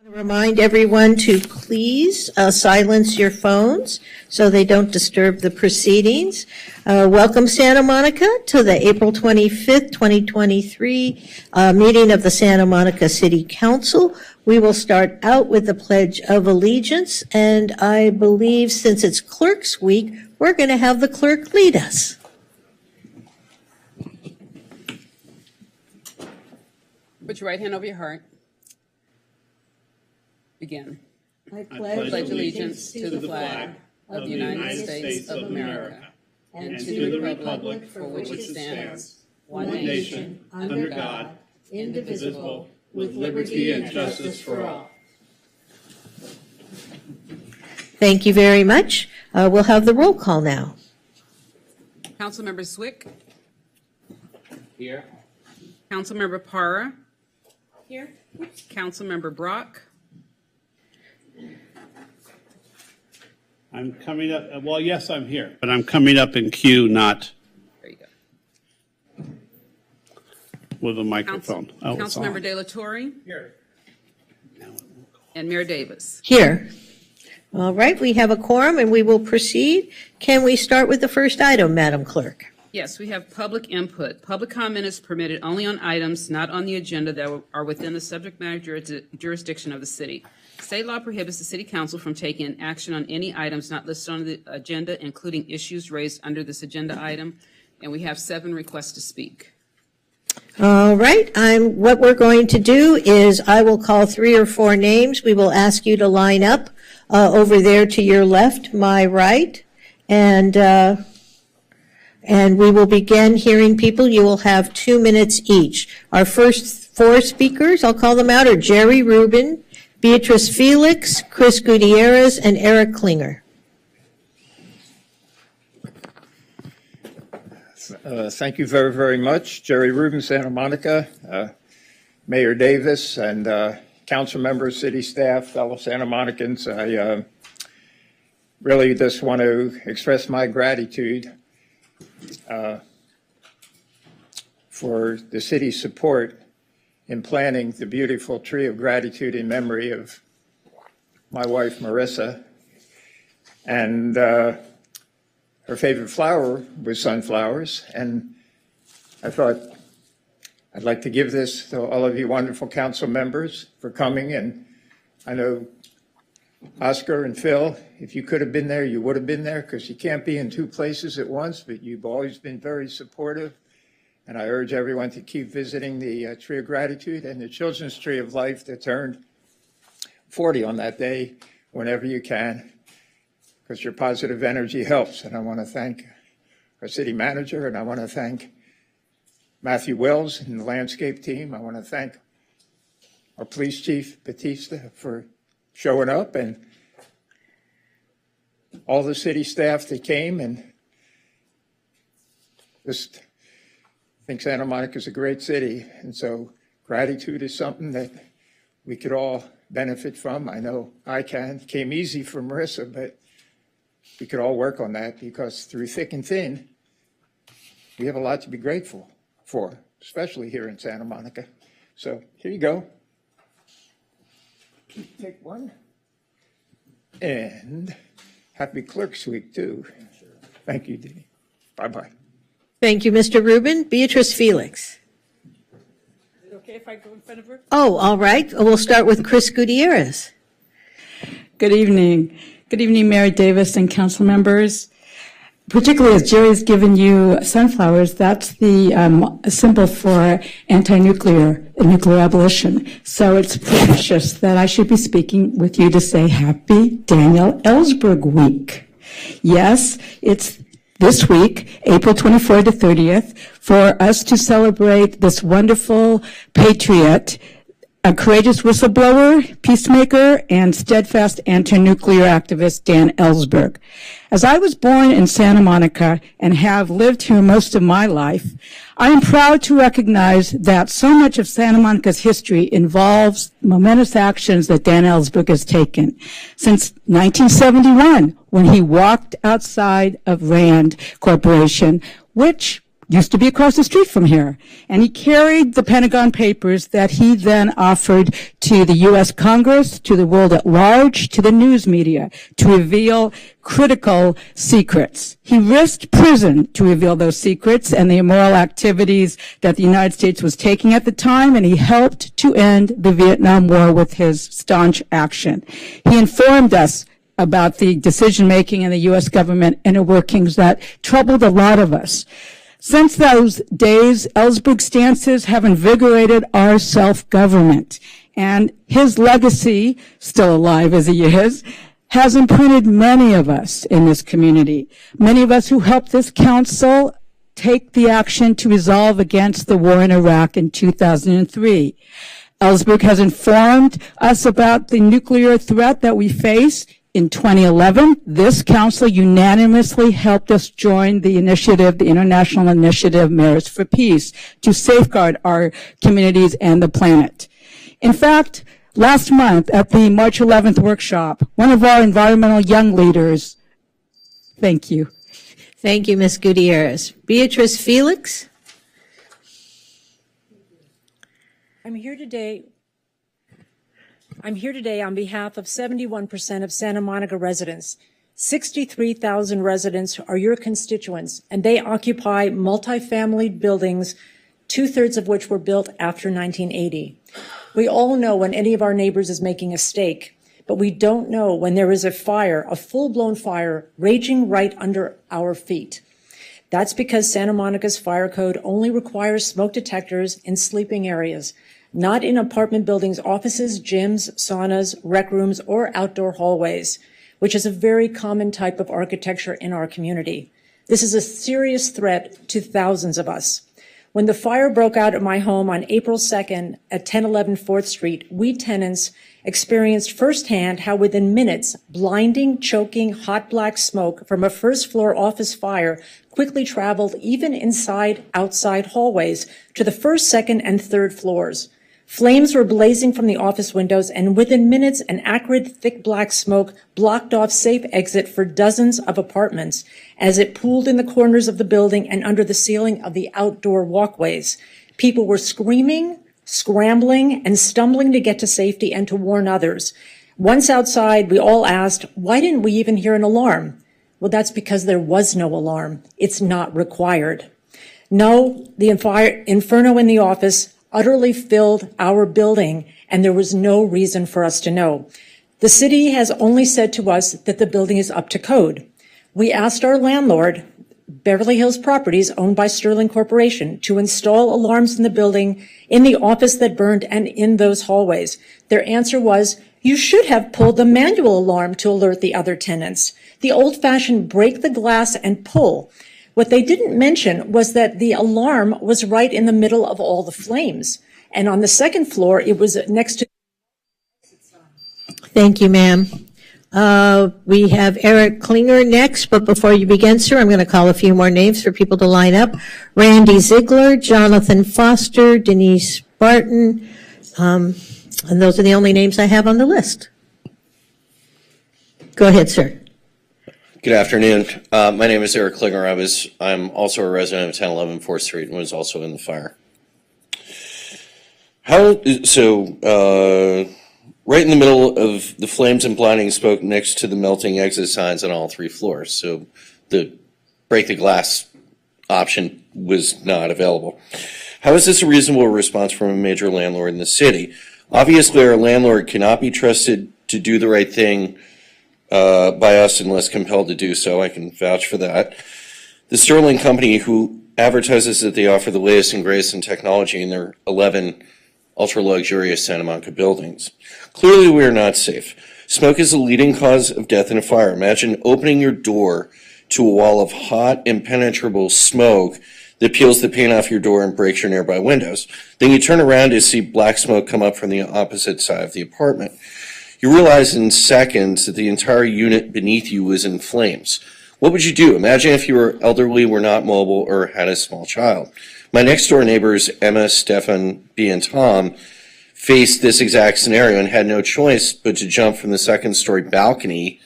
Remind everyone to please silence your phones so they don't disturb the proceedings. Welcome, Santa Monica, to the April 25th, 2023 meeting of the Santa Monica City Council. We will start out with the Pledge of Allegiance, and I believe since it's Clerk's Week, we're going to have the clerk lead us. Put your right hand over your heart. Begin. I pledge allegiance to the flag of the United States of America and to the republic for which it stands, one nation, under God, indivisible, with liberty and justice for all. Thank you very much. We'll have the roll call now. Councilmember Swick. Here. Councilmember Parra. Here. Councilmember Brock. I'm coming up, well, yes, I'm here, but I'm coming up in queue, not There you go. with a microphone. Councilmember De La Torre. Here. And Mayor Davis. Here. All right, we have a quorum and we will proceed. Can we start with the first item, Madam Clerk? Yes, we have public input. Public comment is permitted only on items not on the agenda that are within the subject matter jurisdiction of the city. State law prohibits the City Council from taking action on any items not listed on the agenda, including issues raised under this agenda item, and we have 7 requests to speak. All right, what we're going to do is I will call 3 or 4 names. We will ask you to line up over there to your left, my right, and we will begin hearing people. You will have 2 minutes each. Our first 4 speakers, I'll call them out, are Jerry Rubin, Beatrice Felix, Chris Gutierrez, and Eric Klinger. Thank you very, very much. Jerry Rubin, Santa Monica, Mayor Davis, and council members, city staff, fellow Santa Monicans. I really just want to express my gratitude for the city's support in planting the beautiful tree of gratitude in memory of my wife, Marissa. And her favorite flower was sunflowers. And I thought I'd like to give this to all of you wonderful council members for coming. And I know Oscar and Phil, if you could have been there, you would have been there, because you can't be in 2 places at once, but you've always been very supportive. And I urge everyone to keep visiting the Tree of Gratitude and the Children's Tree of Life that turned 40 on that day whenever you can, because your positive energy helps. And I want to thank our city manager, and I want to thank Matthew Wells and the landscape team. I want to thank our police chief, Batista, for showing up, and all the city staff that came, and just I think Santa Monica is a great city, and so gratitude is something that we could all benefit from. I know I can. It came easy for Marissa, but we could all work on that, because through thick and thin, we have a lot to be grateful for, especially here in Santa Monica. So here you go. Take one. And happy Clerk's Week, too. Thank you, Dee. Bye-bye. Thank you, Mr. Rubin. Beatrice Felix. Is it okay if I go in front of her? Oh, all right. We'll start with Chris Gutierrez. Good evening. Good evening, Mayor Davis and council members. Particularly as Jerry's given you sunflowers, that's the symbol for nuclear abolition. So it's precious that I should be speaking with you to say Happy Daniel Ellsberg Week. Yes, it's this week, April 24th to 30th, for us to celebrate this wonderful patriot, a courageous whistleblower, peacemaker, and steadfast anti-nuclear activist, Dan Ellsberg. As I was born in Santa Monica and have lived here most of my life, I am proud to recognize that so much of Santa Monica's history involves momentous actions that Dan Ellsberg has taken. Since 1971, when he walked outside of Rand Corporation, which used to be across the street from here. And he carried the Pentagon Papers that he then offered to the U.S. Congress, to the world at large, to the news media, to reveal critical secrets. He risked prison to reveal those secrets and the immoral activities that the United States was taking at the time, and he helped to end the Vietnam War with his staunch action. He informed us about the decision-making in the U.S. government inner workings that troubled a lot of us. Since those days, Ellsberg's stances have invigorated our self-government, and his legacy, still alive as he is, has imprinted many of us in this community, many of us who helped this council take the action to resolve against the war in Iraq in 2003. Ellsberg has informed us about the nuclear threat that we face. In 2011, this council unanimously helped us join the initiative, the international initiative Mayors for Peace, to safeguard our communities and the planet. In fact, last month at the March 11th workshop, one of our environmental young leaders, thank you. Thank you, Ms. Gutierrez. Beatrice Felix? I'm here today on behalf of 71% of Santa Monica residents. 63,000 residents are your constituents, and they occupy multifamily buildings, 2/3 of which were built after 1980. We all know when any of our neighbors is making a mistake, but we don't know when there is a fire, a full-blown fire, raging right under our feet. That's because Santa Monica's fire code only requires smoke detectors in sleeping areas, not in apartment buildings, offices, gyms, saunas, rec rooms, or outdoor hallways, which is a very common type of architecture in our community. This is a serious threat to thousands of us. When the fire broke out at my home on April 2nd at 1011 4th Street, we tenants experienced firsthand how within minutes, blinding, choking, hot black smoke from a first-floor office fire quickly traveled even inside, outside hallways to the first, second, and third floors. Flames were blazing from the office windows, and within minutes, an acrid, thick black smoke blocked off safe exit for dozens of apartments as it pooled in the corners of the building and under the ceiling of the outdoor walkways. People were screaming, scrambling, and stumbling to get to safety and to warn others. Once outside, we all asked, why didn't we even hear an alarm? Well, that's because there was no alarm. It's not required. No, the inferno in the office utterly filled our building, and there was no reason for us to know. The city has only said to us that the building is up to code. We asked our landlord, Beverly Hills Properties, owned by Sterling Corporation, to install alarms in the building, in the office that burned, and in those hallways. Their answer was, you should have pulled the manual alarm to alert the other tenants. The old-fashioned break the glass and pull. What they didn't mention was that the alarm was right in the middle of all the flames. And on the second floor, it was next to... Thank you, ma'am. We have Eric Klinger next, but before you begin, sir, I'm going to call a few more names for people to line up. Randy Ziegler, Jonathan Foster, Denise Barton, and those are the only names I have on the list. Go ahead, sir. Good afternoon. My name is Eric Klinger. I'm also a resident of 1011 4th Street and was also in the fire. Right in the middle of the flames and blinding smoke next to the melting exit signs on all 3 floors. So the break the glass option was not available. How is this a reasonable response from a major landlord in the city? Obviously, our landlord cannot be trusted to do the right thing by us unless compelled to do so. I can vouch for that. The Sterling Company, who advertises that they offer the latest and greatest in technology in their 11 ultra-luxurious Santa Monica buildings. Clearly, we are not safe. Smoke is the leading cause of death in a fire. Imagine opening your door to a wall of hot, impenetrable smoke that peels the paint off your door and breaks your nearby windows. Then you turn around to see black smoke come up from the opposite side of the apartment. You realize in seconds that the entire unit beneath you was in flames. What would you do? Imagine if you were elderly, were not mobile, or had a small child. My next door neighbors, Emma, Stefan, B, and Tom, faced this exact scenario and had no choice but to jump from the second-story balcony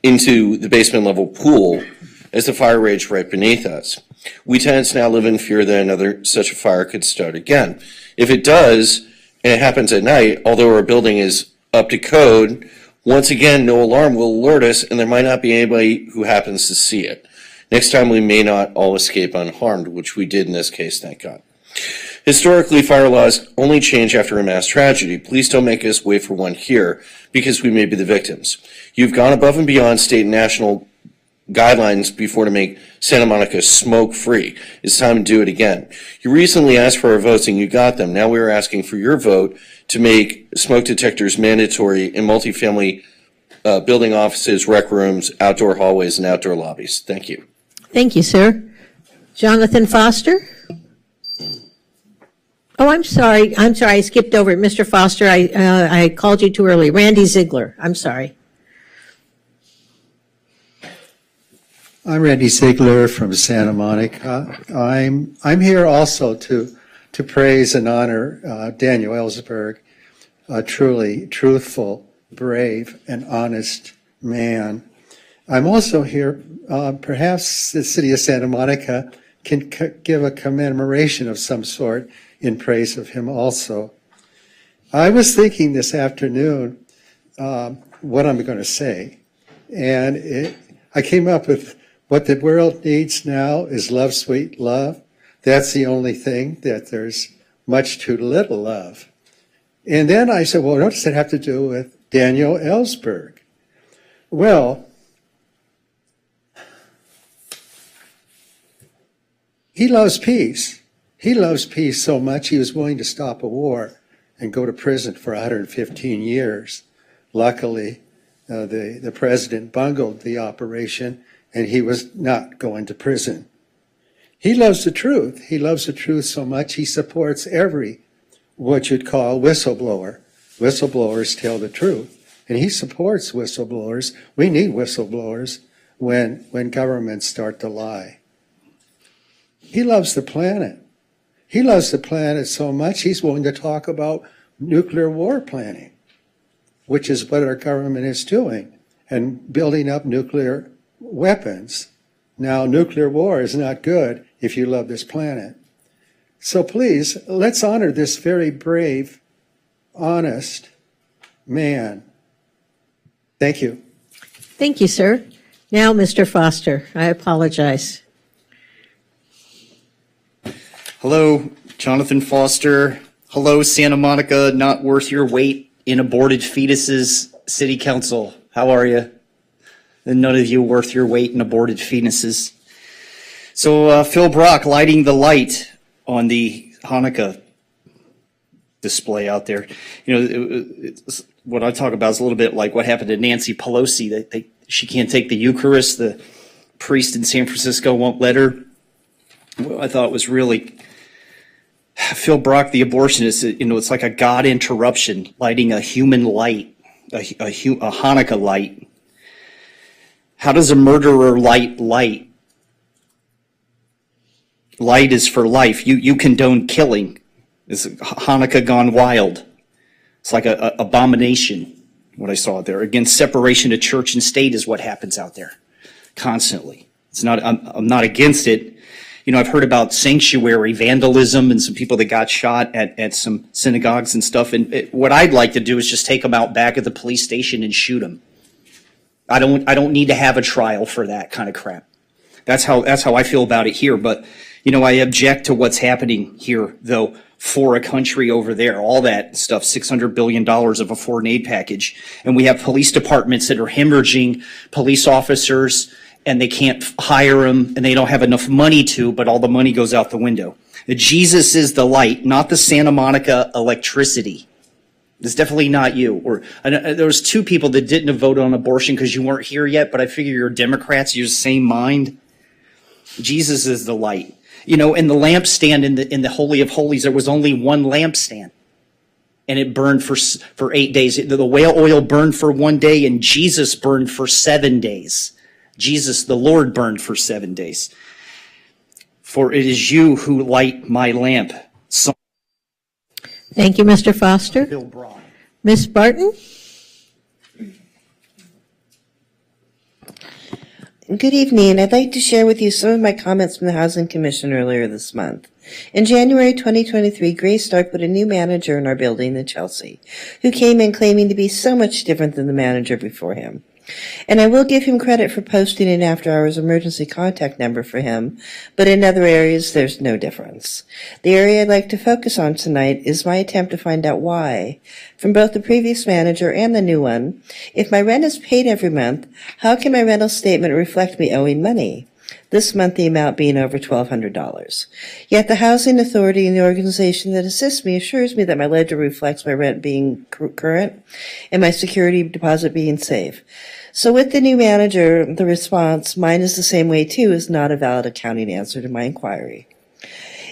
into the basement-level pool as the fire raged right beneath us. We tenants now live in fear that another such a fire could start again. If it does, and it happens at night, although our building is up to code, once again, no alarm will alert us, and there might not be anybody who happens to see it. Next time, we may not all escape unharmed, which we did in this case, thank God. Historically, fire laws only change after a mass tragedy. Please don't make us wait for one here, because we may be the victims. You've gone above and beyond state and national guidelines before to make Santa Monica smoke-free. It's time to do it again. You recently asked for our votes, and you got them. Now we are asking for your vote to make smoke detectors mandatory in multifamily building offices, rec rooms, outdoor hallways, and outdoor lobbies. Thank you. Thank you, sir. Jonathan Foster? Oh, I'm sorry, I skipped over it. Mr. Foster, I called you too early. Randy Ziegler, I'm sorry. I'm Randy Ziegler from Santa Monica. I'm here also to praise and honor Daniel Ellsberg, a truly truthful, brave, and honest man. I'm also here, perhaps the city of Santa Monica can give a commemoration of some sort in praise of him also. I was thinking this afternoon what I'm going to say, and I came up with what the world needs now is love, sweet love. That's the only thing that there's much too little of. And then I said, well, what does it have to do with Daniel Ellsberg? Well, he loves peace. He loves peace so much he was willing to stop a war and go to prison for 115 years. Luckily, the president bungled the operation and he was not going to prison. He loves the truth. He loves the truth so much he supports every, what you'd call, whistleblower. Whistleblowers tell the truth. And he supports whistleblowers. We need whistleblowers when governments start to lie. He loves the planet. He loves the planet so much he's willing to talk about nuclear war planning, which is what our government is doing, and building up nuclear weapons. Now, nuclear war is not good if you love this planet. So please, let's honor this very brave, honest man. Thank you. Thank you, sir. Now, Mr. Foster, I apologize. Hello, Jonathan Foster. Hello, Santa Monica, not worth your weight in aborted fetuses. City Council, how are you? And none of you worth your weight in aborted fetuses. So Phil Brock lighting the light on the Hanukkah display out there. You know, what I talk about is a little bit like what happened to Nancy Pelosi. That she can't take the Eucharist. The priest in San Francisco won't let her. Well, I thought it was really Phil Brock, the abortionist. You know, it's like a God interruption, lighting a human light, a Hanukkah light. How does a murderer light light? Light is for life. You condone killing. It's Hanukkah gone wild. It's like an abomination, what I saw there. Against separation of church and state is what happens out there constantly. It's not. I'm not against it. You know, I've heard about sanctuary vandalism and some people that got shot at some synagogues and stuff. And what I'd like to do is just take them out back at the police station and shoot them. I don't need to have a trial for that kind of crap. That's how I feel about it here. But, you know, I object to what's happening here, though, for a country over there. All that stuff, $600 billion of a foreign aid package. And we have police departments that are hemorrhaging police officers, and they can't hire them, and they don't have enough money to, but all the money goes out the window. Jesus is the light, not the Santa Monica electricity. It's definitely not you. Or there was two people that didn't vote on abortion because you weren't here yet, but I figure you're Democrats, you're the same mind. Jesus is the light. You know, in the lampstand in the Holy of Holies, there was only one lampstand, and it burned for 8 days. The whale oil burned for 1 day, and Jesus burned for 7 days. Jesus, the Lord, burned for 7 days. For it is you who light my lamp. Thank you, Mr. Foster. Bill Brock. Ms. Barton? Good evening. I'd like to share with you some of my comments from the Housing Commission earlier this month. In January 2023, Grace Starr put a new manager in our building in Chelsea, who came in claiming to be so much different than the manager before him. And I will give him credit for posting an after-hours emergency contact number for him, but in other areas there's no difference. The area I'd like to focus on tonight is my attempt to find out why, from both the previous manager and the new one, if my rent is paid every month, how can my rental statement reflect me owing money? This month the amount being over $1,200. Yet the housing authority and the organization that assists me assures me that my ledger reflects my rent being current and my security deposit being safe. So with the new manager, the response, mine is the same way too, is not a valid accounting answer to my inquiry.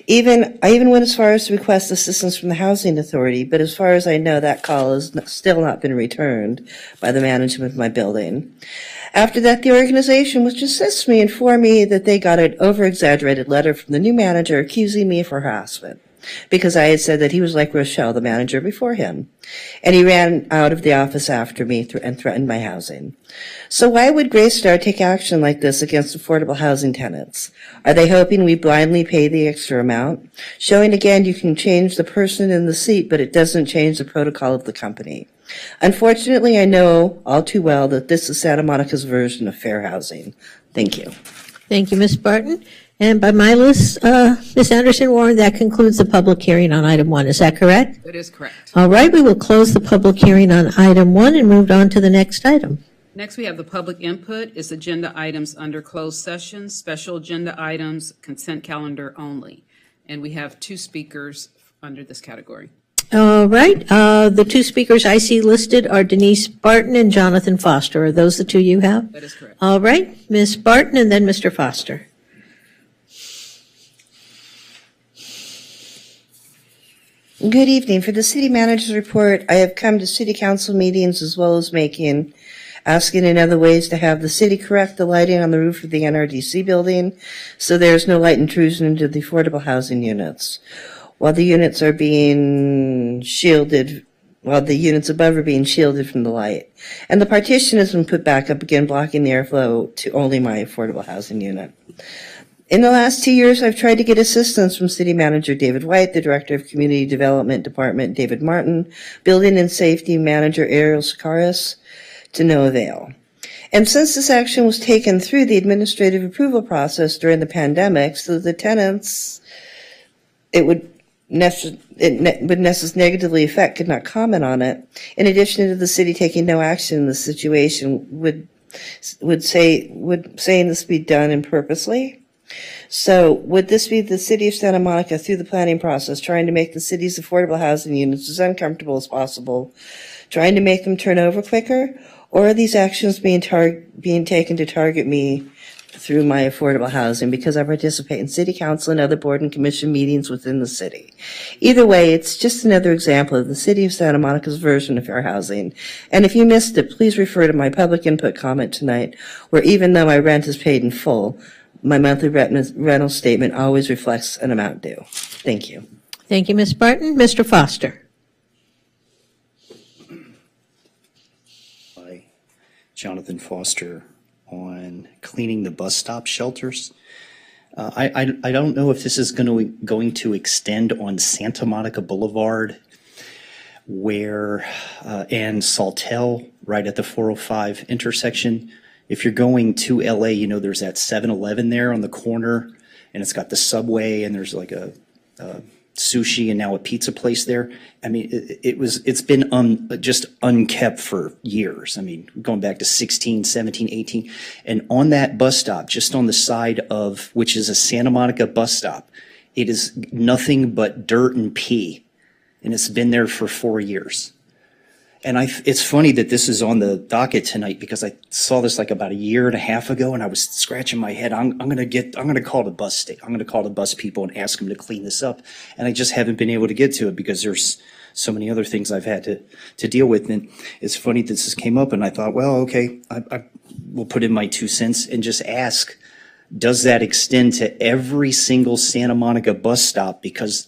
I even went as far as to request assistance from the housing authority, but as far as I know, that call has still not been returned by the management of my building. After that, the organization, which assists me, informed me that they got an over-exaggerated letter from the new manager accusing me of harassment because I had said that he was like Rochelle, the manager before him. And he ran out of the office after me and threatened my housing. So why would Grace Starr take action like this against affordable housing tenants? Are they hoping we blindly pay the extra amount? Showing again you can change the person in the seat, but it doesn't change the protocol of the company. Unfortunately, I know all too well that this is Santa Monica's version of fair housing. Thank you. Thank you, Ms. Barton. And by my list, Ms. Anderson-Warren, that concludes the public hearing on item 1. Is that correct? That is correct. All right, we will close the public hearing on item 1 and move on to the next item. Next, we have the public input. It's agenda items under closed session, special agenda items, consent calendar only. And we have 2 speakers under this category. All right, the 2 speakers I see listed are Denise Barton and Jonathan Foster. Are those the 2 you have? That is correct. All right, Ms. Barton and then Mr. Foster. Good evening. For the city manager's report, I have come to city council meetings as well as asking in other ways to have the city correct the lighting on the roof of the NRDC building so there's no light intrusion into the affordable housing units. While the units are being shielded, while the units above are being shielded from the light. And the partition has been put back up again, blocking the airflow to only my affordable housing unit. In the last 2 years, I've tried to get assistance from City Manager David White, the Director of Community Development Department David Martin, Building and Safety Manager Ariel Sakaris, to no avail. And since this action was taken through the administrative approval process during the pandemic, so the tenants, it would negatively affect, could not comment on it. In addition to the city taking no action in the situation, would saying this be done impurposely? So would this be the city of Santa Monica through the planning process trying to make the city's affordable housing units as uncomfortable as possible, trying to make them turn over quicker? Or are these actions being taken to target me through my affordable housing because I participate in city council and other board and commission meetings within the city? Either way, it's just another example of the city of Santa Monica's version of fair housing. And if you missed it, please refer to my public input comment tonight, where even though my rent is paid in full, my monthly rental statement always reflects an amount due. Thank you. Thank you, Ms. Barton. Mr. Foster. By Jonathan Foster on cleaning the bus stop shelters. I don't know if this is going to extend on Santa Monica Boulevard and Saltel right at the 405 intersection. If you're going to LA, you know there's that 7-Eleven there on the corner, and it's got the Subway, and there's like a sushi and now a pizza place there. I mean, it's been just unkept for years. I mean, going back to 16, 17, 18. And on that bus stop, just on the side of, which is a Santa Monica bus stop, it is nothing but dirt and pee. And it's been there for 4 years. And it's funny that this is on the docket tonight because I saw this like about a year and a half ago, and I was scratching my head. I'm gonna call the bus state. I'm gonna call the bus people and ask them to clean this up. And I just haven't been able to get to it because there's so many other things I've had to deal with. And it's funny that this came up, and I thought, well, okay, I will put in my 2 cents and just ask, does that extend to every single Santa Monica bus stop? Because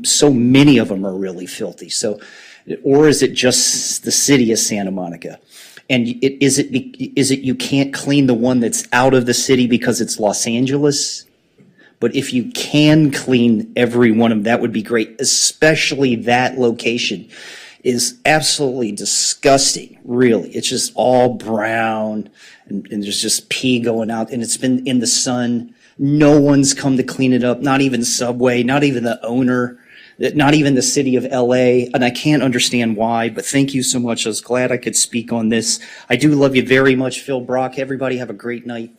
so many of them are really filthy. So, or is it just the city of Santa Monica? And is it you can't clean the one that's out of the city because it's Los Angeles? But if you can clean every one of them, that would be great, especially that location is absolutely disgusting, really. It's just all brown and there's just pee going out and it's been in the sun. No one's come to clean it up, not even Subway, not even the owner, not even the city of LA. And I can't understand why, but thank you so much. I was glad I could speak on this. I do love you very much, Phil Brock. Everybody have a great night.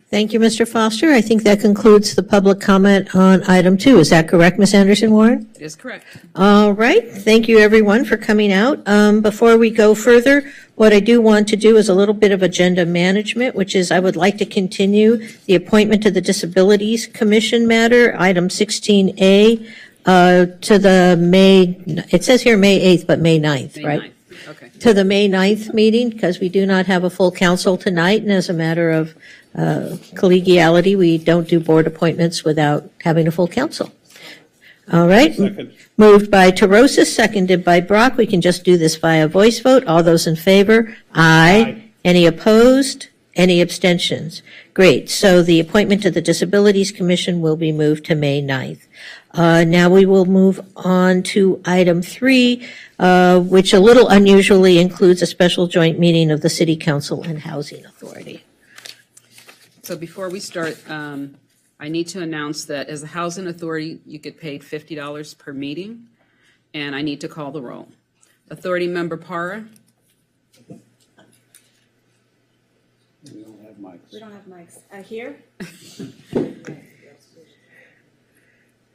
Thank you, Mr. Foster. I think that concludes the public comment on item 2. Is that correct, Ms. Anderson-Warren? It is correct. All right. Thank you, everyone, for coming out. Before we go further, what I do want to do is a little bit of agenda management, which is I would like to continue the appointment to the Disabilities Commission matter, item 16A, to the it says here May 8th, but May 9th, May right? 9th. Okay. To the May 9th meeting, because we do not have a full council tonight, and as a matter of collegiality, we don't do board appointments without having a full council. All right. Second. Moved by Terosa, seconded by Brock. We can just do this via voice vote. All those in favor? Aye. Any opposed? Any abstentions? Great. So the appointment to the Disabilities Commission will be moved to May 9th. Now we will move on to item 3, which a little unusually includes a special joint meeting of the City Council and Housing Authority. So before we start, I need to announce that as a housing authority, you get paid $50 per meeting, and I need to call the roll. Authority member Para, We don't have mics. We don't have mics. Here?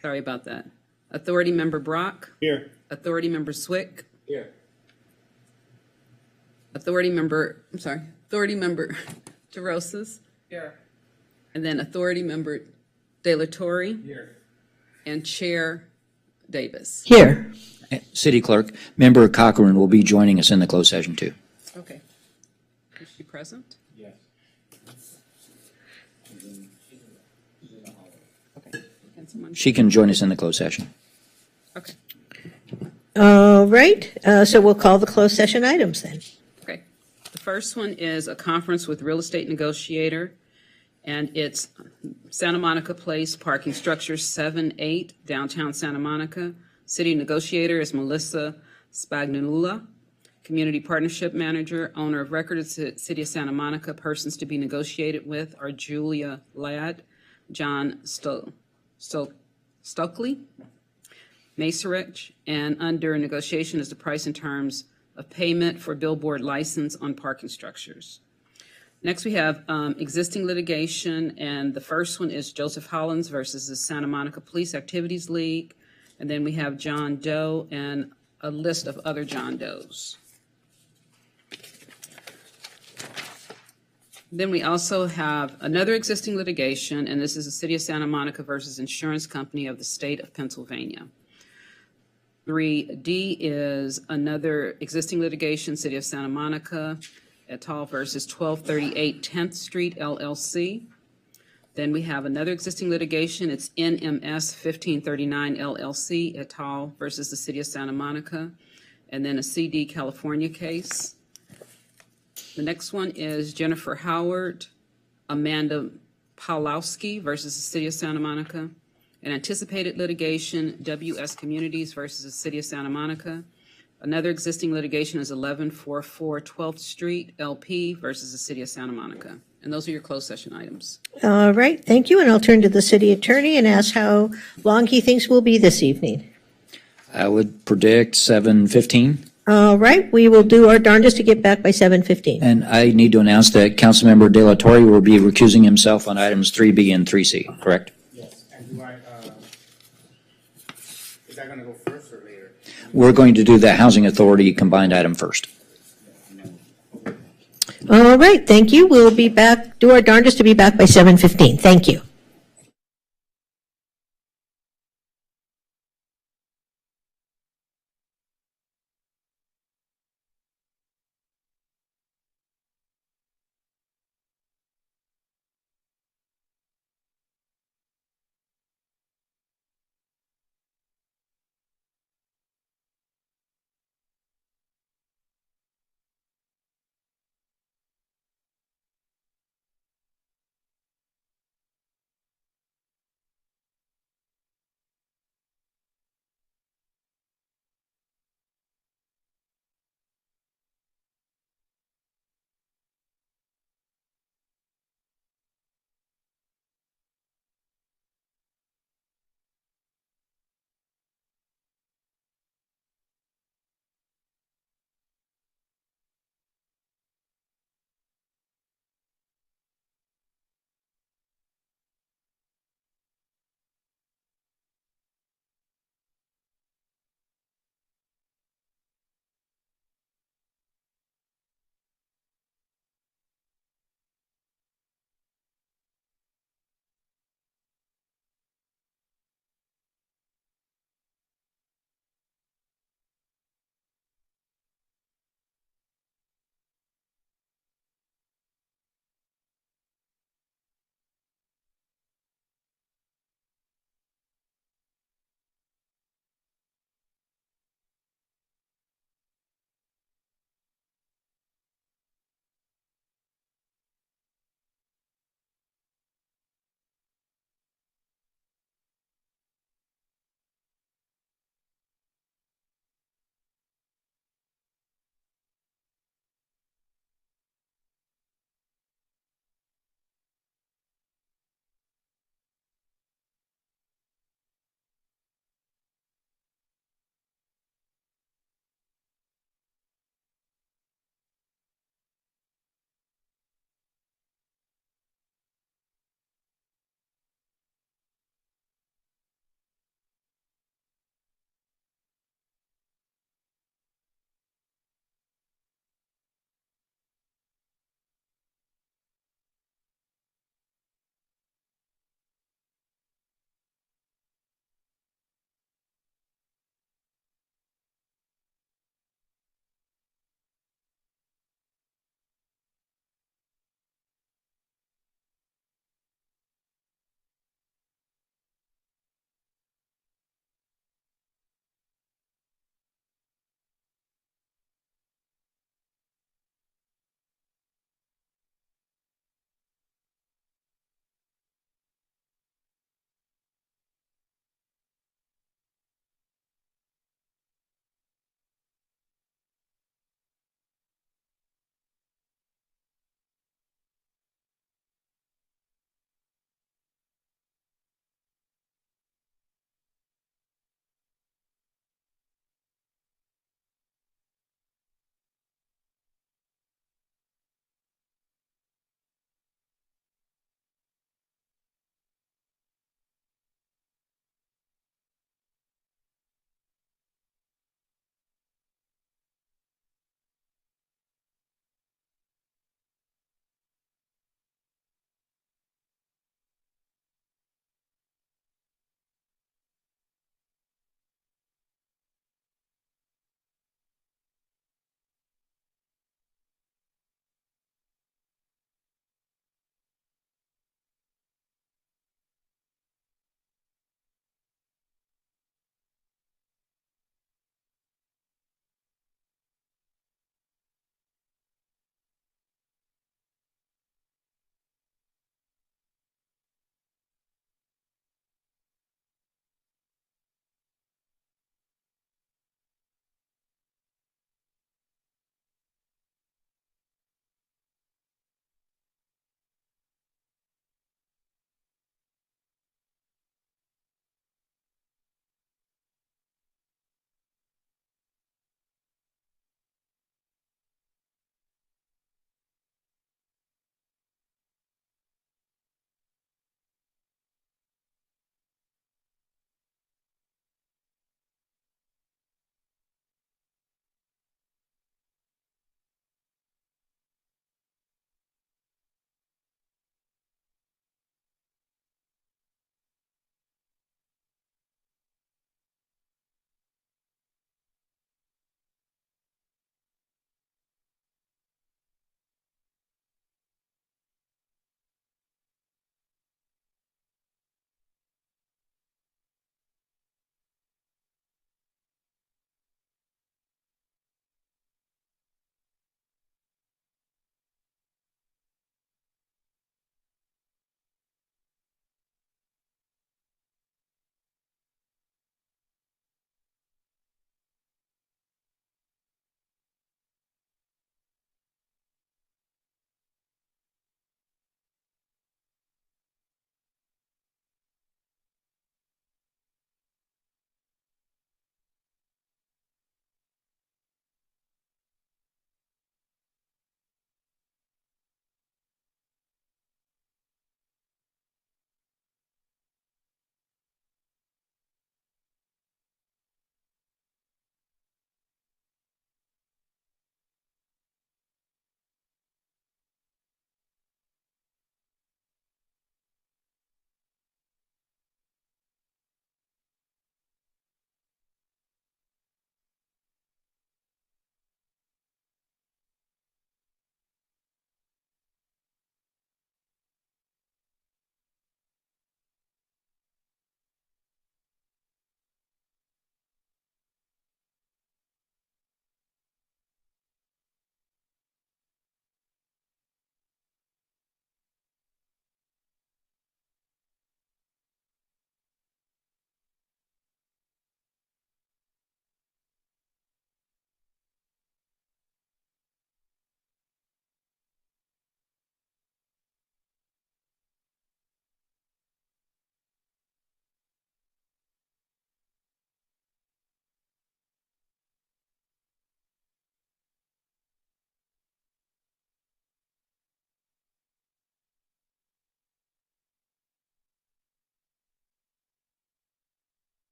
sorry about that. Authority member Brock, Here. Authority member Swick, Here. Authority member DeRosas, Here. and then Authority member De La Torre, Here. and Chair Davis. Here. City Clerk, Member Cochran will be joining us in the closed session too. Okay. Is she present? Yes. Okay. Can someone? She can join us in the closed session. Okay. All right. So we'll call the closed session items then. Okay. The first one is a conference with real estate negotiator, and it's Santa Monica Place, parking structure 7-8, downtown Santa Monica. City negotiator is Melissa Spagnula. Community partnership manager, owner of record is the City of Santa Monica. Persons to be negotiated with are Julia Ladd, John Stokely, Macerich, and under negotiation is the price and terms of payment for billboard license on parking structures. Next, we have existing litigation, and the first one is Joseph Hollins versus the Santa Monica Police Activities League. And then we have John Doe and a list of other John Does. Then we also have another existing litigation, and this is the City of Santa Monica versus Insurance Company of the State of Pennsylvania. 3D is another existing litigation, City of Santa Monica et al. Versus 1238 10th Street LLC. Then we have another existing litigation. It's NMS 1539 LLC et al. Versus the City of Santa Monica. And then a CD California case. The next one is Jennifer Howard, Amanda Pawlowski versus the City of Santa Monica. An anticipated litigation, WS Communities versus the City of Santa Monica. Another existing litigation is 1144 12th Street LP versus the City of Santa Monica. And those are your closed session items. All right. Thank you. And I'll turn to the city attorney and ask how long he thinks we'll be this evening. I would predict 7:15. All right. We will do our darndest to get back by 7:15. And I need to announce that Councilmember De La Torre will be recusing himself on items 3B and 3C, correct? Yes, and do I, is that gonna go first or later? We're going to do the Housing Authority combined item first. All right. Thank you. We'll be back, do our darndest to be back by 7:15. Thank you.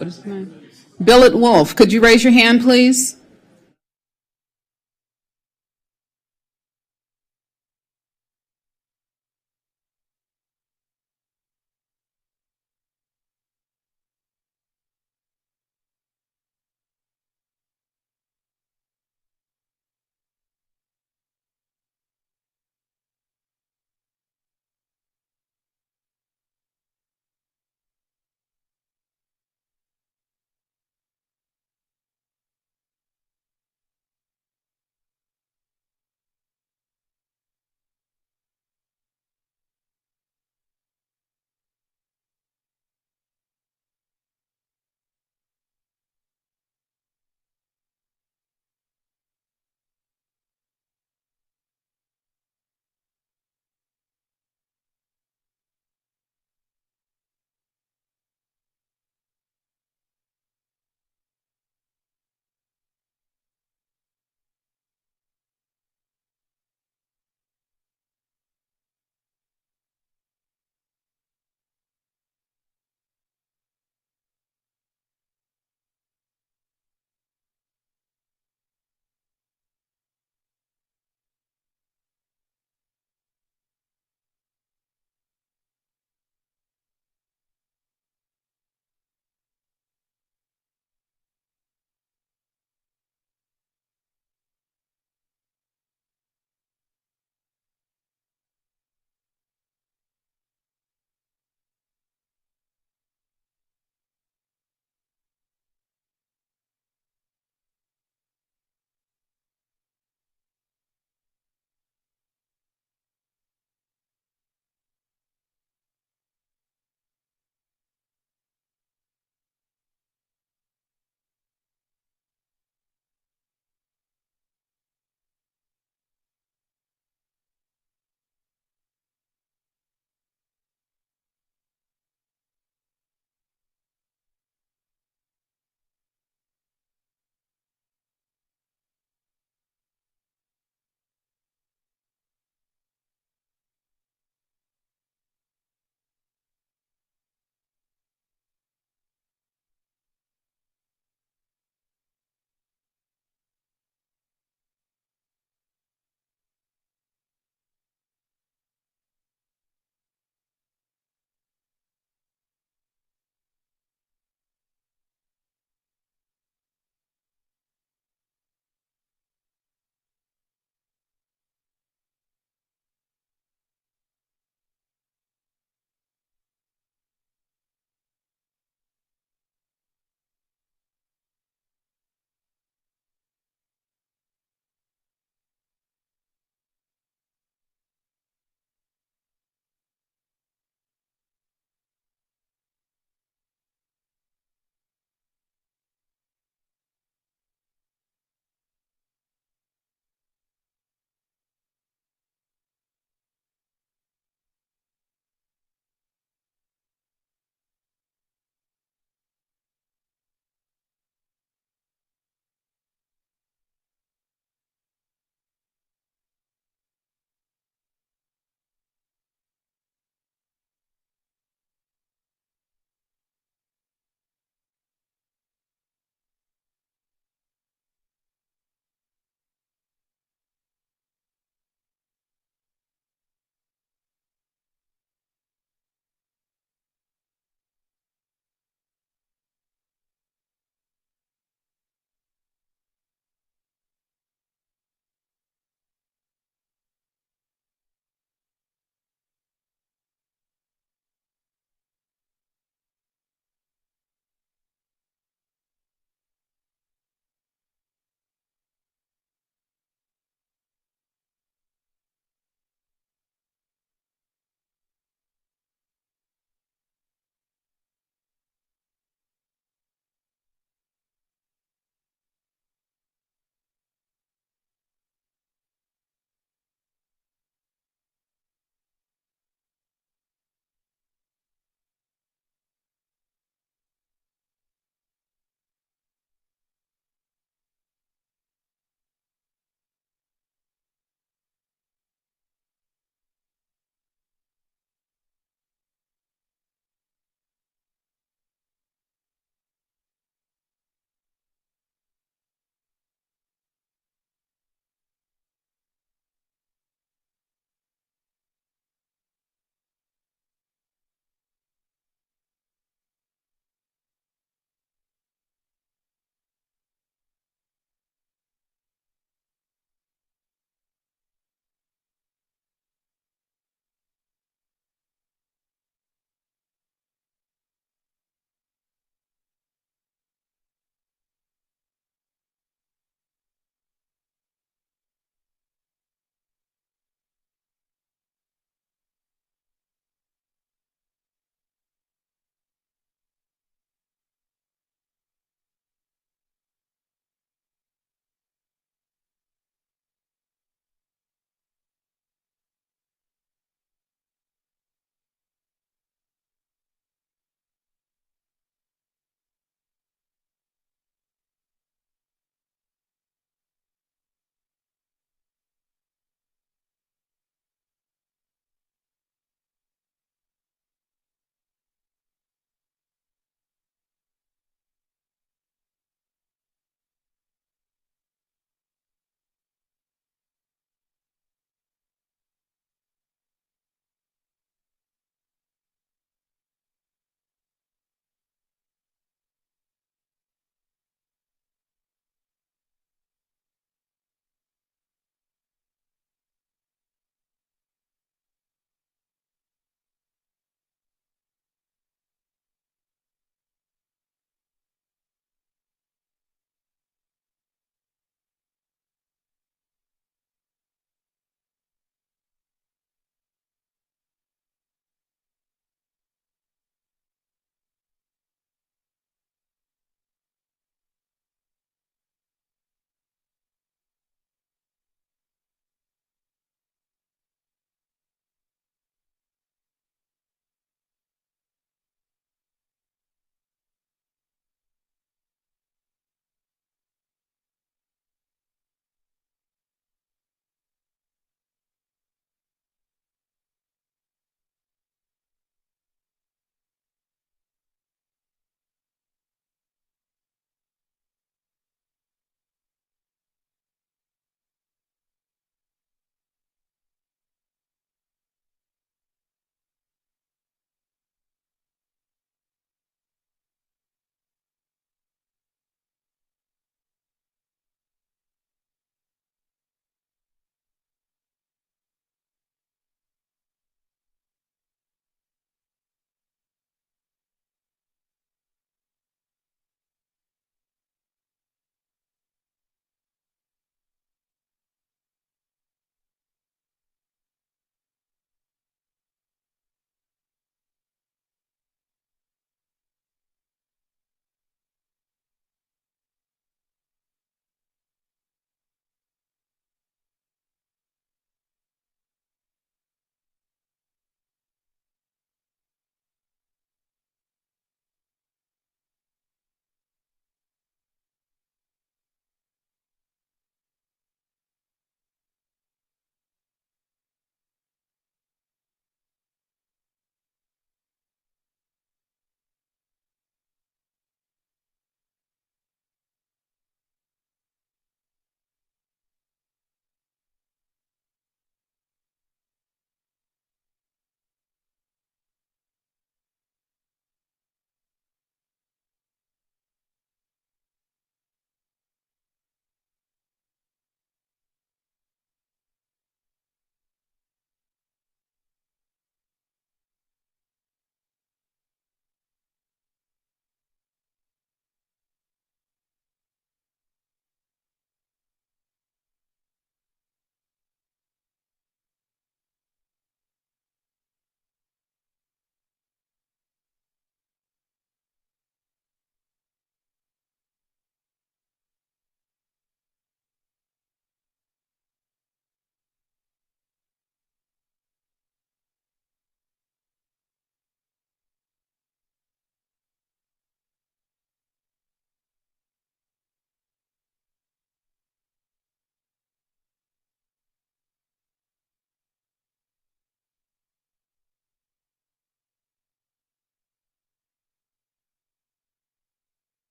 What is his name? Billet Wolf. Could you raise your hand, please?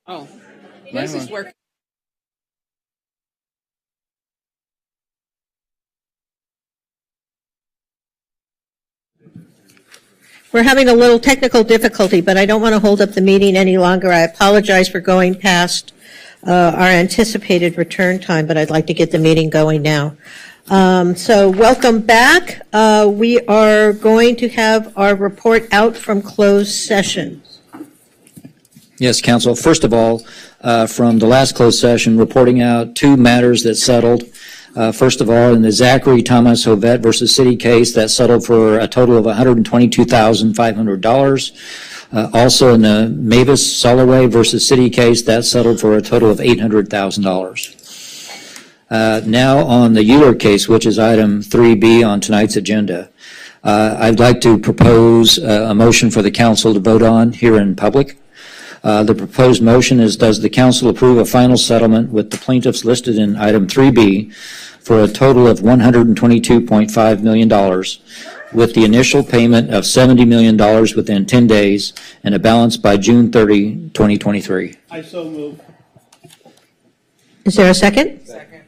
Oh, this is working. We're having a little technical difficulty, but I don't want to hold up the meeting any longer. I apologize for going past our anticipated return time, but I'd like to get the meeting going now. So welcome back. We are going to have our report out from closed session. Yes, Council. First of all, from the last closed session, reporting out two matters that settled. First of all, in the Zachary Thomas Hovett versus City case, that settled for a total of $122,500. Also in the Mavis Soloway versus City case, that settled for a total of $800,000. Now on the Euler case, which is item 3B on tonight's agenda, I'd like to propose a motion for the council to vote on here in public. The proposed motion is, does the council approve a final settlement with the plaintiffs listed in item 3B for a total of $122.5 million with the initial payment of $70 million within 10 days and a balance by June 30, 2023. I so move. Is there a second? Second.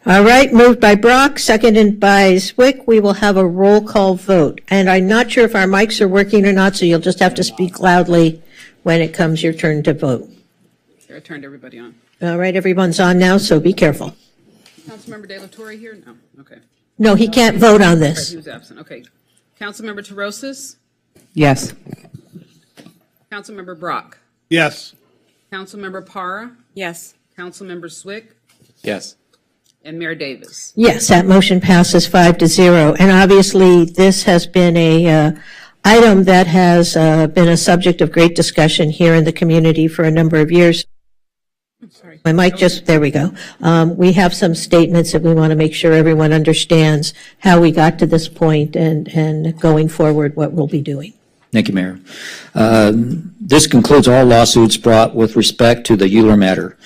All right, moved by Brock, seconded by Zwick. We will have a roll call vote. And I'm not sure if our mics are working or not, so you'll just have to speak loudly when it comes your turn to vote. I turned everybody on. All right, everyone's on now, so be careful. Councilmember De La Torre here? No. Okay. No, he can't vote on Right, this. he was absent. Okay. Councilmember Terosas? Yes. Councilmember Brock? Yes. Councilmember Para? Yes. Councilmember Zwick? Yes. And Mayor Davis? Yes, that motion passes 5-0. And obviously, this has been a item that has been a subject of great discussion here in the community for a number of years. Sorry. My mic just, there we go. We have some statements that we want to make sure everyone understands how we got to this point and going forward what we'll be doing. Thank you, Mayor. This concludes all lawsuits brought with respect to the Euler matter.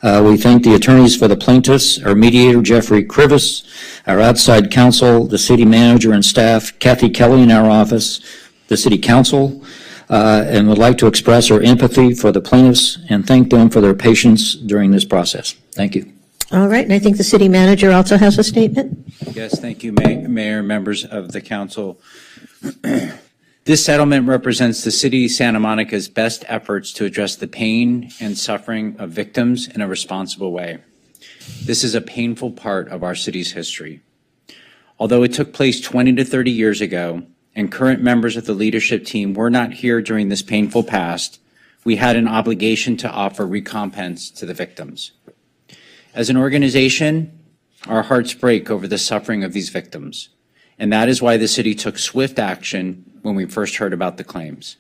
We thank the attorneys for the plaintiffs, our mediator, Jeffrey Krivis, our outside counsel, the city manager and staff, Kathy Kelly in our office, the city council, and would like to express our empathy for the plaintiffs and thank them for their patience during this process. Thank you. All right, and I think the city manager also has a statement. Yes, thank you, Mayor, members of the council. This settlement represents the city of Santa Monica's best efforts to address the pain and suffering of victims in a responsible way. This is a painful part of our city's history. Although it took place 20 to 30 years ago, and current members of the leadership team were not here during this painful past, we had an obligation to offer recompense to the victims. As an organization, our hearts break over the suffering of these victims, and that is why the city took swift action when we first heard about the claims.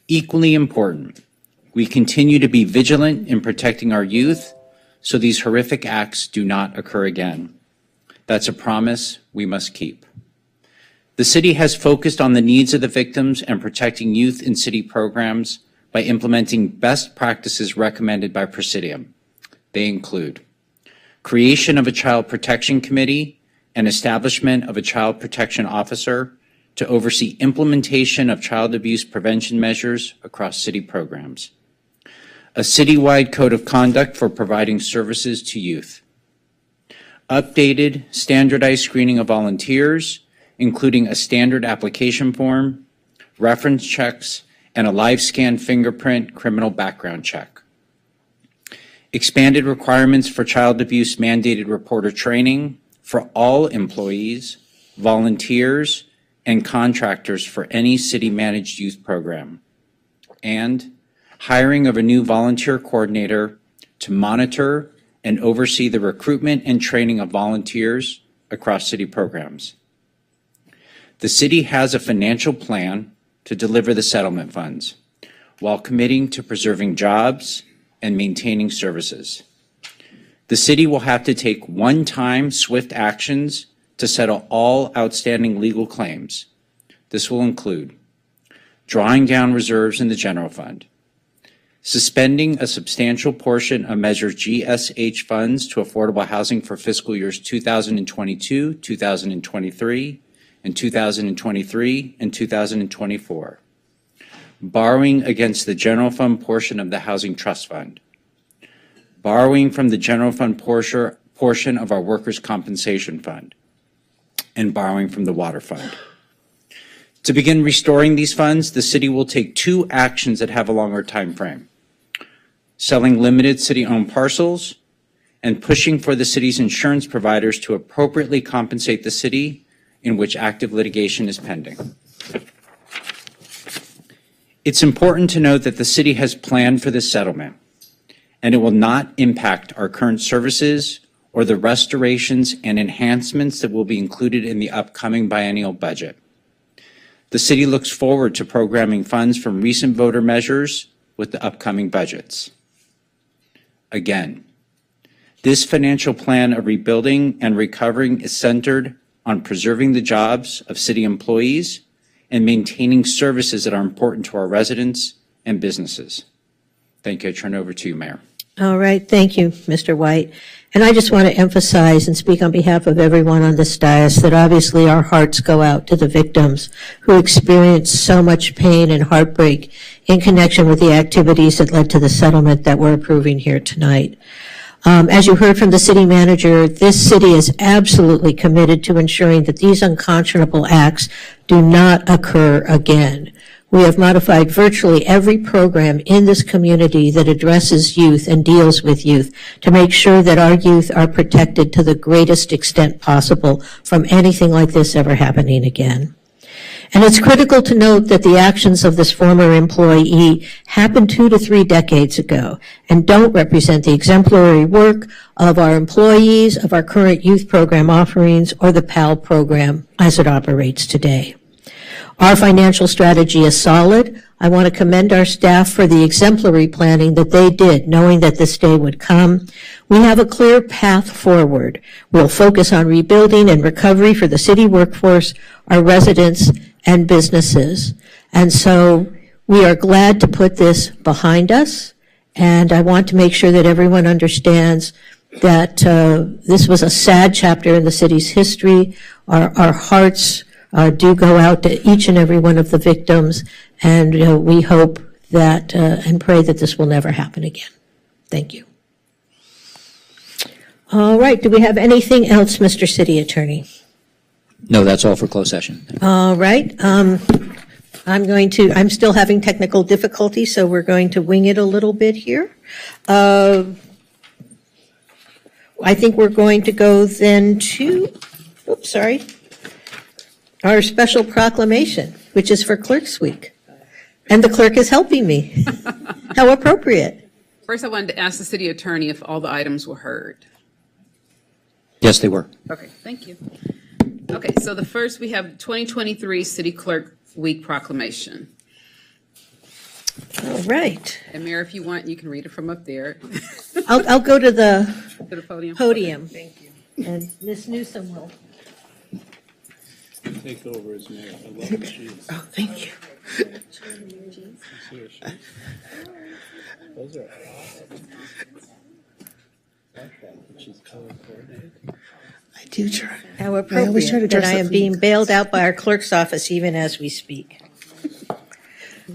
Equally important, we continue to be vigilant in protecting our youth so these horrific acts do not occur again. That's a promise we must keep. The city has focused on the needs of the victims and protecting youth in city programs by implementing best practices recommended by Presidium. They include creation of a child protection committee and establishment of a child protection officer to oversee implementation of child abuse prevention measures across city programs, a citywide code of conduct for providing services to youth, updated standardized screening of volunteers, including a standard application form, reference checks, and a live scan fingerprint criminal background check. Expanded requirements for child abuse mandated reporter training for all employees, volunteers, and contractors for any city-managed youth program. And hiring of a new volunteer coordinator to monitor and oversee the recruitment and training of volunteers across city programs. The city has a financial plan to deliver the settlement funds while committing to preserving jobs and maintaining services. The city will have to take one-time swift actions to settle all outstanding legal claims. This will include drawing down reserves in the general fund, suspending a substantial portion of Measure GSH funds to affordable housing for fiscal years 2022, 2023, and 2023 and 2024. Borrowing against the general fund portion of the Housing Trust Fund. Borrowing from the general fund portion of our Workers' Compensation Fund. And borrowing from the Water Fund. To begin restoring these funds, the city will take two actions that have a longer time frame. Selling limited city-owned parcels and pushing for the city's insurance providers to appropriately compensate the city in which active litigation is pending. It's important to note that the city has planned for this settlement, and it will not impact our current services or the restorations and enhancements that will be included in the upcoming biennial budget. The city looks forward to programming funds from recent voter measures with the upcoming budgets. Again, this financial plan of rebuilding and recovering is centered on preserving the jobs of city employees and maintaining services that are important to our residents and businesses. Thank you. I turn it over to you, Mayor. All right. Thank you, Mr. White. And I just want to emphasize and speak on behalf of everyone on this dais that obviously our hearts go out to the victims who experienced so much pain and heartbreak in connection with the activities that led to the settlement that we're approving here tonight. As you heard from the city manager, this city is absolutely committed to ensuring that these unconscionable acts do not occur again. We have modified virtually every program in this community that addresses youth and deals with youth to make sure that our youth are protected to the greatest extent possible from anything like this ever happening again. And it's critical to note that the actions of this former employee happened 2 to 3 decades ago and don't represent the exemplary work of our employees, of our current youth program offerings, or the PAL program as it operates today. Our financial strategy is solid. I want to commend our staff for the exemplary planning that they did, knowing that this day would come. We have a clear path forward. We'll focus on rebuilding and recovery for the city workforce, our residents, and businesses. And so we are glad to put this behind us. And I want to make sure that everyone understands that this was a sad chapter in the city's history. Our hearts do go out to each and every one of the victims, and we hope that and pray that this will never happen again. Thank you. All right, do we have anything else, Mr. City Attorney? No, that's all for closed session. All right, I'm still having technical difficulty, so we're going to wing it a little bit here. I think we're going to go then to, our special proclamation, which is for Clerk's Week. And the clerk is helping me. How appropriate. First, I wanted to ask the city attorney if all the items were heard. Yes, they were. Okay, thank you. Okay, so the first, we have 2023 City Clerk Week Proclamation. All right. And Mayor, if you want, you can read it from up there. I'll go to the podium. Thank you. And Ms. Newsom will. Take over as mayor. I love the shoes. Oh, thank you. Those are awesome. She's color coordinated. I do try. How appropriate that I am being bailed out by our clerk's office even as we speak.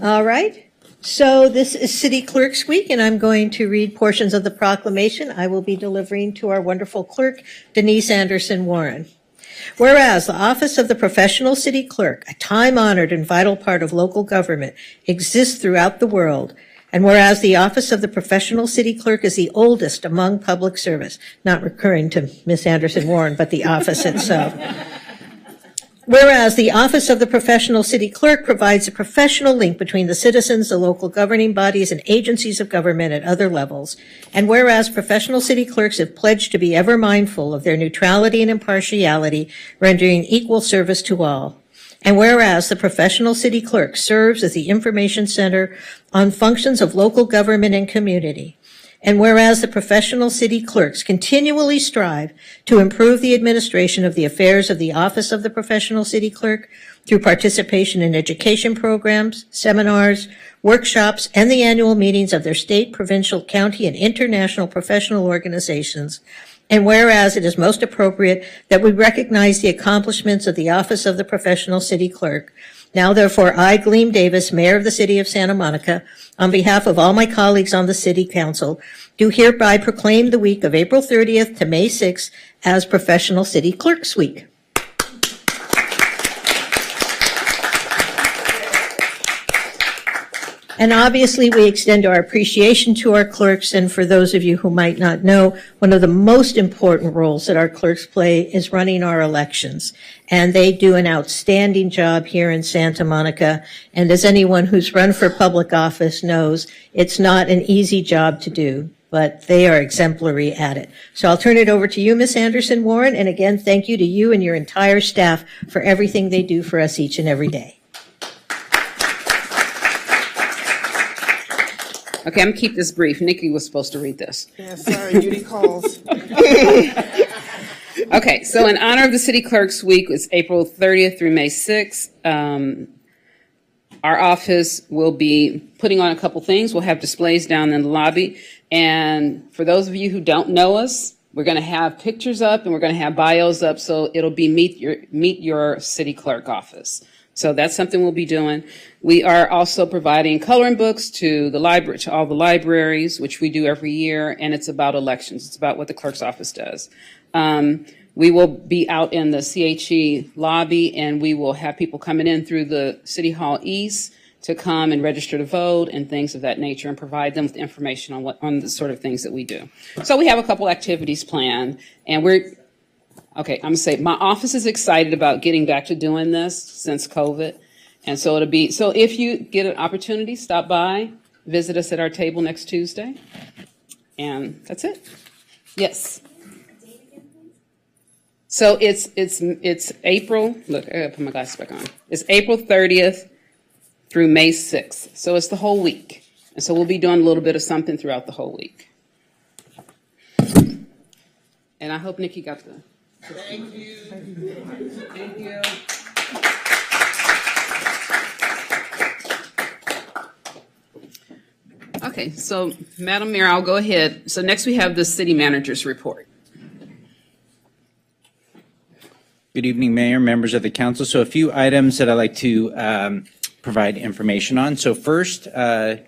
All right. So this is City Clerk's Week, and I'm going to read portions of the proclamation I will be delivering to our wonderful clerk, Denise Anderson Warren. Whereas the office of the professional city clerk, a time-honored and vital part of local government, exists throughout the world, and whereas the office of the professional city clerk is the oldest among public service, not recurring to Ms. Anderson Warren, but the office itself. Whereas the office of the professional city clerk provides a professional link between the citizens, the local governing bodies, and agencies of government at other levels. And whereas professional city clerks have pledged to be ever mindful of their neutrality and impartiality, rendering equal service to all. And whereas the professional city clerk serves as the information center on functions of local government and community. And whereas the professional city clerks continually strive to improve the administration of the affairs of the office of the professional city clerk through participation in education programs, seminars, workshops, and the annual meetings of their state, provincial, county, and international professional organizations. And whereas it is most appropriate that we recognize the accomplishments of the office of the professional city clerk. Now, therefore, I, Gleam Davis, Mayor of the City of Santa Monica, on behalf of all my colleagues on the City Council, do hereby proclaim the week of April 30th to May 6th as Professional City Clerks Week. And obviously, we extend our appreciation to our clerks. And for those of you who might not know, one of the most important roles that our clerks play is running our elections. And they do an outstanding job here in Santa Monica. And as anyone who's run for public office knows, it's not an easy job to do, but they are exemplary at it. So I'll turn it over to you, Ms. Anderson Warren. And again, thank you to you and your entire staff for everything they do for us each and every day. Okay, I'm going to keep this brief. Nikki was supposed to read this. Yeah, sorry, duty calls. Okay, so in honor of the City Clerks Week, it's April 30th through May 6th. Our office will be putting on a couple things. We'll have displays down in the lobby. And for those of you who don't know us, we're going to have pictures up and we're going to have bios up. So it'll be meet your city clerk office. So that's something we'll be doing. We are also providing coloring books to the library, to all the libraries, which we do every year, and it's about elections. It's about what the clerk's office does. We will be out in the CHE lobby, and we will have people coming in through the City Hall East to come and register to vote and things of that nature, and provide them with information on the sort of things that we do. So we have a couple activities planned, and okay, I'm going to say my office is excited about getting back to doing this since COVID. And so so if you get an opportunity, stop by, visit us at our table next Tuesday. And that's it. Yes. So it's April, look, I gotta put my glasses back on. It's April 30th through May 6th. So it's the whole week. And so we'll be doing a little bit of something throughout the whole week. And I hope Nikki got the... Thank you. Thank you. Okay, so Madam Mayor, I'll go ahead. So next we have the city manager's report. Good evening, Mayor, members of the council. So a few items that I'd like to provide information on. So first, in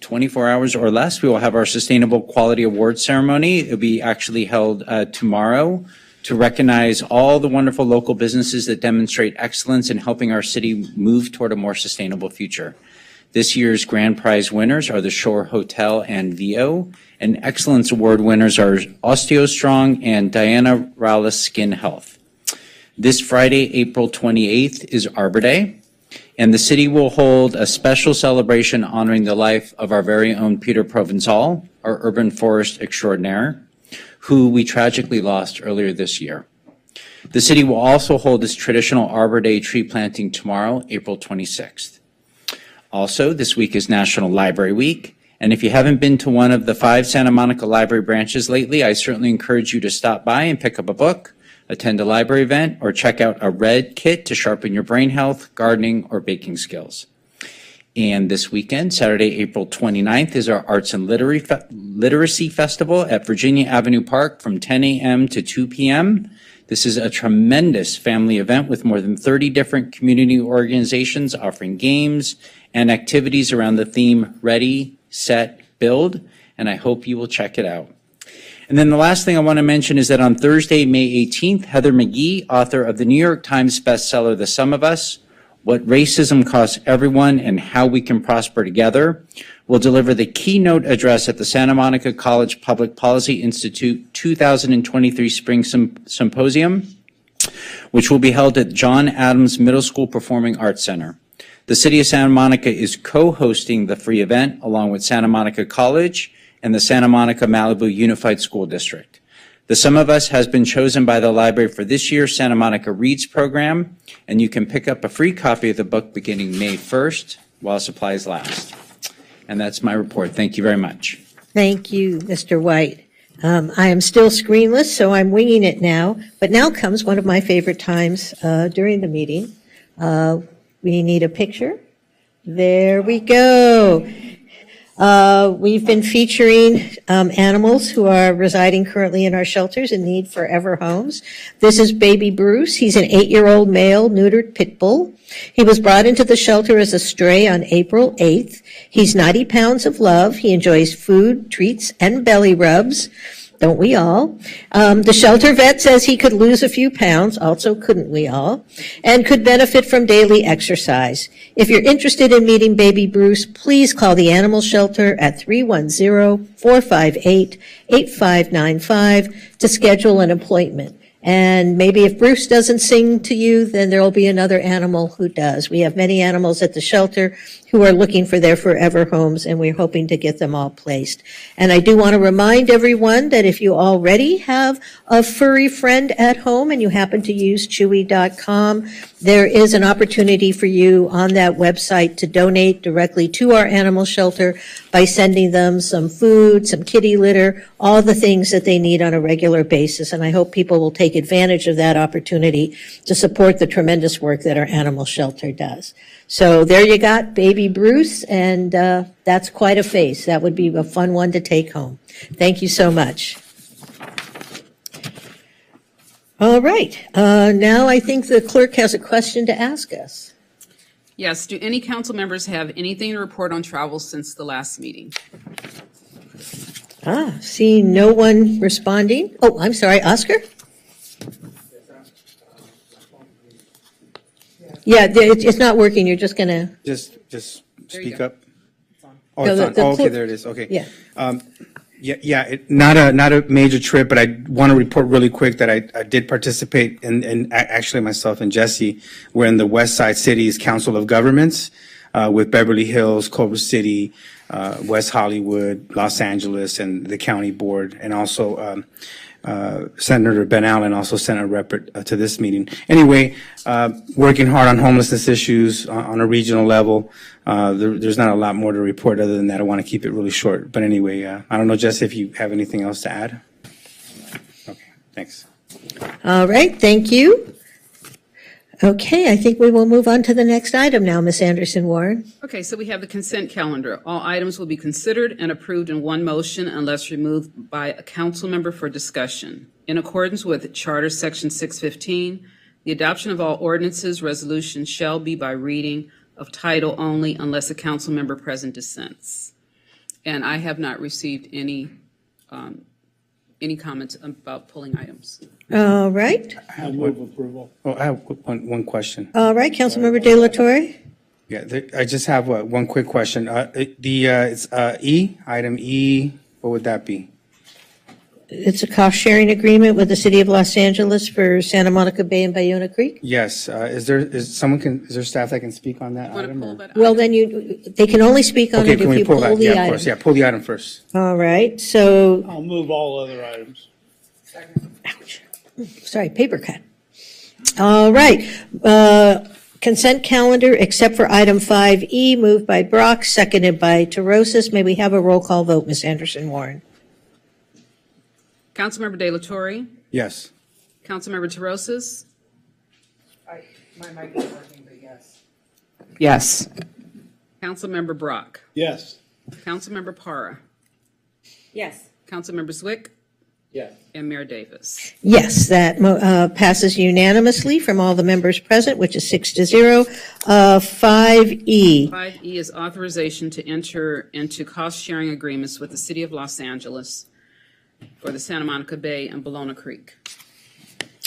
24 hours or less, we will have our Sustainable Quality Award ceremony. It will be actually held tomorrow to recognize all the wonderful local businesses that demonstrate excellence in helping our city move toward a more sustainable future. This year's grand prize winners are the Shore Hotel and VO, and Excellence Award winners are OsteoStrong and Diana Rowless Skin Health. This Friday, April 28th, is Arbor Day, and the city will hold a special celebration honoring the life of our very own Peter Provençal, our urban forest extraordinaire, who we tragically lost earlier this year. The city will also hold its traditional Arbor Day tree planting tomorrow, April 26th. Also, this week is National Library Week, and if you haven't been to one of the 5 Santa Monica Library branches lately, I certainly encourage you to stop by and pick up a book, attend a library event, or check out a red kit to sharpen your brain health, gardening, or baking skills. And this weekend, Saturday, April 29th, is our Arts and Literacy Festival at Virginia Avenue Park from 10 a.m. to 2 p.m. This is a tremendous family event with more than 30 different community organizations offering games and activities around the theme Ready, Set, Build, and I hope you will check it out. And then the last thing I want to mention is that on Thursday, May 18th, Heather McGee, author of the New York Times bestseller, The Sum of Us, What Racism Costs Everyone and How We Can Prosper Together, will deliver the keynote address at the Santa Monica College Public Policy Institute 2023 Spring Symposium, which will be held at John Adams Middle School Performing Arts Center. The City of Santa Monica is co-hosting the free event along with Santa Monica College and the Santa Monica Malibu Unified School District. The Sum of Us has been chosen by the library for this year's Santa Monica Reads program, and you can pick up a free copy of the book beginning May 1st while supplies last. And that's my report. Thank you very much. Thank you, Mr. White. I am still screenless, so I'm winging it now. But now comes one of my favorite times during the meeting. We need a picture. There we go. We've been featuring animals who are residing currently in our shelters in need for ever homes. This is baby Bruce. He's an 8-year-old male neutered pit bull. He was brought into the shelter as a stray on April 8th. He's 90 pounds of love. He enjoys food, treats, and belly rubs. Don't we all? The shelter vet says he could lose a few pounds, also couldn't we all, and could benefit from daily exercise. If you're interested in meeting baby Bruce, please call the animal shelter at 310-458-8595 to schedule an appointment. And maybe if Bruce doesn't sing to you, then there will be another animal who does. We have many animals at the shelter who are looking for their forever homes, and we're hoping to get them all placed. And I do want to remind everyone that if you already have a furry friend at home and you happen to use Chewy.com, there is an opportunity for you on that website to donate directly to our animal shelter by sending them some food, some kitty litter, all the things that they need on a regular basis. And I hope people will take advantage of that opportunity to support the tremendous work that our animal shelter does. So there you got baby Bruce, and that's quite a face. That would be a fun one to take home. Thank you so much. All right. Now I think the clerk has a question to ask us. Yes, do any council members have anything to report on travel since the last meeting? Seeing no one responding. Oh, I'm sorry, Oscar? Yeah, it's not working. You're just going to. Just speak up. Oh, No, it's the- on. the Oh, okay, cl- there it is. Okay. Yeah. Not a major trip, but I want to report really quick that I did participate in actually myself and Jesse were in the West Side City's Council of Governments with Beverly Hills, Culver City, West Hollywood, Los Angeles, and the county board, and also Senator Ben Allen also sent a rep to this meeting. Anyway, working hard on homelessness issues on a regional level. There's not a lot more to report other than that. I want to keep it really short. But anyway, I don't know, Jesse, if you have anything else to add. Okay, thanks. All right, thank you. Okay, I think we will move on to the next item now, Ms. Anderson-Warren. Okay, so we have the consent calendar. All items will be considered and approved in one motion unless removed by a council member for discussion. In accordance with Charter Section 615, the adoption of all ordinances, resolutions shall be by reading of title only unless a council member present dissents. And I have not received any comments about pulling items. All right. I move approval. Oh, I have one question. All right, Councilmember De La Torre? Yeah, I just have one quick question. It's E, item E, what would that be? It's a cost-sharing agreement with the City of Los Angeles for Santa Monica Bay and Bayona Creek? Yes, is there staff that can speak on that Want to item? pull or- that? Well, then they can only speak on Okay, it can if we you pull pull that? the Yeah, of item. course, yeah, pull the item first. All right, so, I'll move all other items. ouch, sorry, paper cut. All right, consent calendar except for item 5E, moved by Brock, seconded by Terosis. May we have a roll call vote, Ms. Anderson-Warren? Councilmember De La Torre, Yes. Councilmember Terosis, My mic is working, but yes. Yes. Councilmember Brock, Yes. Councilmember Parra, Yes. Councilmember Zwick, Yes. and Mayor Davis. Yes, that passes unanimously from all the members present, which is 6-0. 5E. 5E is authorization to enter into cost-sharing agreements with the City of Los Angeles for the Santa Monica Bay and Bologna Creek.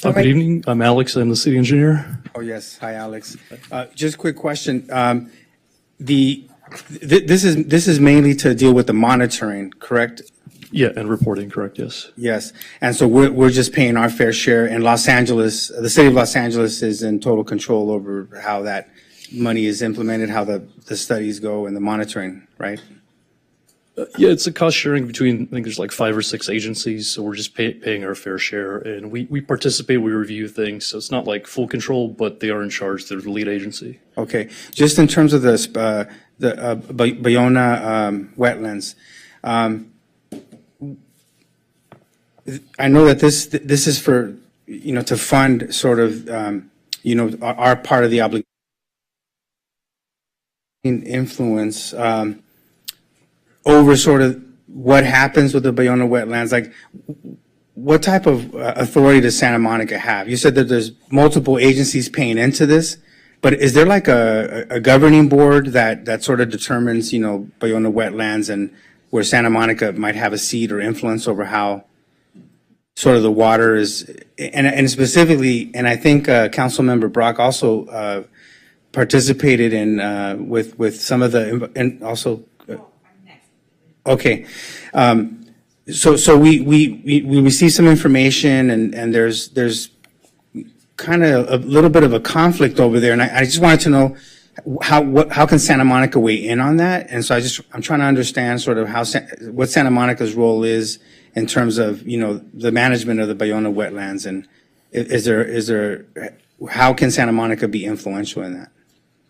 All right. Good evening. I'm Alex. I'm the city engineer. Oh, yes. Hi, Alex. Just a quick question. This is mainly to deal with the monitoring, correct? Yeah, and reporting, correct, yes. Yes. And so we're just paying our fair share, and Los Angeles, the city of Los Angeles is in total control over how that money is implemented, how the studies go and the monitoring, right? Yeah, it's a cost sharing between, I think there's like 5 or 6 agencies, so we're just paying our fair share. And we participate, we review things, so it's not like full control, but they are in charge, they're the lead agency. Okay. Just in terms of the Bayona wetlands, I know that this is for, to fund sort of, our part of the obligation influence over sort of what happens with the Bayona wetlands. Like, what type of authority does Santa Monica have? You said that there's multiple agencies paying into this, but is there like a governing board that sort of determines, Bayona wetlands and where Santa Monica might have a seat or influence over how sort of the water is, and specifically, and I think Councilmember Brock also participated in with some of the, and also, okay. So we received some information, and there's kind of a little bit of a conflict over there, and I just wanted to know how can Santa Monica weigh in on that? And so I'm trying to understand sort of what Santa Monica's role is in terms of, the management of the Bayona wetlands, and how can Santa Monica be influential in that?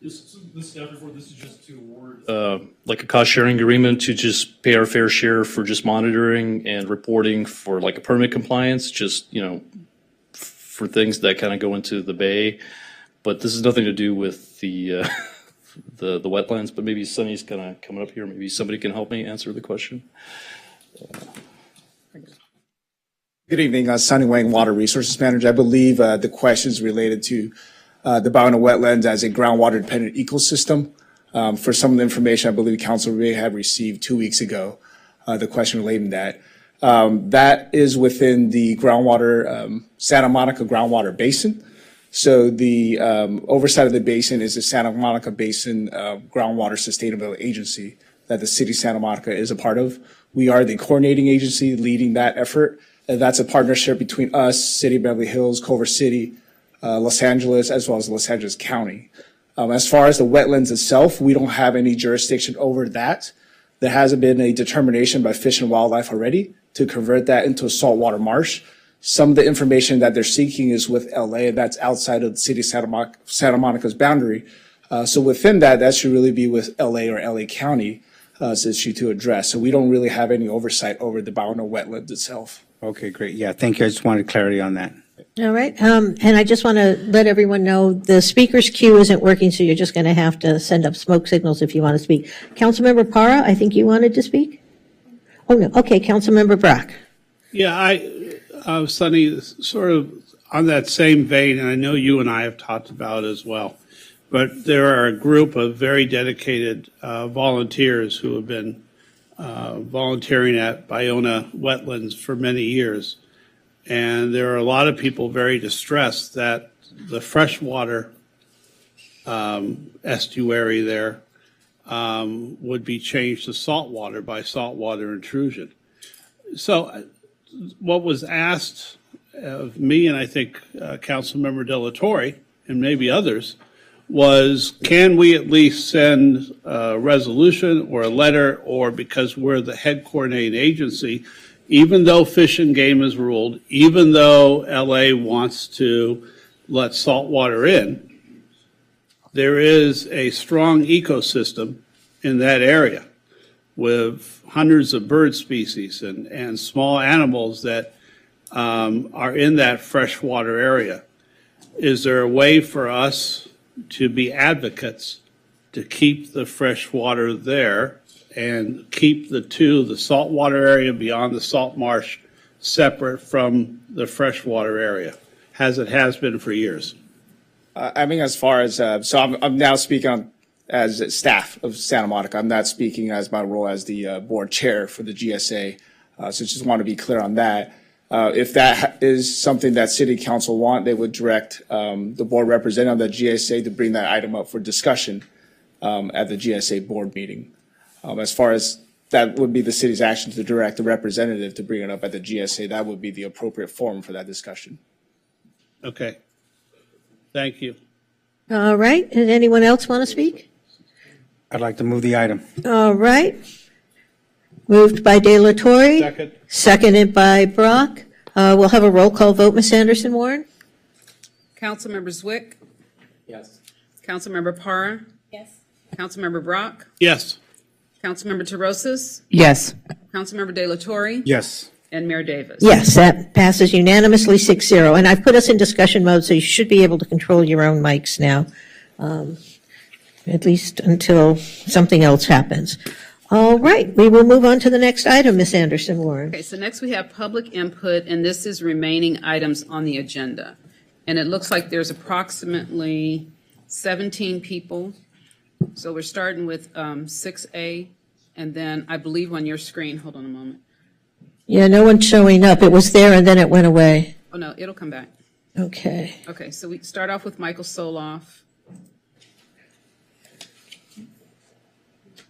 This staff report, this is just to award like a cost sharing agreement to just pay our fair share for just monitoring and reporting for like a permit compliance, just, for things that kind of go into the bay. But this has nothing to do with the the wetlands, but maybe Sunny's kind of coming up here. Maybe somebody can help me answer the question. Good evening, Sunny Wang, Water Resources Manager. I believe the question is related to the Bayona wetlands as a groundwater dependent ecosystem. For some of the information I believe Council may have received 2 weeks ago, the question relating to that. That is within the groundwater, Santa Monica groundwater basin. So the oversight of the basin is the Santa Monica Basin Groundwater Sustainability Agency that the city of Santa Monica is a part of. We are the coordinating agency leading that effort. And that's a partnership between us, City of Beverly Hills, Culver City, Los Angeles, as well as Los Angeles County. As far as the wetlands itself, we don't have any jurisdiction over that. There hasn't been a determination by Fish and Wildlife already to convert that into a saltwater marsh. Some of the information that they're seeking is with LA, and that's outside of the city of Santa Monica's boundary. So within that should really be with LA or LA County as an issue to address. So we don't really have any oversight over the Bayona wetlands itself. Okay, great. Yeah, thank you. I just wanted clarity on that. All right. And I just want to let everyone know the speaker's queue isn't working, so you're just going to have to send up smoke signals if you want to speak. Councilmember Parra, I think you wanted to speak? Oh, no. Okay, Councilmember Brock. Yeah, Sonny, sort of on that same vein, and I know you and I have talked about it as well, but there are a group of very dedicated volunteers who have been volunteering at Bayona wetlands for many years. And there are a lot of people very distressed that the freshwater estuary there would be changed to saltwater by saltwater intrusion. So what was asked of me, and I think Councilmember Delatorre, and maybe others, was can we at least send a resolution or a letter, or because we're the head coordinating agency, even though Fish and Game is ruled, even though LA wants to let saltwater in, there is a strong ecosystem in that area with hundreds of bird species and small animals that are in that freshwater area. Is there a way for us to be advocates to keep the fresh water there and keep the saltwater area beyond the salt marsh separate from the freshwater area, as it has been for years? I mean, as far as, so I'm now speaking as staff of Santa Monica. I'm not speaking as my role as the board chair for the GSA. So just want to be clear on that. If that is something that city council want, they would direct the board representative of the GSA to bring that item up for discussion at the GSA board meeting. As far as that would be the city's action to direct the representative to bring it up at the GSA, that would be the appropriate forum for that discussion. Okay. Thank you. All right. Does anyone else want to speak? I'd like to move the item. All right. Moved by De La Torre. Second. Seconded by Brock. We'll have a roll call vote. Ms. Anderson-Warren? Councilmember Zwick? Yes. Councilmember Parra? Yes. Councilmember Brock? Yes. Councilmember Terosas? Yes. Councilmember De La Torre? Yes. And Mayor Davis. Yes, that passes unanimously 6-0. And I've put us in discussion mode, so you should be able to control your own mics now, at least until something else happens. All right, we will move on to the next item, Ms. Anderson-Warren. Okay, so next we have public input, and this is remaining items on the agenda. And it looks like there's approximately 17 people. So we're starting with 6A, and then I believe on your screen, hold on a moment. Yeah, no one's showing up. It was there and then it went away. Oh, no, it'll come back. Okay. Okay, so we start off with Michael Soloff.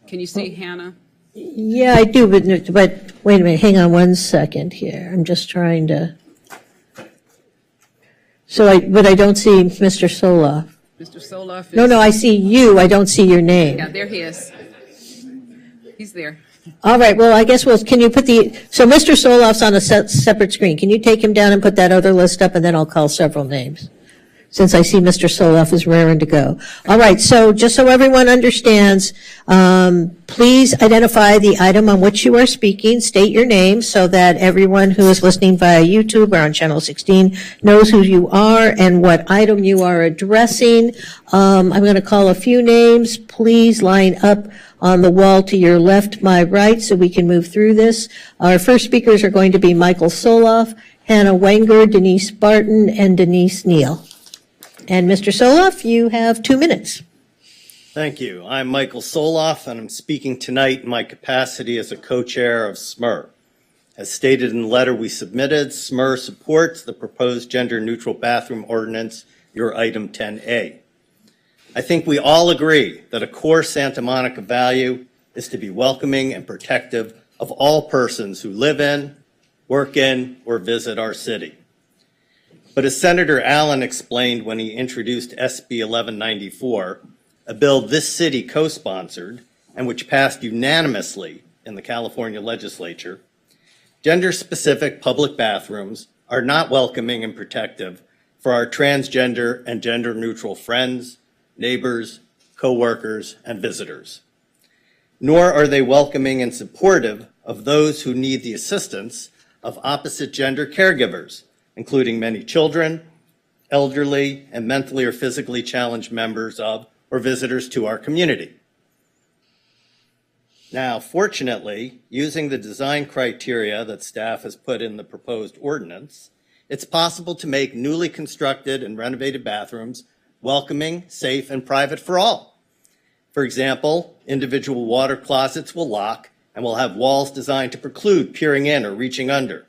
Can you see Hannah? Yeah, I do, but wait a minute, hang on one second here. I'm just trying to. But I don't see Mr. Soloff. Mr. Soloff is. No, I see you. I don't see your name. Yeah, there he is. He's there. All right, well, I guess can you put so Mr. Soloff's on a separate screen. Can you take him down and put that other list up, and then I'll call several names, since I see Mr. Soloff is raring to go. All right, so just so everyone understands, please identify the item on which you are speaking, state your name so that everyone who is listening via YouTube or on Channel 16 knows who you are and what item you are addressing. I'm going to call a few names. Please line up on the wall to your left, my right, so we can move through this. Our first speakers are going to be Michael Soloff, Hannah Wenger, Denise Barton, and Denise Neal. And Mr. Soloff, you have 2 minutes. Thank you. I'm Michael Soloff, and I'm speaking tonight in my capacity as a co-chair of SMER. As stated in the letter we submitted, SMER supports the proposed gender-neutral bathroom ordinance, your item 10A. I think we all agree that a core Santa Monica value is to be welcoming and protective of all persons who live in, work in, or visit our city. But as Senator Allen explained when he introduced SB 1194, a bill this city co-sponsored and which passed unanimously in the California legislature, gender-specific public bathrooms are not welcoming and protective for our transgender and gender-neutral friends, neighbors, co-workers, and visitors. Nor are they welcoming and supportive of those who need the assistance of opposite gender caregivers, including many children, elderly, and mentally or physically challenged members of or visitors to our community. Now, fortunately, using the design criteria that staff has put in the proposed ordinance, it's possible to make newly constructed and renovated bathrooms welcoming, safe, and private for all. For example, individual water closets will lock and will have walls designed to preclude peering in or reaching under.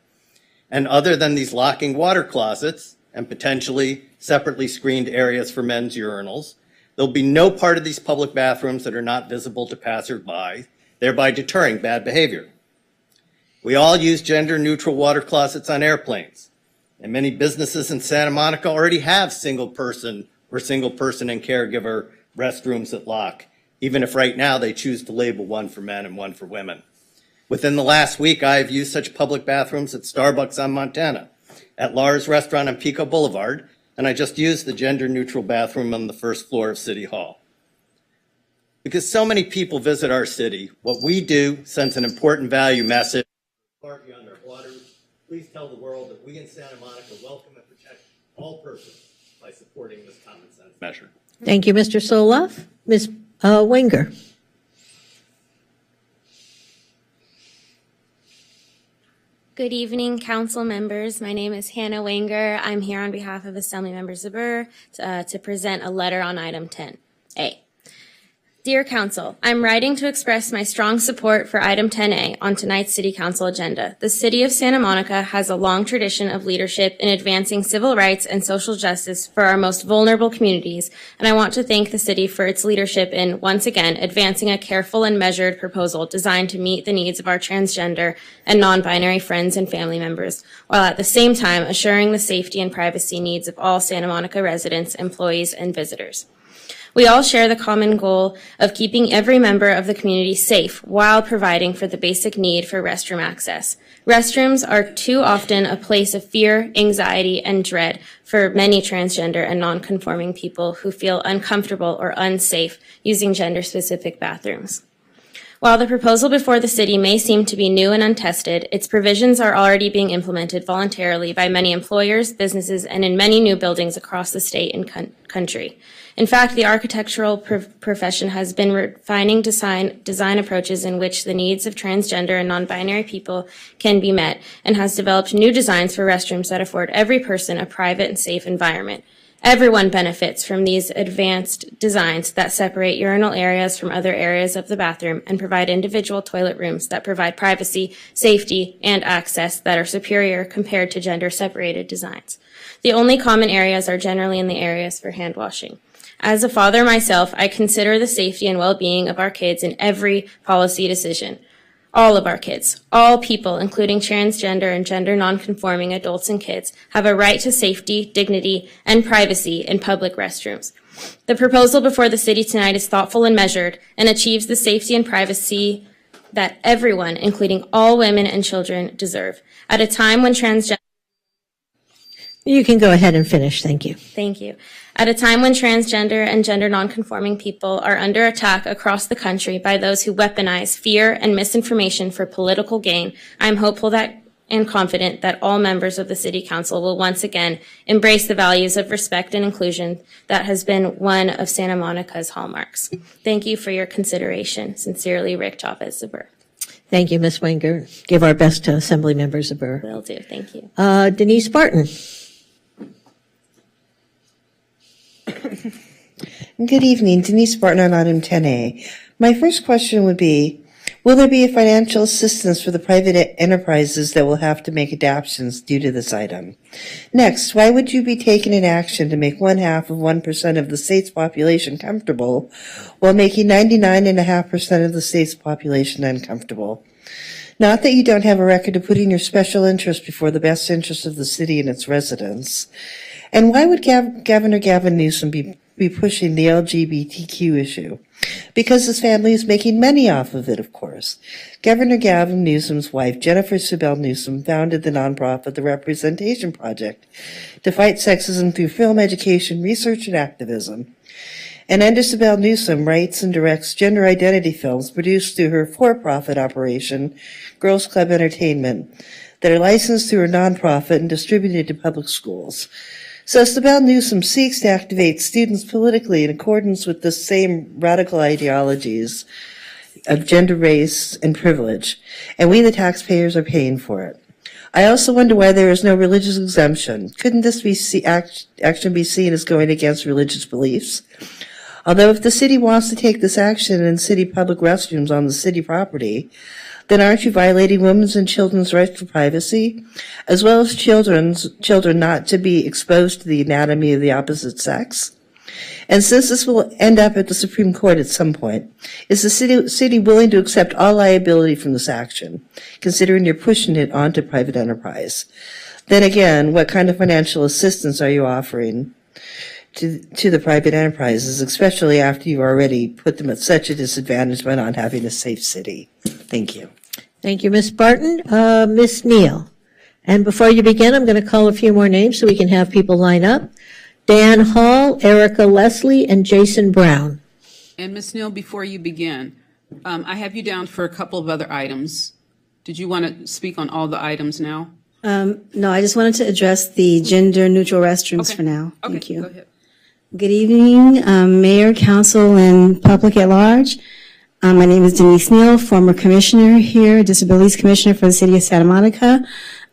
And other than these locking water closets and potentially separately screened areas for men's urinals, there'll be no part of these public bathrooms that are not visible to passersby, thereby deterring bad behavior. We all use gender-neutral water closets on airplanes, and many businesses in Santa Monica already have single-person and caregiver restrooms that lock, even if right now they choose to label one for men and one for women. Within the last week, I have used such public bathrooms at Starbucks on Montana, at Lars Restaurant on Pico Boulevard, and I just used the gender-neutral bathroom on the first floor of City Hall. Because so many people visit our city, what we do sends an important value message. Party on their waters. Please tell the world that we in Santa Monica welcome and protect all persons by supporting this common sense measure. Thank you, Mr. Soloff. Ms. Wenger. Good evening, council members. My name is Hannah Wenger. I'm here on behalf of Assembly Member Zuber to present a letter on item 10A. Dear Council, I'm writing to express my strong support for item 10A on tonight's City Council agenda. The City of Santa Monica has a long tradition of leadership in advancing civil rights and social justice for our most vulnerable communities, and I want to thank the City for its leadership in, once again, advancing a careful and measured proposal designed to meet the needs of our transgender and non-binary friends and family members, while at the same time assuring the safety and privacy needs of all Santa Monica residents, employees, and visitors. We all share the common goal of keeping every member of the community safe while providing for the basic need for restroom access. Restrooms are too often a place of fear, anxiety, and dread for many transgender and non-conforming people who feel uncomfortable or unsafe using gender-specific bathrooms. While the proposal before the city may seem to be new and untested, its provisions are already being implemented voluntarily by many employers, businesses, and in many new buildings across the state and country. In fact, the architectural profession has been refining design approaches in which the needs of transgender and non-binary people can be met, and has developed new designs for restrooms that afford every person a private and safe environment. Everyone benefits from these advanced designs that separate urinal areas from other areas of the bathroom and provide individual toilet rooms that provide privacy, safety, and access that are superior compared to gender-separated designs. The only common areas are generally in the areas for hand washing. As a father myself, I consider the safety and well-being of our kids in every policy decision. All of our kids, all people, including transgender and gender nonconforming adults and kids, have a right to safety, dignity, and privacy in public restrooms. The proposal before the city tonight is thoughtful and measured and achieves the safety and privacy that everyone, including all women and children, deserve. At a time when transgender... You can go ahead and finish. Thank you. Thank you. At a time when transgender and gender nonconforming people are under attack across the country by those who weaponize fear and misinformation for political gain, I am hopeful and confident that all members of the City Council will once again embrace the values of respect and inclusion that has been one of Santa Monica's hallmarks. Thank you for your consideration. Sincerely, Rick Chavez of Burr. Thank you, Ms. Wenger. Give our best to Assembly Members of Burr. Will do. Thank you. Denise Barton. Good evening, Denise Barton on item 10A. My first question would be, will there be a financial assistance for the private enterprises that will have to make adaptations due to this item? Next, why would you be taking an action to make 0.5% of the state's population comfortable while making 99.5% of the state's population uncomfortable? Not that you don't have a record of putting your special interest before the best interest of the city and its residents. And why would Governor Gavin Newsom be pushing the LGBTQ issue? Because his family is making money off of it, of course. Governor Gavin Newsom's wife, Jennifer Sibel Newsom, founded the nonprofit The Representation Project to fight sexism through film education, research, and activism. And under Sibel Newsom writes and directs gender identity films produced through her for-profit operation, Girls Club Entertainment, that are licensed through her nonprofit and distributed to public schools. So Sibel Newsom seeks to activate students politically in accordance with the same radical ideologies of gender, race, and privilege, and we, the taxpayers, are paying for it. I also wonder why there is no religious exemption. Couldn't this action be seen as going against religious beliefs? Although if the city wants to take this action in city public restrooms on the city property, then aren't you violating women's and children's right to privacy, as well as children not to be exposed to the anatomy of the opposite sex? And since this will end up at the Supreme Court at some point, is the city willing to accept all liability from this action, considering you're pushing it onto private enterprise? Then again, what kind of financial assistance are you offering to the private enterprises, especially after you've already put them at such a disadvantage by not having a safe city? Thank you. Thank you, Ms. Barton. Ms. Neal. And before you begin, I'm going to call a few more names so we can have people line up. Dan Hall, Erica Leslie, and Jason Brown. And Ms. Neal, before you begin, I have you down for a couple of other items. Did you want to speak on all the items now? No, I just wanted to address the gender-neutral restrooms for now. Okay, Thank you. go ahead. Good evening, Mayor, Council, and public at large. My name is Denise Neal, former commissioner here, Disabilities Commissioner for the City of Santa Monica.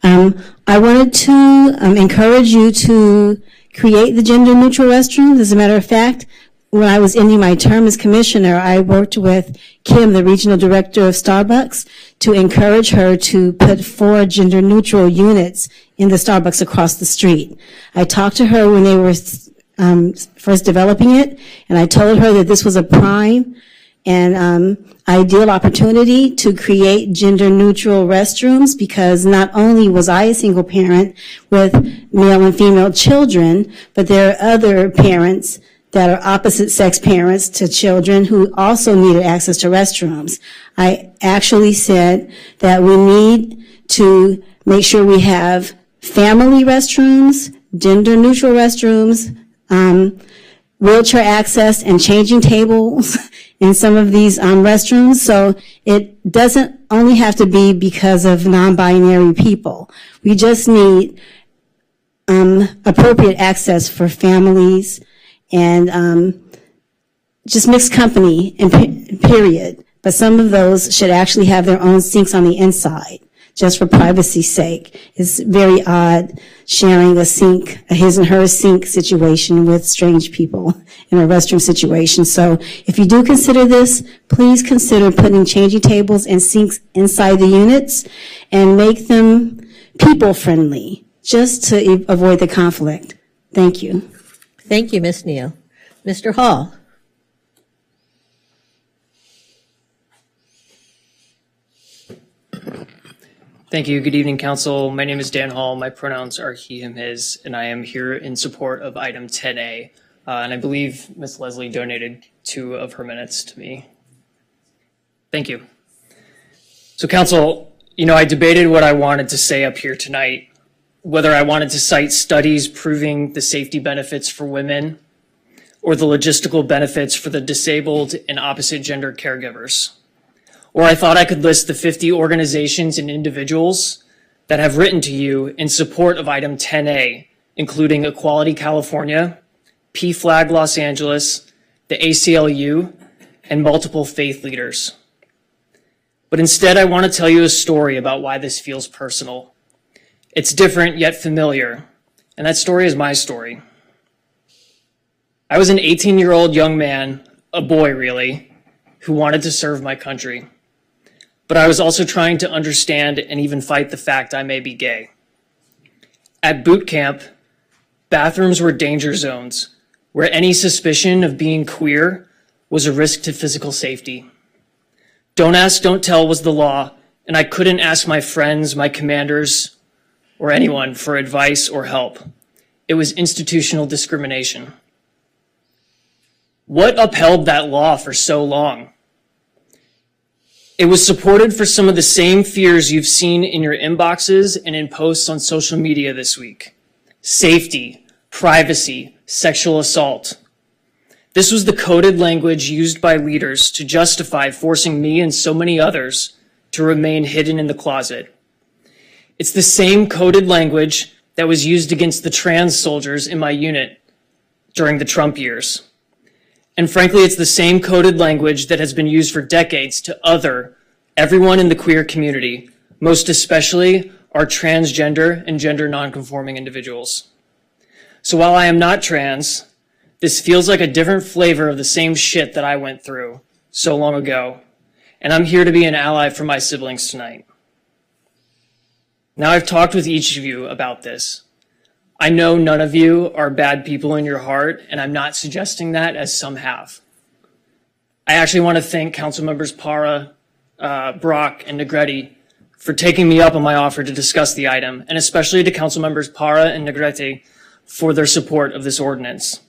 I wanted to encourage you to create the gender-neutral restrooms. As a matter of fact, when I was ending my term as commissioner, I worked with Kim, the regional director of Starbucks, to encourage her to put 4 gender-neutral units in the Starbucks across the street. I talked to her when they were first developing it, and I told her that this was a prime and ideal opportunity to create gender-neutral restrooms, because not only was I a single parent with male and female children, but there are other parents that are opposite sex parents to children who also needed access to restrooms. I actually said that we need to make sure we have family restrooms, gender-neutral restrooms, wheelchair access and changing tables in some of these restrooms. So it doesn't only have to be because of non-binary people. We just need appropriate access for families and just mixed company, and period. But some of those should actually have their own sinks on the inside, just for privacy's sake. It's very odd sharing a sink, a his and her sink situation with strange people in a restroom situation. So if you do consider this, please consider putting changing tables and sinks inside the units and make them people-friendly, just to avoid the conflict. Thank you. Thank you, Ms. Neal. Mr. Hall. Thank you. Good evening, Council. My name is Dan Hall. My pronouns are he, him, his, and I am here in support of item 10A. And I believe Ms. Leslie donated 2 of her minutes to me. Thank you. So, Council, I debated what I wanted to say up here tonight, whether I wanted to cite studies proving the safety benefits for women or the logistical benefits for the disabled and opposite gender caregivers. Or I thought I could list the 50 organizations and individuals that have written to you in support of item 10A, including Equality California, PFLAG Los Angeles, the ACLU, and multiple faith leaders. But instead, I want to tell you a story about why this feels personal. It's different yet familiar, and that story is my story. I was an 18-year-old young man, a boy really, who wanted to serve my country. But I was also trying to understand and even fight the fact I may be gay. At boot camp, bathrooms were danger zones where any suspicion of being queer was a risk to physical safety. Don't ask, don't tell was the law, and I couldn't ask my friends, my commanders, or anyone for advice or help. It was institutional discrimination. What upheld that law for so long? It was supported for some of the same fears you've seen in your inboxes and in posts on social media this week. Safety, privacy, sexual assault. This was the coded language used by leaders to justify forcing me and so many others to remain hidden in the closet. It's the same coded language that was used against the trans soldiers in my unit during the Trump years. And frankly, it's the same coded language that has been used for decades to other everyone in the queer community, most especially our transgender and gender nonconforming individuals. So while I am not trans, this feels like a different flavor of the same shit that I went through so long ago. And I'm here to be an ally for my siblings tonight. Now I've talked with each of you about this. I know none of you are bad people in your heart, and I'm not suggesting that as some have. I actually want to thank Council Members Parra, Brock, and Negrete for taking me up on my offer to discuss the item, and especially to Council Members Parra and Negrete for their support of this ordinance.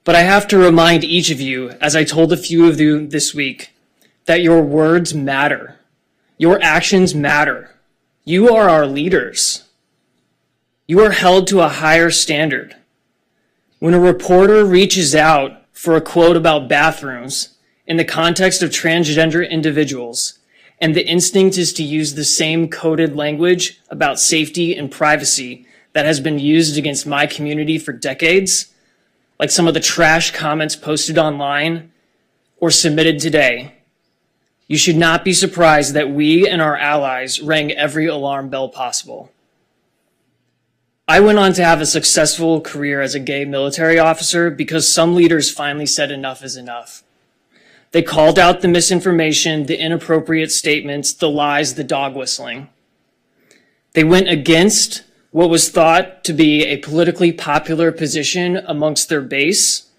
But I have to remind each of you, as I told a few of you this week, that your words matter. Your actions matter. You are our leaders. You are held to a higher standard. When a reporter reaches out for a quote about bathrooms in the context of transgender individuals, and the instinct is to use the same coded language about safety and privacy that has been used against my community for decades, like some of the trash comments posted online or submitted today, you should not be surprised that we and our allies rang every alarm bell possible. I went on to have a successful career as a gay military officer because some leaders finally said enough is enough. They called out the misinformation, the inappropriate statements, the lies, the dog whistling. They went against what was thought to be a politically popular position amongst their base.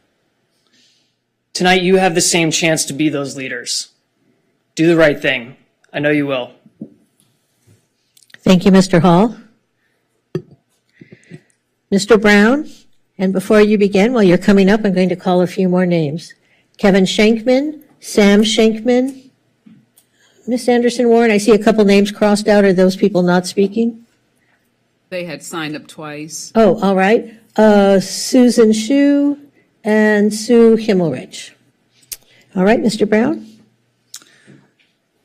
Tonight, you have the same chance to be those leaders. Do the right thing. I know you will. Thank you, Mr. Hall. Mr. Brown, and before you begin, while you're coming up, I'm going to call a few more names. Kevin Shankman, Sam Shankman, Ms. Anderson-Warren, I see a couple names crossed out. Are those people not speaking? They had signed up twice. Oh, all right. Susan Shu, and Sue Himmelrich. All right, Mr. Brown?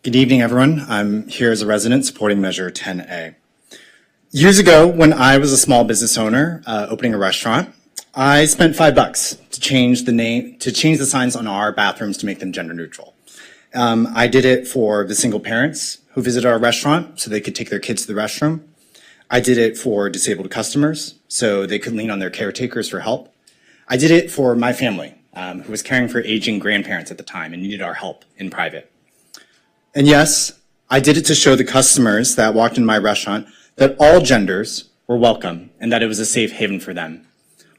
Good evening, everyone. I'm here as a resident supporting Measure 10A. Years ago, when I was a small business owner opening a restaurant, I spent $5 to change the signs on our bathrooms to make them gender neutral. I did it for the single parents who visited our restaurant so they could take their kids to the restroom. I did it for disabled customers so they could lean on their caretakers for help. I did it for my family who was caring for aging grandparents at the time and needed our help in private. And yes, I did it to show the customers that walked in my restaurant that all genders were welcome and that it was a safe haven for them.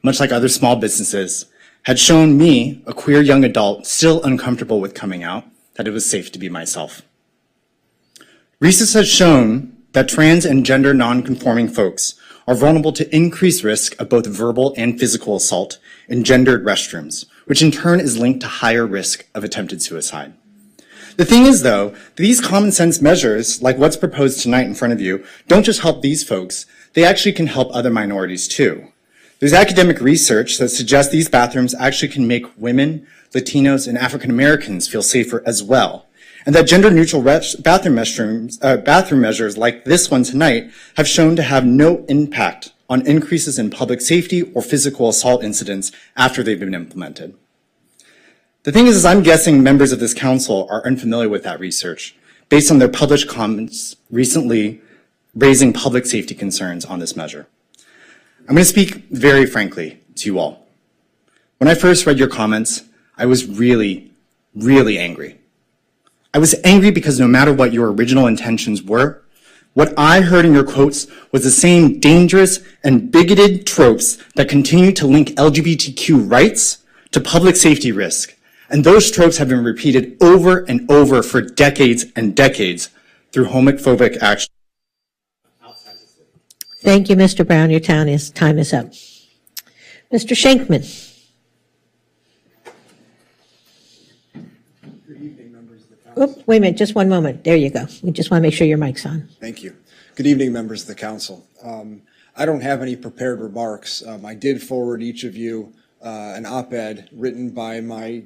Much like other small businesses had shown me, a queer young adult still uncomfortable with coming out, that it was safe to be myself. Research has shown that trans and gender non-conforming folks are vulnerable to increased risk of both verbal and physical assault in gendered restrooms, which in turn is linked to higher risk of attempted suicide. The thing is, though, these common sense measures, like what's proposed tonight in front of you, don't just help these folks, they actually can help other minorities too. There's academic research that suggests these bathrooms actually can make women, Latinos, and African Americans feel safer as well, and that gender-neutral bathroom measures like this one tonight have shown to have no impact on increases in public safety or physical assault incidents after they've been implemented. The thing is I'm guessing members of this council are unfamiliar with that research based on their published comments recently raising public safety concerns on this measure. I'm going to speak very frankly to you all. When I first read your comments, I was really, really angry. I was angry because no matter what your original intentions were, what I heard in your quotes was the same dangerous and bigoted tropes that continue to link LGBTQ rights to public safety risk. And those tropes have been repeated over and over for decades and decades through homophobic action. Thank you, Mr. Brown. Your time is up. Mr. Schenkman. Good evening, members of the council. Wait a minute, just one moment. There you go. We just want to make sure your mic's on. Thank you. Good evening, members of the council. I don't have any prepared remarks. I did forward each of you an op-ed written by my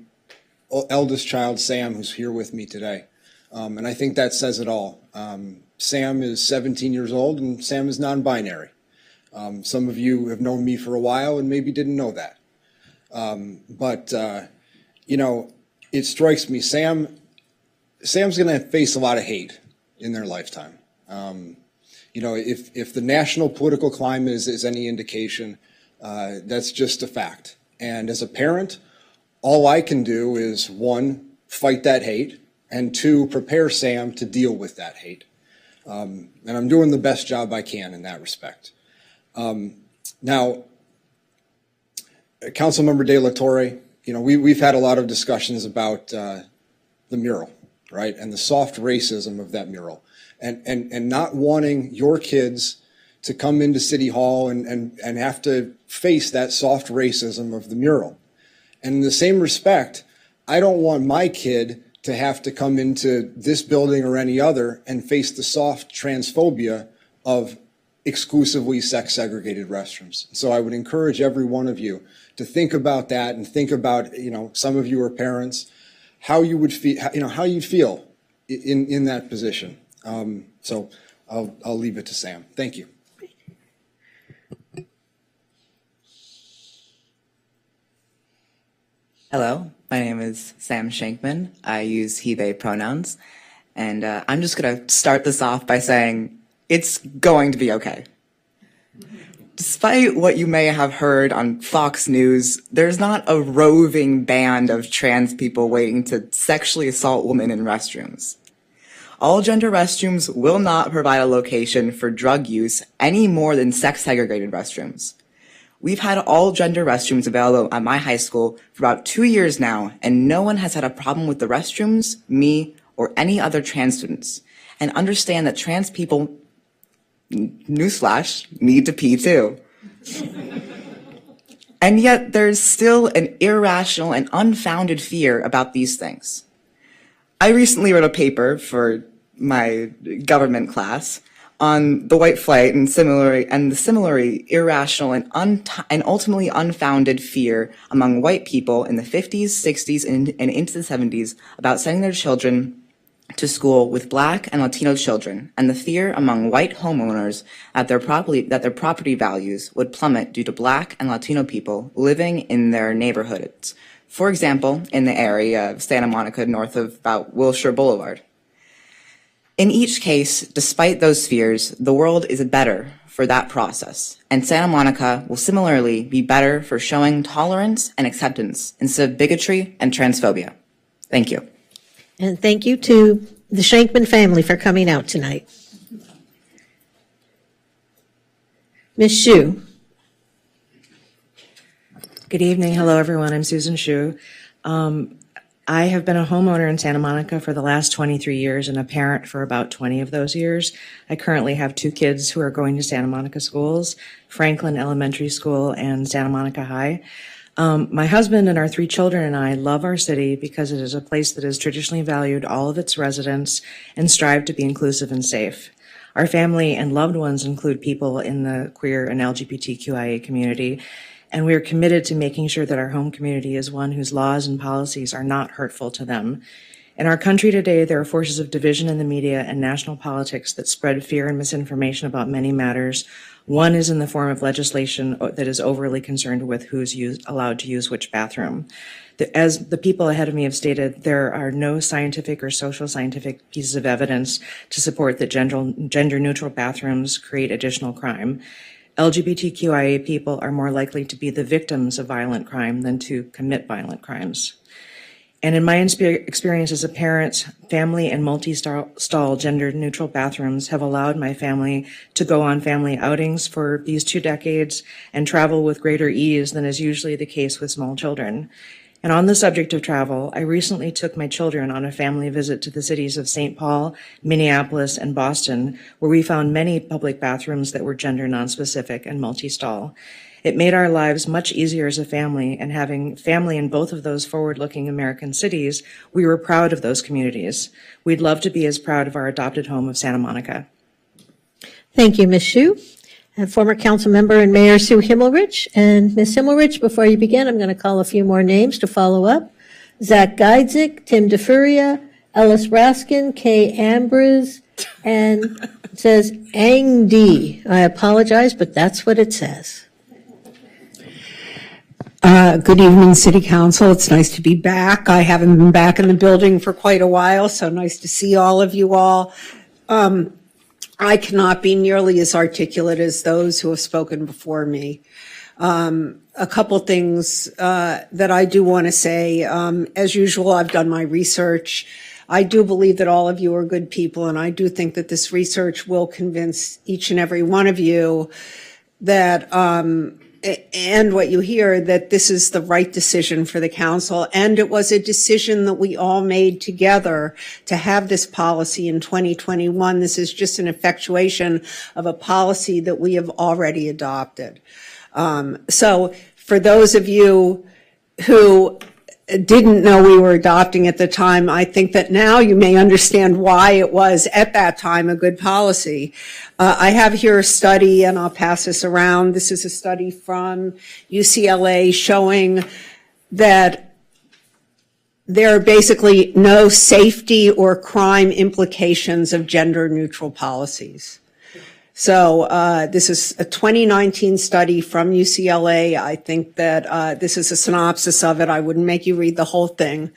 eldest child, Sam, who's here with me today. And I think that says it all. Sam is 17 years old, and Sam is non-binary. Some of you have known me for a while and maybe didn't know that. You know, it strikes me, Sam's going to face a lot of hate in their lifetime. You know, if the national political climate is any indication, that's just a fact. And as a parent, all I can do is, one, fight that hate, and two, prepare Sam to deal with that hate. And I'm doing the best job I can in that respect. Now, Councilmember De La Torre, you know, we've had a lot of discussions about the mural, right, and the soft racism of that mural, and not wanting your kids to come into City Hall and have to face that soft racism of the mural. And in the same respect, I don't want my kid to have to come into this building or any other and face the soft transphobia of exclusively sex-segregated restrooms. So I would encourage every one of you to think about that and think about, you know, some of you are parents, how you would feel, you know, how you feel in that position. So I'll leave it to Sam. Thank you. Hello, my name is Sam Schenkman. I use he, they pronouns. And I'm just going to start this off by saying it's going to be okay. Despite what you may have heard on Fox News, there's not a roving band of trans people waiting to sexually assault women in restrooms. All gender restrooms will not provide a location for drug use any more than sex-segregated restrooms. We've had all gender restrooms available at my high school for about 2 years now, and no one has had a problem with the restrooms, me, or any other trans students. And understand that trans people, newsflash, need to pee too. And yet there's still an irrational and unfounded fear about these things. I recently wrote a paper for my government class on the white flight and the similarly irrational and ultimately unfounded fear among white people in the 50s, 60s, and into the 70s about sending their children to school with Black and Latino children, and the fear among white homeowners that their property values would plummet due to Black and Latino people living in their neighborhoods. For example, in the area of Santa Monica north of about Wilshire Boulevard. In each case, despite those fears, the world is better for that process, and Santa Monica will similarly be better for showing tolerance and acceptance instead of bigotry and transphobia. Thank you. And thank you to the Shankman family for coming out tonight. Ms. Hsu. Good evening. Hello, everyone. I'm Susan Hsu. I have been a homeowner in Santa Monica for the last 23 years and a parent for about 20 of those years. I currently have 2 kids who are going to Santa Monica schools, Franklin Elementary School and Santa Monica High. My husband and our 3 children and I love our city because it is a place that has traditionally valued all of its residents and strived to be inclusive and safe. Our family and loved ones include people in the queer and LGBTQIA community, and we are committed to making sure that our home community is one whose laws and policies are not hurtful to them. In our country today, there are forces of division in the media and national politics that spread fear and misinformation about many matters. One is in the form of legislation that is overly concerned with who's allowed to use which bathroom. As the people ahead of me have stated, there are no scientific or social scientific pieces of evidence to support that gender-neutral bathrooms create additional crime. LGBTQIA people are more likely to be the victims of violent crime than to commit violent crimes. And in my experience as a parent, family and multi-stall gender-neutral bathrooms have allowed my family to go on family outings for these 2 decades and travel with greater ease than is usually the case with small children. And on the subject of travel, I recently took my children on a family visit to the cities of St. Paul, Minneapolis, and Boston, where we found many public bathrooms that were gender nonspecific and multi-stall. It made our lives much easier as a family, and having family in both of those forward-looking American cities, we were proud of those communities. We'd love to be as proud of our adopted home of Santa Monica. Thank you, Ms. Hsu. And former council member and Mayor Sue Himmelrich. And Ms. Himmelrich, before you begin, I'm going to call a few more names to follow up. Zach Geidzik, Tim DeFuria, Ellis Raskin, Kay Ambrose, and it says Ang D. I apologize, but that's what it says. Good evening, City Council. It's nice to be back. I haven't been back in the building for quite a while, so nice to see all of you all. I cannot be nearly as articulate as those who have spoken before me. A couple things that I do want to say. As usual, I've done my research. I do believe that all of you are good people, and I do think that this research will convince each and every one of you that and what you hear, that this is the right decision for the council. And it was a decision that we all made together to have this policy in 2021. This is just an effectuation of a policy that we have already adopted. So for those of you who didn't know we were adopting at the time, I think that now you may understand why it was at that time a good policy. I have here a study, and I'll pass this around. This is a study from UCLA showing that there are basically no safety or crime implications of gender-neutral policies. So this is a 2019 study from UCLA. I think that this is a synopsis of it. I wouldn't make you read the whole thing.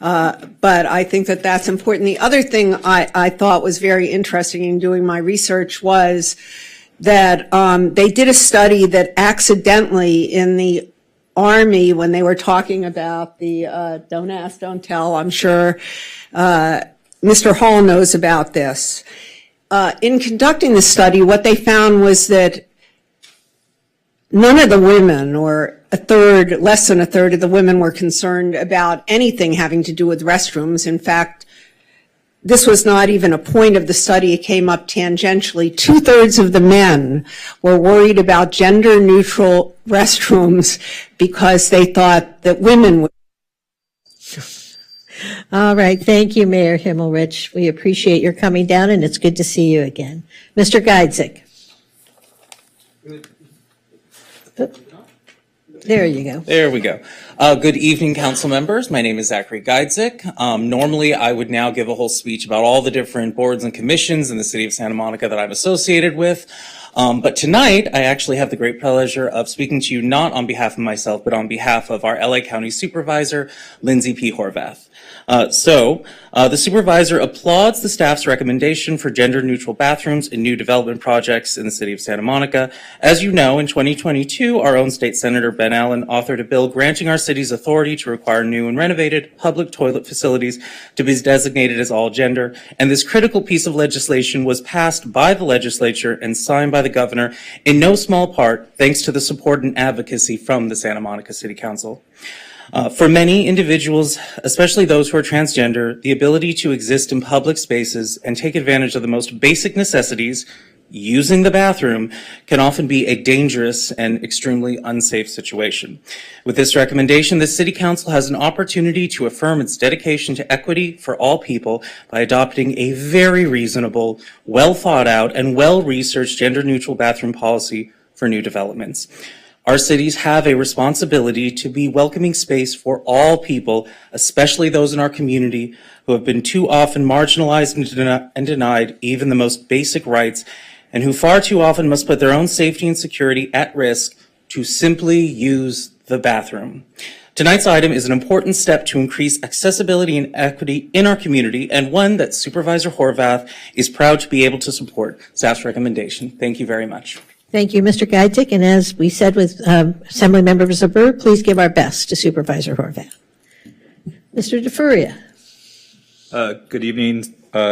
But I think that that's important. The other thing I thought was very interesting in doing my research was that they did a study that accidentally in the Army, when they were talking about the don't ask, don't tell, I'm sure Mr. Hall knows about this. In conducting the study, what they found was that none of the women, or less than a third of the women, were concerned about anything having to do with restrooms. In fact, this was not even a point of the study. It came up tangentially. 2/3 of the men were worried about gender-neutral restrooms because they thought that women would. All right, thank you, Mayor Himmelrich. We appreciate your coming down, and it's good to see you again. Mr. Geidzik. There you go. There we go. Good evening, council members. My name is Zachary Geidzik. Normally, I would now give a whole speech about all the different boards and commissions in the city of Santa Monica that I'm associated with. But tonight, I actually have the great pleasure of speaking to you not on behalf of myself, but on behalf of our LA County Supervisor, Lindsay P. Horvath. The supervisor applauds the staff's recommendation for gender-neutral bathrooms in new development projects in the city of Santa Monica. As you know, in 2022, our own state senator, Ben Allen, authored a bill granting our city's authority to require new and renovated public toilet facilities to be designated as all gender. And this critical piece of legislation was passed by the legislature and signed by the governor in no small part thanks to the support and advocacy from the Santa Monica City Council. For many individuals, especially those who are transgender, the ability to exist in public spaces and take advantage of the most basic necessities, using the bathroom, can often be a dangerous and extremely unsafe situation. With this recommendation, the City Council has an opportunity to affirm its dedication to equity for all people by adopting a very reasonable, well thought out, and well-researched gender-neutral bathroom policy for new developments. Our cities have a responsibility to be welcoming space for all people, especially those in our community who have been too often marginalized and denied even the most basic rights, and who far too often must put their own safety and security at risk to simply use the bathroom. Tonight's item is an important step to increase accessibility and equity in our community, and one that Supervisor Horvath is proud to be able to support. Staff's recommendation. Thank you very much. Thank you, Mr. Geidzik. And as we said with Assembly Member Zabur, please give our best to Supervisor Horvath. Mr. DeFuria. Good evening,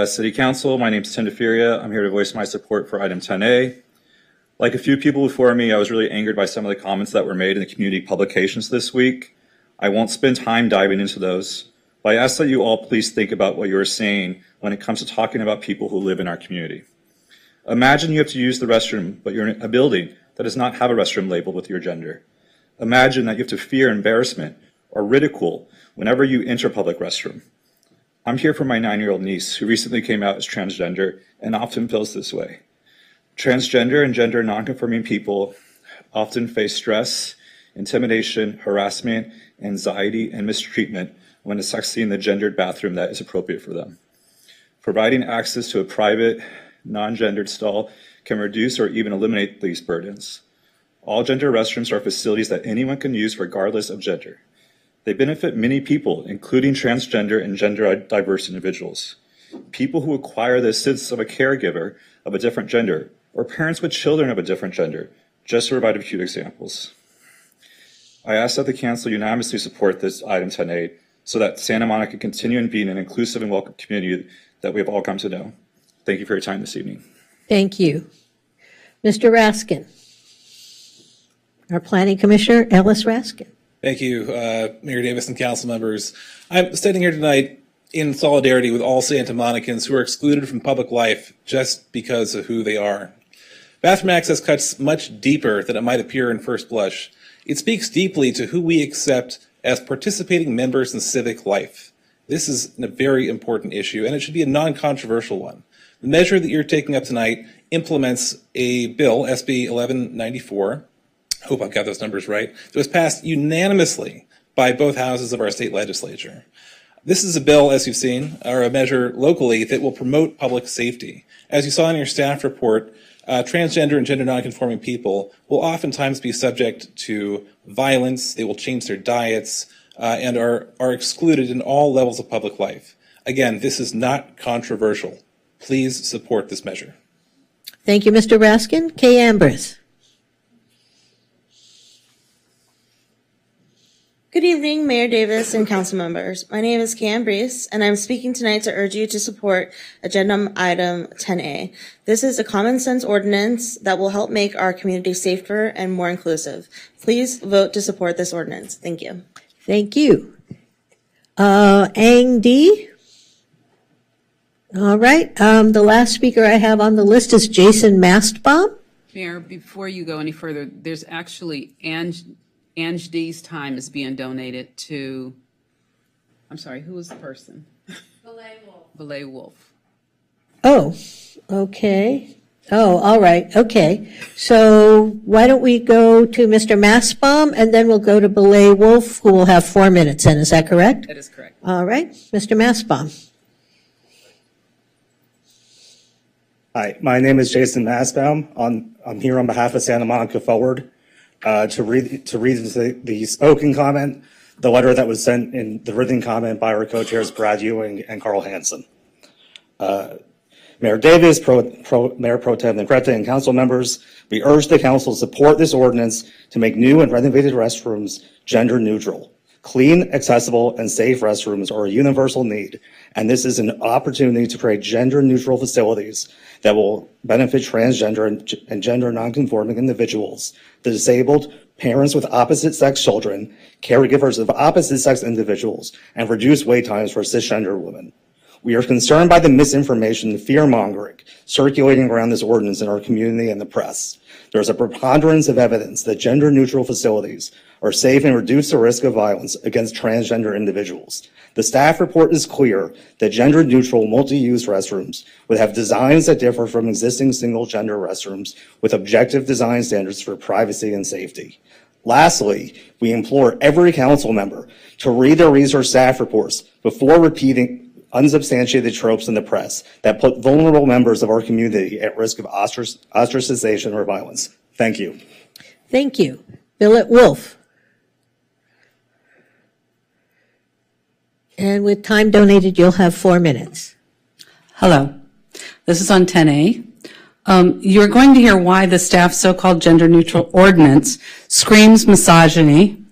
City Council. My name is Tim DeFuria. I'm here to voice my support for item 10A. Like a few people before me, I was really angered by some of the comments that were made in the community publications this week. I won't spend time diving into those, but I ask that you all please think about what you are saying when it comes to talking about people who live in our community. Imagine you have to use the restroom, but you're in a building that does not have a restroom labeled with your gender. Imagine that you have to fear embarrassment or ridicule whenever you enter a public restroom. I'm here for my 9-year-old niece who recently came out as transgender and often feels this way. Transgender and gender nonconforming people often face stress, intimidation, harassment, anxiety, and mistreatment when accessing the gendered bathroom that is appropriate for them. Providing access to a private, non-gendered stall can reduce or even eliminate these burdens. All gender restrooms are facilities that anyone can use regardless of gender. They benefit many people, including transgender and gender diverse individuals. People who acquire the assistance of a caregiver of a different gender, or parents with children of a different gender, just to provide a few examples. I ask that the Council unanimously support this item 10A so that Santa Monica can continue in being an inclusive and welcome community that we have all come to know. Thank you for your time this evening. Thank you. Mr. Raskin. Our Planning Commissioner, Ellis Raskin. Thank you, Mayor Davis and council members. I'm standing here tonight in solidarity with all Santa Monicans who are excluded from public life just because of who they are. Bathroom access cuts much deeper than it might appear in first blush. It speaks deeply to who we accept as participating members in civic life. This is a very important issue, and it should be a non-controversial one. The measure that you're taking up tonight implements a bill, SB 1194, hope I've got those numbers right, that was passed unanimously by both houses of our state legislature. This is a bill, as you've seen, or a measure locally that will promote public safety. As you saw in your staff report, transgender and gender nonconforming people will oftentimes be subject to violence, they will change their diets, and are excluded in all levels of public life. Again, this is not controversial. Please support this measure. Thank you, Mr. Raskin. Kay Ambrose. Good evening, Mayor Davis and council members. My name is Kay Ambrose, and I'm speaking tonight to urge you to support agenda item 10A. This is a common sense ordinance that will help make our community safer and more inclusive. Please vote to support this ordinance. Thank you. Thank you. Ang D. All right. The last speaker I have on the list is Jason Mastbaum. Mayor, before you go any further, there's actually Ange D's time is being donated to I'm sorry, who was the person? Belay Wolf. Oh, okay. Oh, all right, okay. So why don't we go to Mr. Massbaum, and then we'll go to Belay Wolf, who will have 4 minutes in, is that correct? That is correct. All right, Mr. Massbaum. Hi, my name is Jason Massbaum. I'm here on behalf of Santa Monica Forward to read the spoken comment, the letter that was sent in the written comment by our co-chairs Brad Ewing and Carl Hansen. Mayor Davis, Mayor Pro Tem Negrete, and council members, we urge the council to support this ordinance to make new and renovated restrooms gender neutral. Clean, accessible, and safe restrooms are a universal need, and this is an opportunity to create gender neutral facilities that will benefit transgender and gender nonconforming individuals, the disabled, parents with opposite sex children, caregivers of opposite sex individuals, and reduce wait times for cisgender women. We are concerned by the misinformation and fear-mongering circulating around this ordinance in our community and the press. There is a preponderance of evidence that gender-neutral facilities are safe and reduce the risk of violence against transgender individuals. The staff report is clear that gender-neutral multi-use restrooms would have designs that differ from existing single-gender restrooms with objective design standards for privacy and safety. Lastly, we implore every council member to read their research staff reports before repeating unsubstantiated tropes in the press that put vulnerable members of our community at risk of ostracization or violence. Thank you. Thank you. Billett Wolf. And with time donated, you'll have 4 minutes. Hello. This is on 10A. You're going to hear why the staff's so-called gender-neutral ordinance screams misogyny,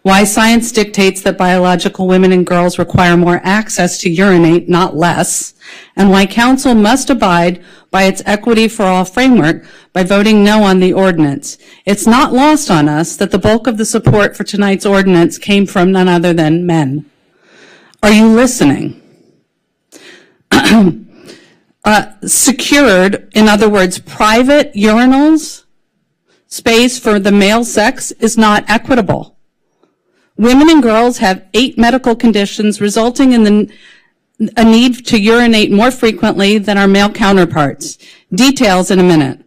why science dictates that biological women and girls require more access to urinate, not less, and why council must abide by its equity for all framework by voting no on the ordinance. It's not lost on us that the bulk of the support for tonight's ordinance came from none other than men. Are you listening? Secured, in other words, private urinals, space for the male sex is not equitable. Women and girls have 8 medical conditions resulting in a need to urinate more frequently than our male counterparts. Details in a minute.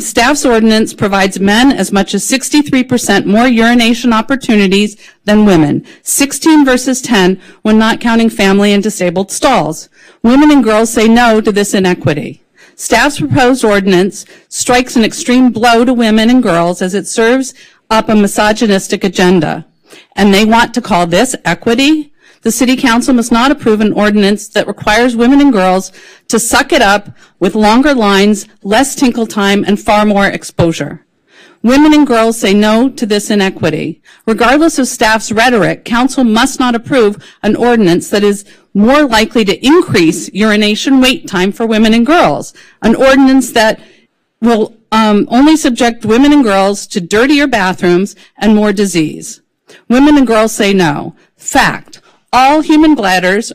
Staff's ordinance provides men as much as 63% more urination opportunities than women, 16 versus 10 when not counting family and disabled stalls. Women and girls say no to this inequity. Staff's proposed ordinance strikes an extreme blow to women and girls as it serves up a misogynistic agenda. And they want to call this equity? The City Council must not approve an ordinance that requires women and girls to suck it up with longer lines, less tinkle time, and far more exposure. Women and girls say no to this inequity. Regardless of staff's rhetoric, Council must not approve an ordinance that is more likely to increase urination wait time for women and girls, an ordinance that will only subject women and girls to dirtier bathrooms and more disease. Women and girls say no. Fact, all human bladders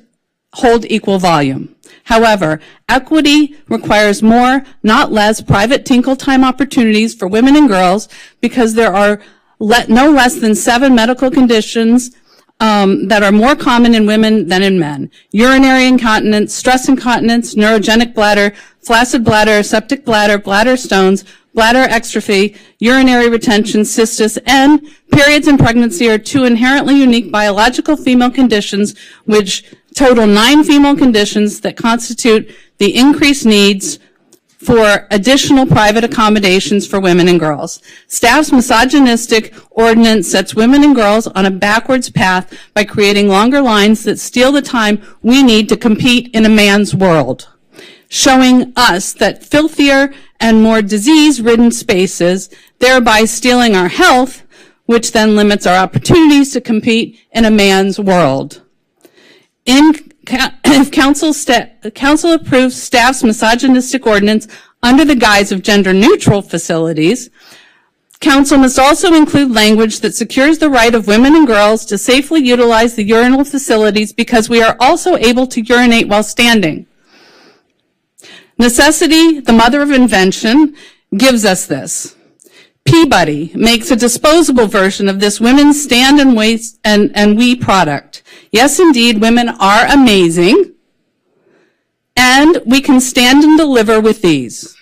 hold equal volume. However, equity requires more, not less, private tinkle time opportunities for women and girls because there are no less than 7 medical conditions that are more common in women than in men. Urinary incontinence, stress incontinence, neurogenic bladder, flaccid bladder, septic bladder, bladder stones, bladder exstrophy, urinary retention, cystis, and periods and pregnancy are 2 inherently unique biological female conditions which total 9 female conditions that constitute the increased needs for additional private accommodations for women and girls. Staff's misogynistic ordinance sets women and girls on a backwards path by creating longer lines that steal the time we need to compete in a man's world, showing us that filthier and more disease-ridden spaces, thereby stealing our health, which then limits our opportunities to compete in a man's world. If council approves staff's misogynistic ordinance under the guise of gender-neutral facilities, council must also include language that secures the right of women and girls to safely utilize the urinal facilities because we are also able to urinate while standing. Necessity, the mother of invention, gives us this. Peabody makes a disposable version of this women's stand and waist and we product. Yes, indeed, women are amazing, and we can stand and deliver with these.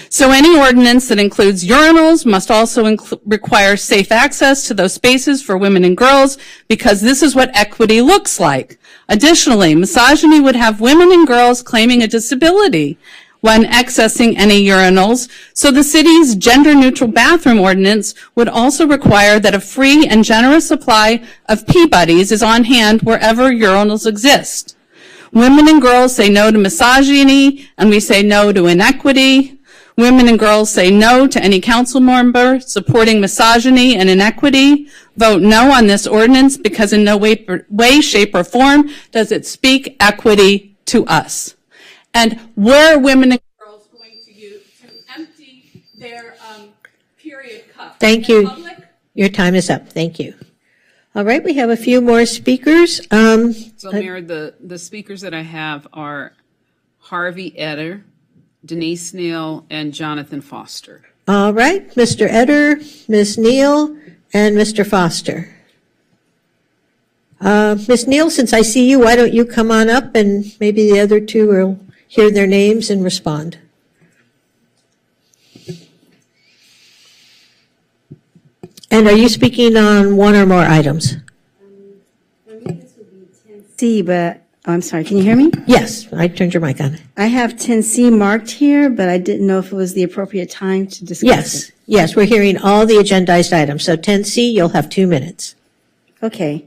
So any ordinance that includes urinals must also require safe access to those spaces for women and girls, because this is what equity looks like. Additionally, misogyny would have women and girls claiming a disability when accessing any urinals, so the city's gender-neutral bathroom ordinance would also require that a free and generous supply of pee buddies is on hand wherever urinals exist. Women and girls say no to misogyny, and we say no to inequity. Women and girls say no to any council member supporting misogyny and inequity. Vote no on this ordinance, because in no way, shape, or form does it speak equity to us. And where are women and girls going to empty their period cup? Thank you. Your time is up. Thank you. All right, we have a few more speakers. So, Mayor, the speakers that I have are Harvey Eder, Denise Neal, and Jonathan Foster. All right, Mr. Eder, Ms. Neal, and Mr. Foster. Ms. Neal, since I see you, why don't you come on up, and maybe the other two will hear their names and respond. And are you speaking on one or more items? C, but I'm sorry, can you hear me? Yes, I turned your mic on. I have 10C marked here, but I didn't know if it was the appropriate time to discuss Yes, it. yes, we're hearing all the agendized items. So 10C, you'll have 2 minutes. Okay.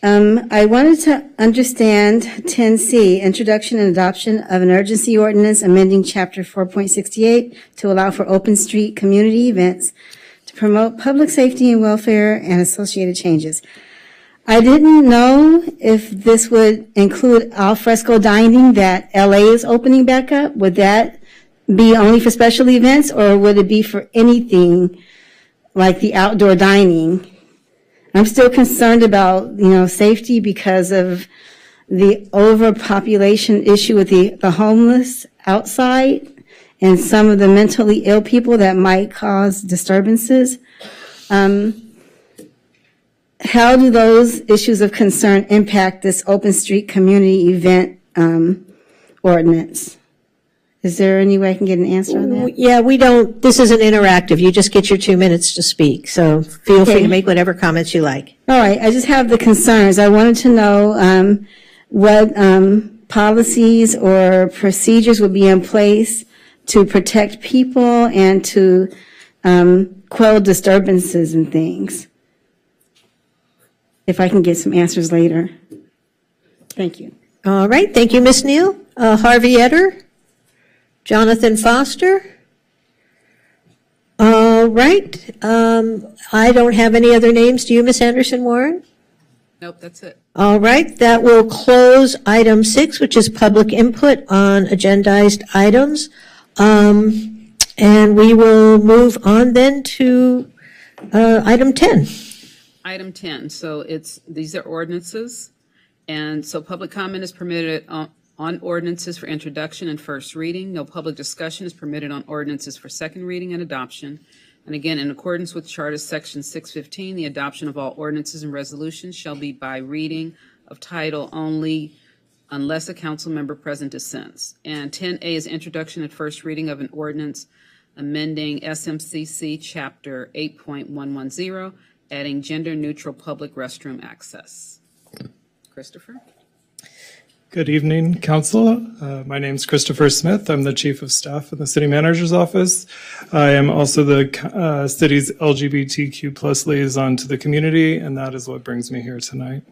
I wanted to understand 10C, introduction and adoption of an urgency ordinance amending chapter 4.68 to allow for open street community events to promote public safety and welfare and associated changes. I didn't know if this would include al fresco dining that LA is opening back up. Would that be only for special events, or would it be for anything like the outdoor dining? I'm still concerned about, safety because of the overpopulation issue with the homeless outside and some of the mentally ill people that might cause disturbances. How do those issues of concern impact this open street community event ordinance? Is there any way I can get an answer on that? Yeah, we don't, this isn't interactive. You just get your 2 minutes to speak. So feel free to make whatever comments you like. All right, I just have the concerns. I wanted to know what policies or procedures would be in place to protect people and to quell disturbances and things. If I can get some answers later. Thank you. All right, thank you, Ms. Neal. Harvey Eder? Jonathan Foster? All right. I don't have any other names. Do you, Ms. Anderson-Warren? Nope, that's it. All right. That will close item 6, which is public input on agendized items. And we will move on then to item 10. Item 10. So these are ordinances. And so public comment is permitted on ordinances for introduction and first reading. No public discussion is permitted on ordinances for second reading and adoption. And again, in accordance with Charter Section 615, the adoption of all ordinances and resolutions shall be by reading of title only unless a council member present dissents. And 10A is introduction and first reading of an ordinance amending SMCC Chapter 8.110, adding gender-neutral public restroom access. Christopher? Good evening, Council. My name is Christopher Smith. I'm the Chief of Staff in the City Manager's Office. I am also the city's LGBTQ plus liaison to the community, and that is what brings me here tonight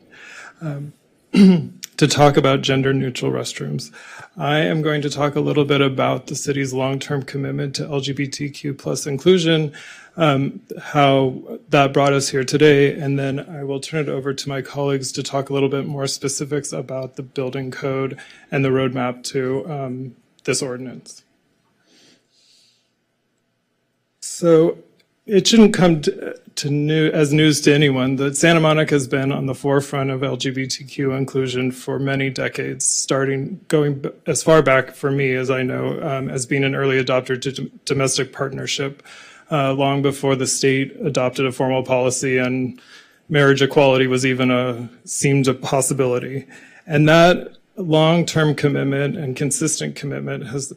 to talk about gender-neutral restrooms. I am going to talk a little bit about the city's long-term commitment to LGBTQ plus inclusion, how that brought us here today, and then I will turn it over to my colleagues to talk a little bit more specifics about the building code and the roadmap to this ordinance. So it shouldn't come as news to anyone that Santa Monica has been on the forefront of LGBTQ inclusion for many decades, going as far back for me as I know, as being an early adopter to domestic partnership, long before the state adopted a formal policy and marriage equality was even seemed a possibility. And that long-term commitment and consistent commitment has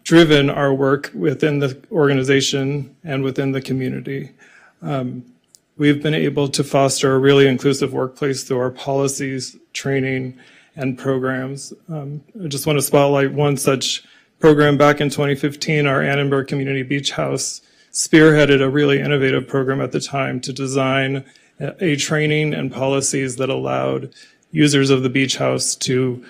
driven our work within the organization and within the community. We've been able to foster a really inclusive workplace through our policies, training, and programs. I just want to spotlight one such program. Back in 2015, our Annenberg Community Beach House spearheaded a really innovative program at the time to design a training and policies that allowed users of the beach house to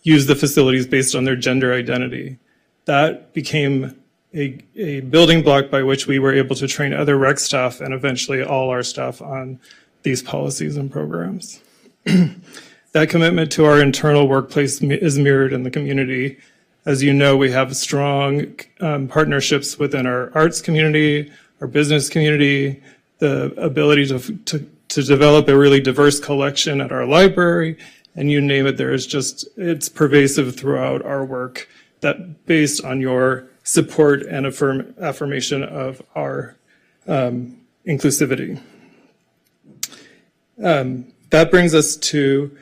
use the facilities based on their gender identity. That became a building block by which we were able to train other rec staff and eventually all our staff on these policies and programs. That commitment to our internal workplace is mirrored in the community. As you know, we have strong partnerships within our arts community, our business community, the ability to develop a really diverse collection at our library, and you name it, it's pervasive throughout our work, that based on your support and affirmation of our inclusivity. That brings us to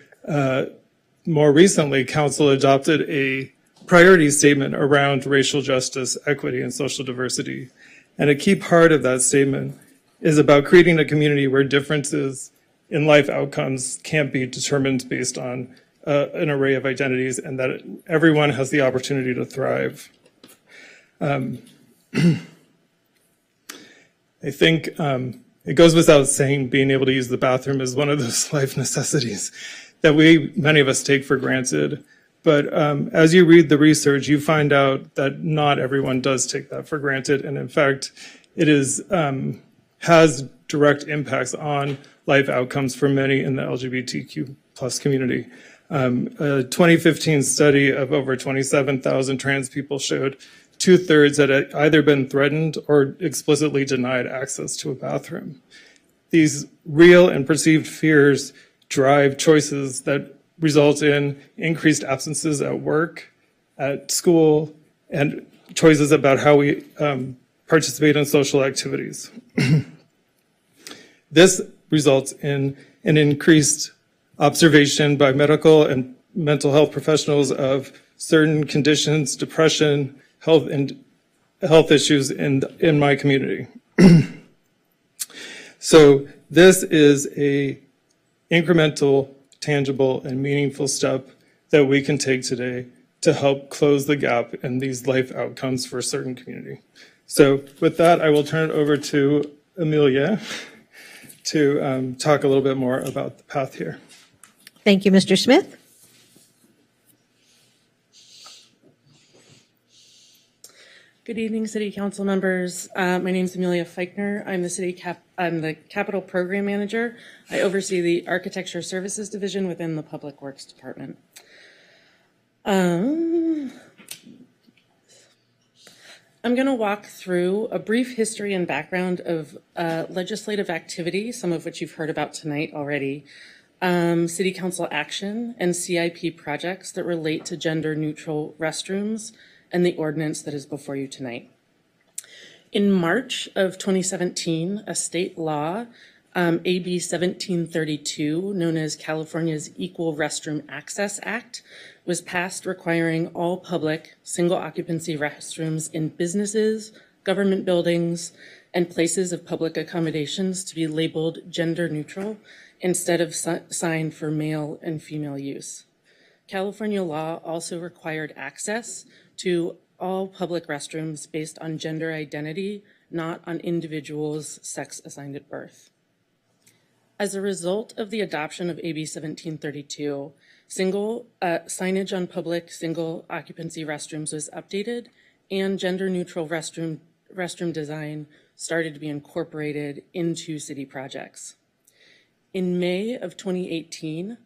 more recently, Council adopted a priority statement around racial justice, equity, and social diversity. And a key part of that statement is about creating a community where differences in life outcomes can't be determined based on an array of identities, and that everyone has the opportunity to thrive. I think it goes without saying being able to use the bathroom is one of those life necessities that many of us take for granted. But as you read the research, you find out that not everyone does take that for granted. And in fact, it has direct impacts on life outcomes for many in the LGBTQ plus community. A 2015 study of over 27,000 trans people showed 2/3 had either been threatened or explicitly denied access to a bathroom. These real and perceived fears drive choices that result in increased absences at work, at school, and choices about how we participate in social activities. This results in an increased observation by medical and mental health professionals of certain conditions, depression, health issues in my community. So this is a incremental, tangible, and meaningful step that we can take today to help close the gap in these life outcomes for a certain community. So with that, I will turn it over to Amelia to talk a little bit more about the path here. Thank you, Mr. Smith. Good evening, City Council members. My name is Amelia Feichner. I'm the Capital Program Manager. I oversee the Architecture Services Division within the Public Works Department. I'm going to walk through a brief history and background of legislative activity, some of which you've heard about tonight already, City Council action, and CIP projects that relate to gender-neutral restrooms, and the ordinance that is before you tonight. In March of 2017, a state law, AB 1732, known as California's Equal Restroom Access Act, was passed requiring all public single-occupancy restrooms in businesses, government buildings, and places of public accommodations to be labeled gender-neutral instead of signed for male and female use. California law also required access to all public restrooms based on gender identity, not on individuals' sex assigned at birth. As a result of the adoption of AB 1732, signage on public single occupancy restrooms was updated, and gender-neutral restroom design started to be incorporated into city projects. In May of 2018,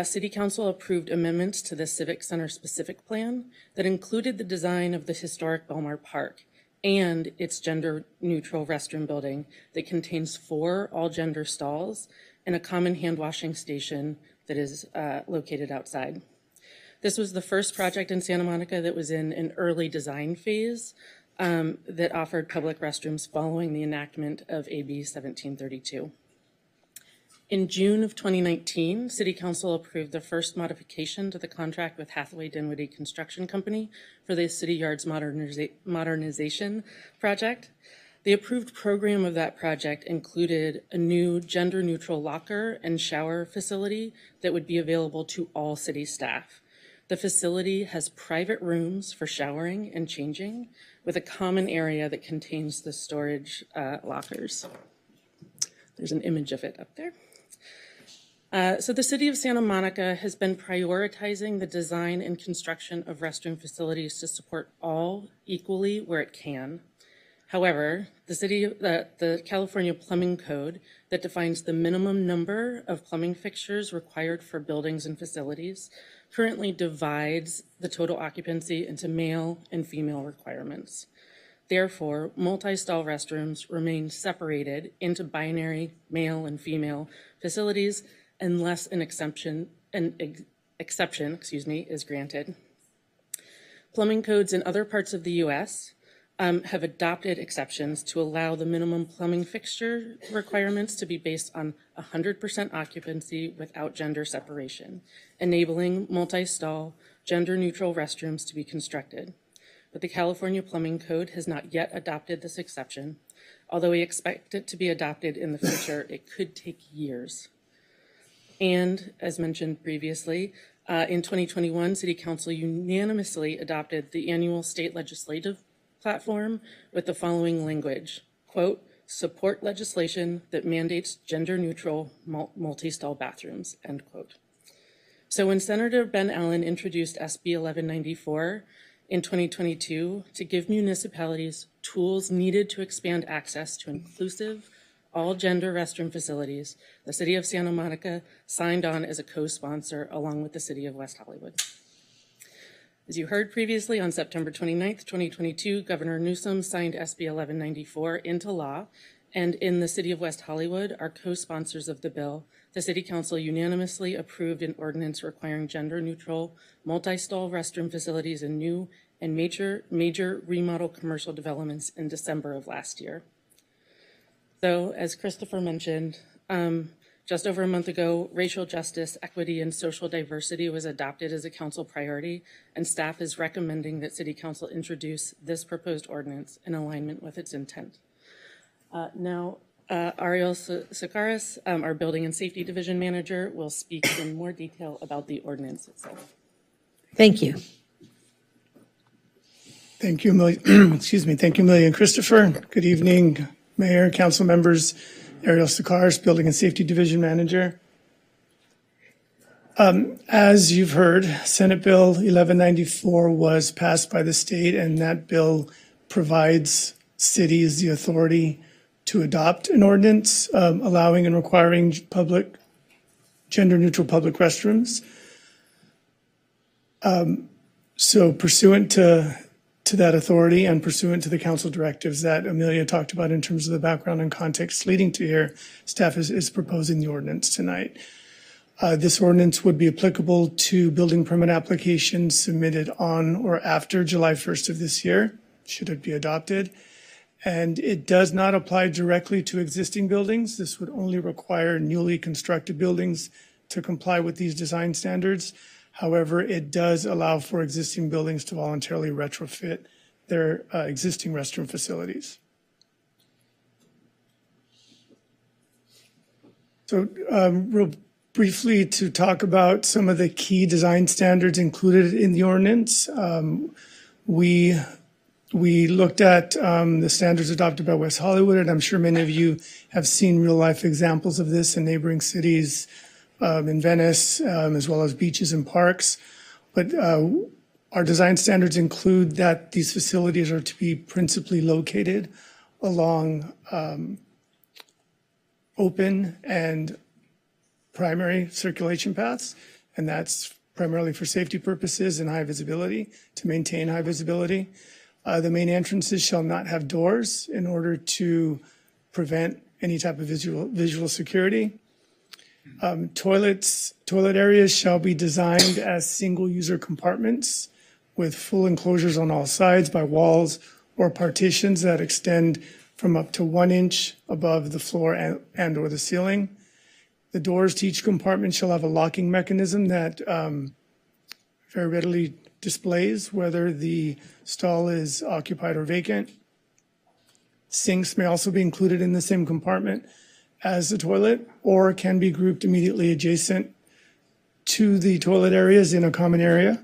City Council approved amendments to the Civic Center specific plan that included the design of the historic Belmar Park and its gender-neutral restroom building that contains 4 all-gender stalls and a common hand-washing station that is located outside. This was the first project in Santa Monica that was in an early design phase that offered public restrooms following the enactment of AB 1732. In June of 2019, City Council approved the first modification to the contract with Hathaway Dinwiddie Construction Company for the City Yards modernization project. The approved program of that project included a new gender-neutral locker and shower facility that would be available to all city staff. The facility has private rooms for showering and changing, with a common area that contains the storage lockers. There's an image of it up there. So the City of Santa Monica has been prioritizing the design and construction of restroom facilities to support all equally where it can. However, the California Plumbing Code that defines the minimum number of plumbing fixtures required for buildings and facilities currently divides the total occupancy into male and female requirements. Therefore, multi-stall restrooms remain separated into binary male and female facilities unless an exception is granted. Plumbing codes in other parts of the U.S. Have adopted exceptions to allow the minimum plumbing fixture requirements to be based on 100% occupancy without gender separation, enabling multi-stall, gender-neutral restrooms to be constructed. But the California Plumbing Code has not yet adopted this exception. Although we expect it to be adopted in the future, it could take years. And, as mentioned previously, in 2021, City Council unanimously adopted the annual state legislative platform with the following language, quote, support legislation that mandates gender-neutral multi-stall bathrooms, end quote. So when Senator Ben Allen introduced SB 1194 in 2022 to give municipalities tools needed to expand access to inclusive, all-gender restroom facilities, the City of Santa Monica signed on as a co-sponsor along with the City of West Hollywood. As you heard previously, on September 29th, 2022, Governor Newsom signed SB 1194 into law, and in the City of West Hollywood, our co-sponsors of the bill, the City Council unanimously approved an ordinance requiring gender-neutral, multi-stall restroom facilities in new and major remodel commercial developments in December of last year. So, as Christopher mentioned, just over a month ago, racial justice, equity, and social diversity was adopted as a council priority, and staff is recommending that City Council introduce this proposed ordinance in alignment with its intent. Now, Ariel Sakaris, our Building and Safety Division Manager, will speak in more detail about the ordinance itself. Thank you. Thank you, excuse me. Thank you, Amelia and Christopher. Good evening, Mayor, council members. Ariel Sakaris, Building and Safety Division Manager. As you've heard, Senate Bill 1194 was passed by the state, and that bill provides cities the authority to adopt an ordinance allowing and requiring gender-neutral public restrooms. So pursuant to that authority and pursuant to the council directives that Amelia talked about in terms of the background and context leading to here, staff is proposing the ordinance tonight. This ordinance would be applicable to building permit applications submitted on or after July 1st of this year, should it be adopted. And it does not apply directly to existing buildings. This would only require newly constructed buildings to comply with these design standards. However, it does allow for existing buildings to voluntarily retrofit their existing restroom facilities. So real briefly to talk about some of the key design standards included in the ordinance. We looked at the standards adopted by West Hollywood, and I'm sure many of you have seen real life examples of this in neighboring cities in Venice, as well as beaches and parks. But our design standards include that these facilities are to be principally located along open and primary circulation paths, and that's primarily for safety purposes and high visibility, to maintain high visibility. The main entrances shall not have doors in order to prevent any type of visual security. Toilet areas shall be designed as single-user compartments with full enclosures on all sides by walls or partitions that extend from up to 1 inch above the floor and or the ceiling. The doors to each compartment shall have a locking mechanism that very readily displays whether the stall is occupied or vacant. Sinks may also be included in the same compartment as the toilet or can be grouped immediately adjacent to the toilet areas in a common area.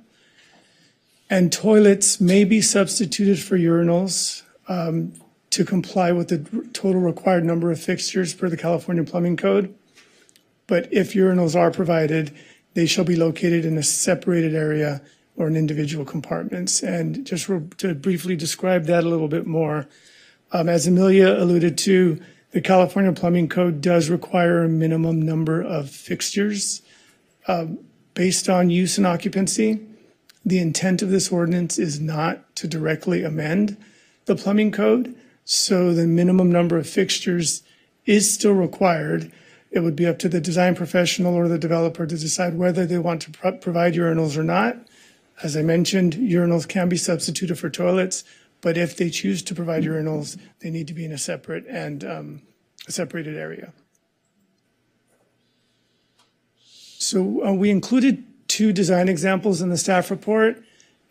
And toilets may be substituted for urinals to comply with the total required number of fixtures per the California Plumbing Code. But if urinals are provided, they shall be located in a separated area or in individual compartments. And just to briefly describe that a little bit more, as Amelia alluded to, the California Plumbing Code does require a minimum number of fixtures based on use and occupancy. The intent of this ordinance is not to directly amend the plumbing code, so the minimum number of fixtures is still required. It would be up to the design professional or the developer to decide whether they want to provide urinals or not. As I mentioned, urinals can be substituted for toilets, but if they choose to provide urinals, they need to be in a separate and a separated area. So we included 2 design examples in the staff report,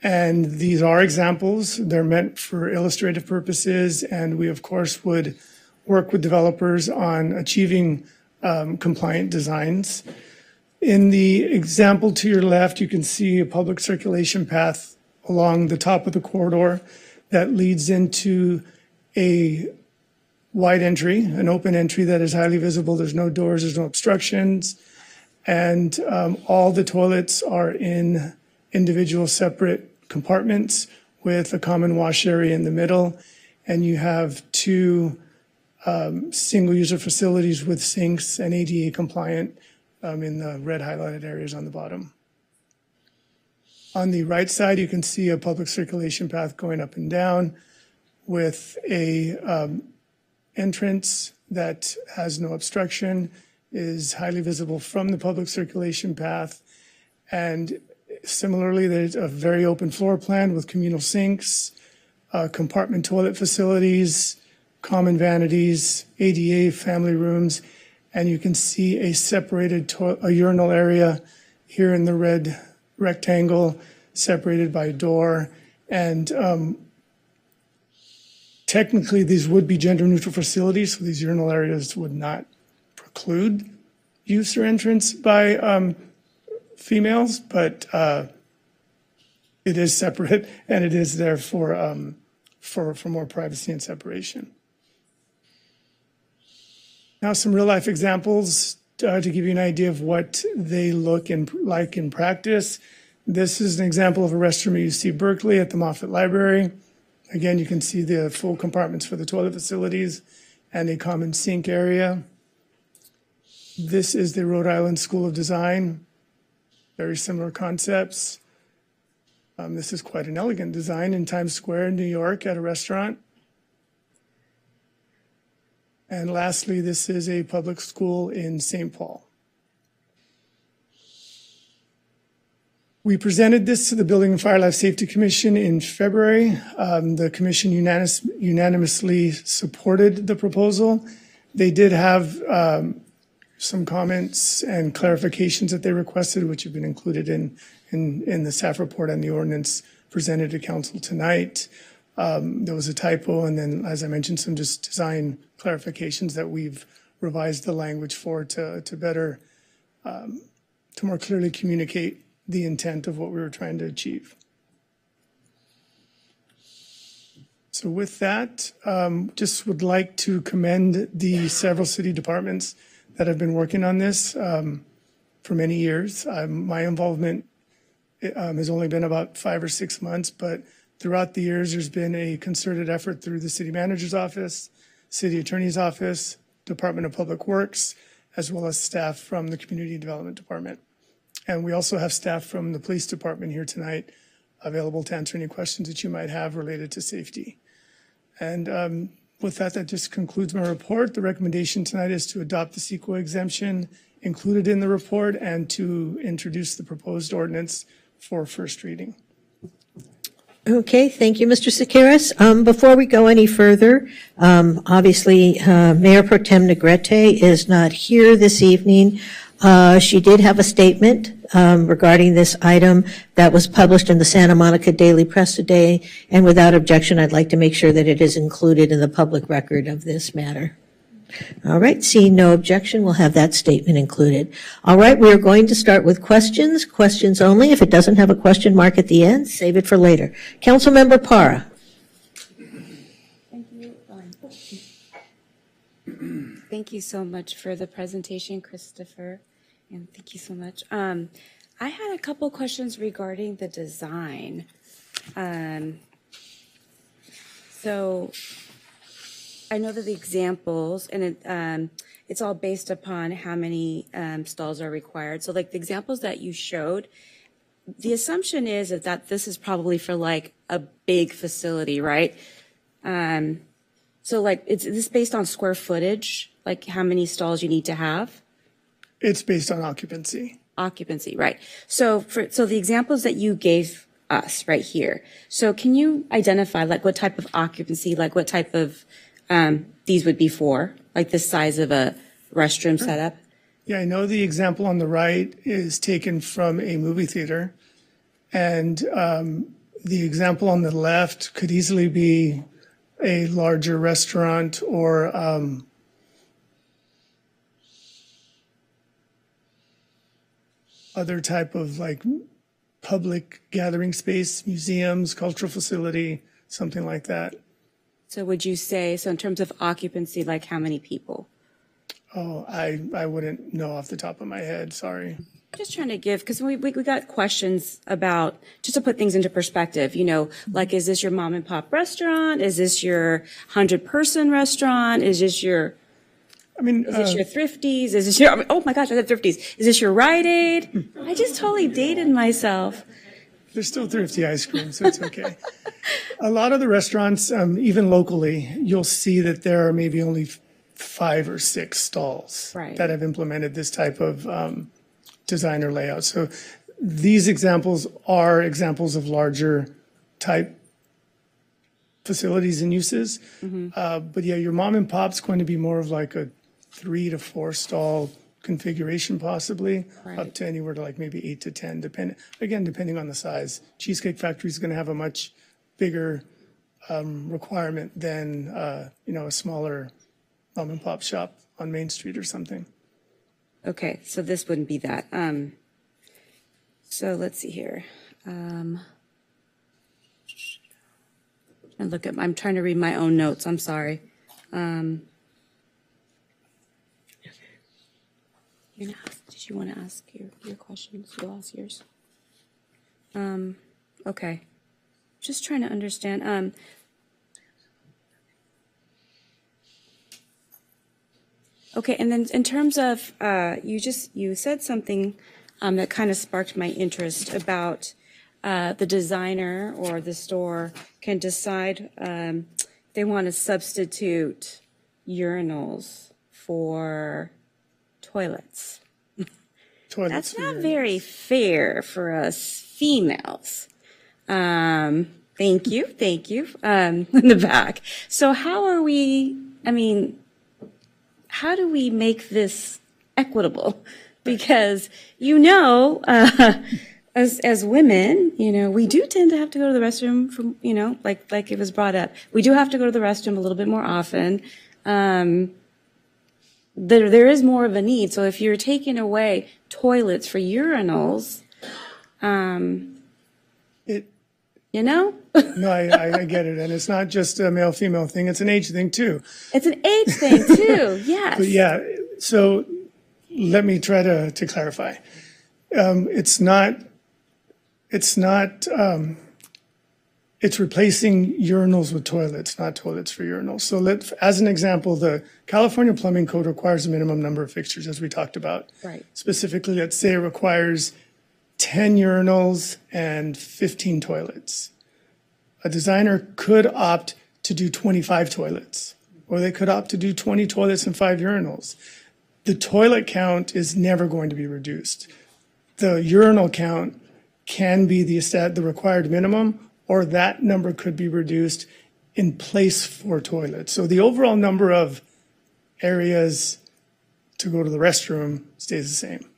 and these are examples. They're meant for illustrative purposes, and we, of course, would work with developers on achieving compliant designs. In the example to your left, you can see a public circulation path along the top of the corridor that leads into a wide entry, an open entry that is highly visible. There's no doors, there's no obstructions. And all the toilets are in individual separate compartments with a common wash area in the middle. And you have 2 single-user facilities with sinks and ADA compliant in the red highlighted areas on the bottom. On the right side, you can see a public circulation path going up and down with a entrance that has no obstruction, is highly visible from the public circulation path. And similarly, there's a very open floor plan with communal sinks, compartment toilet facilities, common vanities, ADA family rooms, and you can see a separated urinal area here in the red rectangle, separated by a door. And technically, these would be gender-neutral facilities, so these urinal areas would not preclude use or entrance by females, but it is separate and it is there for more privacy and separation. Now, some real-life examples to give you an idea of what they look like in practice. This is an example of a restroom at UC Berkeley at the Moffett Library. Again, you can see the full compartments for the toilet facilities and a common sink area. This is the Rhode Island School of Design. Very similar concepts. This is quite an elegant design in Times Square in New York at a restaurant. And lastly, this is a public school in St. Paul. We presented this to the Building and Fire Life Safety Commission in February. The commission unanimously supported the proposal. They did have some comments and clarifications that they requested, which have been included in the staff report and the ordinance presented to council tonight. There was a typo, and then, as I mentioned, some just design clarifications that we've revised the language for to better, to more clearly communicate the intent of what we were trying to achieve. So with that, just would like to commend the several city departments that have been working on this for many years. My involvement has only been about 5 or 6 months, but throughout the years, there's been a concerted effort through the city manager's office, city attorney's office, Department of Public Works, as well as staff from the Community Development Department. And we also have staff from the police department here tonight available to answer any questions that you might have related to safety. And with that, that just concludes my report. The recommendation tonight is to adopt the CEQA exemption included in the report and to introduce the proposed ordinance for first reading. Okay, thank you, Mr. Sakaris. Before we go any further, obviously, Mayor Pro Tem Negrete is not here this evening. She did have a statement regarding this item that was published in the Santa Monica Daily Press today, and without objection, I'd like to make sure that it is included in the public record of this matter. All right, seeing no objection, we'll have that statement included. All right, we are going to start with questions. Questions only. If it doesn't have a question mark at the end, save it for later. Councilmember Para. Thank you so much for the presentation, Christopher, and thank you so much. I had a couple questions regarding the design. So I know that the examples, and it's all based upon how many stalls are required. So like the examples that you showed, the assumption is that this is probably for like a big facility, right? So like, is this based on square footage, like how many stalls you need to have? It's based on occupancy. Occupancy, right. So the examples that you gave us right here, so can you identify like what type of occupancy, like what type of these would be for, like the size of a restroom setup? Yeah, I know the example on the right is taken from a movie theater, and the example on the left could easily be a larger restaurant or other type of like public gathering space, museums, cultural facility, something like that. So would you say, so in terms of occupancy, like how many people? Oh, I wouldn't know off the top of my head, sorry. Just trying to give, because we got questions about, just to put things into perspective, you know, like, is this your mom and pop restaurant? Is this your 100-person restaurant? Is this your, is this your Thrifties? Is this your, oh my gosh, I said Thrifties. Is this your Rite Aid? I just totally dated myself. There's still Thrifty ice cream, so it's okay. A lot of the restaurants, even locally, you'll see that there are maybe only 5 or 6 stalls that have implemented this type of design or layout. So these examples are examples of larger type facilities and uses. But yeah, your mom and pop's going to be more of like a 3 to 4 stall configuration possibly, up to anywhere to like maybe 8 to 10, depending on the size. Cheesecake Factory is going to have a much bigger requirement than a smaller mom and pop shop on Main Street or something. Okay, so this wouldn't be that. So let's see here. And look at, I'm trying to read my own notes. I'm sorry. Did you want to ask your questions? You'll ask yours. Okay. Just trying to understand. Okay, and then in terms of, you said something that kind of sparked my interest about the designer or the store can decide they want to substitute urinals for toilets. That's not very fair for us females. Thank you, in the back. So how are we, how do we make this equitable? Because, as women, we do tend to have to go to the restroom from, like it was brought up. We do have to go to the restroom a little bit more often. There is more of a need. So if you're taking away toilets for urinals, No, I get it. And it's not just a male-female thing. It's an age thing, too. It's an age thing, too. Yes. But yeah, so let me try to clarify. It's replacing urinals with toilets, not toilets for urinals. So as an example, the California Plumbing Code requires a minimum number of fixtures, as we talked about. Right. Specifically, let's say it requires 10 urinals and 15 toilets. A designer could opt to do 25 toilets, or they could opt to do 20 toilets and 5 urinals. The toilet count is never going to be reduced. The urinal count can be the required minimum, or that number could be reduced in place for toilets. So the overall number of areas to go to the restroom stays the same.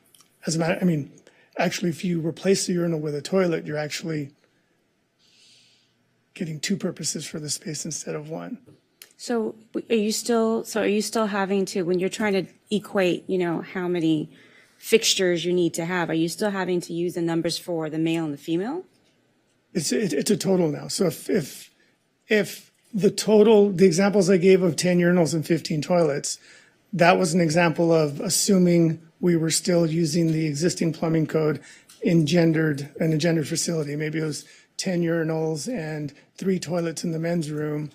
As a matter, I mean, actually, if you replace the urinal with a toilet, you're actually getting two purposes for the space instead of one. So are you still having to, when you're trying to equate, how many fixtures you need to have, are you still having to use the numbers for the male and the female? It's a total now. So if the examples I gave of 10 urinals and 15 toilets, that was an example of assuming we were still using the existing plumbing code in a gendered facility. Maybe it was 10 urinals and 3 toilets in the men's room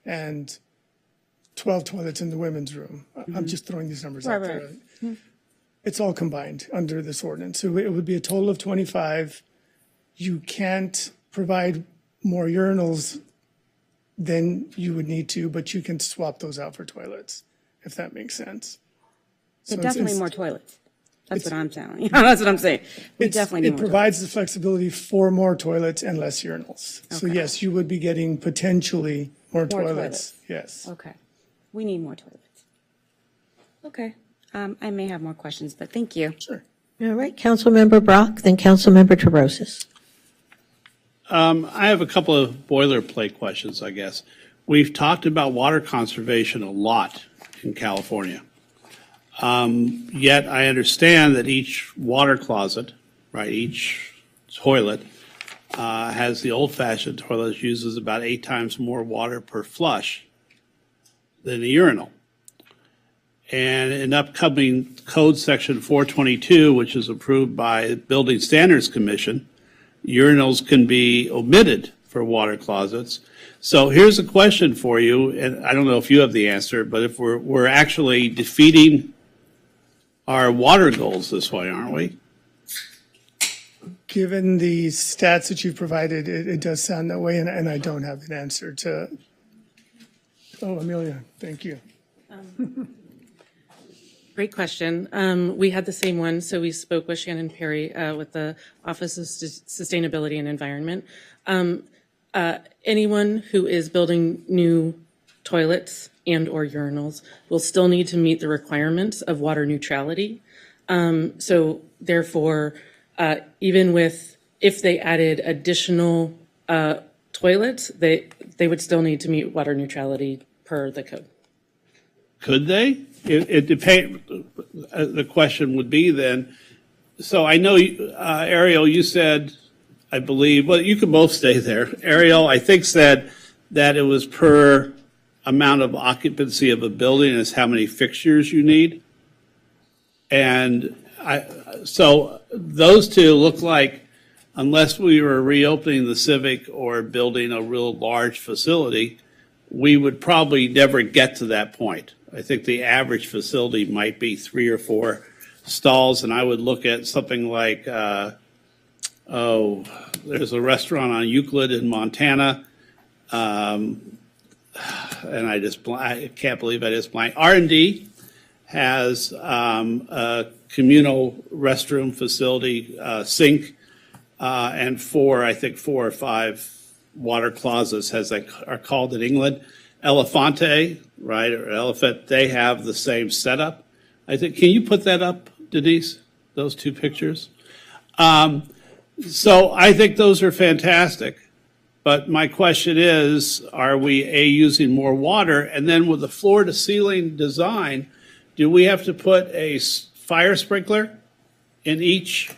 and 12 toilets in the women's room. I'm just throwing these numbers out there. Mm-hmm. It's all combined under this ordinance. So it would be a total of 25. You can't provide more urinals than you would need to, but you can swap those out for toilets, if that makes sense. So definitely more toilets. That's what I'm saying. That's what I'm saying. We definitely need more toilets. It provides the flexibility for more toilets and less urinals. Okay. So yes, you would be getting potentially more toilets. Yes. Okay. We need more toilets. Okay. I may have more questions, but thank you. Sure. All right, Councilmember Brock, then Councilmember Terrosis. I have a couple of boilerplate questions, I guess. We've talked about water conservation a lot in California. Yet I understand that each water closet, right, each toilet has the old-fashioned toilet uses about 8 times more water per flush than the urinal. And in upcoming Code Section 422, which is approved by the Building Standards Commission, urinals can be omitted for water closets. So here's a question for you, and I don't know if you have the answer, but if we're actually defeating our water goals this way, aren't we? Given the stats that you've provided, it does sound that way, and I don't have an answer to. Oh, Amelia, thank you. Great question. We had the same one, so we spoke with Shannon Perry with the Office of Sustainability and Environment. Anyone who is building new toilets and or urinals will still need to meet the requirements of water neutrality. So therefore, even if they added additional toilets, they would still need to meet water neutrality per the code. Could they? It depends. The question would be then, so I know, Ariel, you said, I believe, well, you can both stay there. Ariel, I think, said that it was per amount of occupancy of a building is how many fixtures you need. And so those two look like, unless we were reopening the Civic or building a real large facility, we would probably never get to that point. I think the average facility might be 3 or 4 stalls, and I would look at something like, there's a restaurant on Euclid in Montana, and I can't believe I just blanked. R&D has a communal restroom facility, sink, and 4 or 5 water closets, as they are called in England. Elefante, right, or Elephant, they have the same setup. I think, can you put that up, Denise, those 2 pictures? So I think those are fantastic. But my question is, are we, using more water? And then with the floor-to-ceiling design, do we have to put a fire sprinkler in each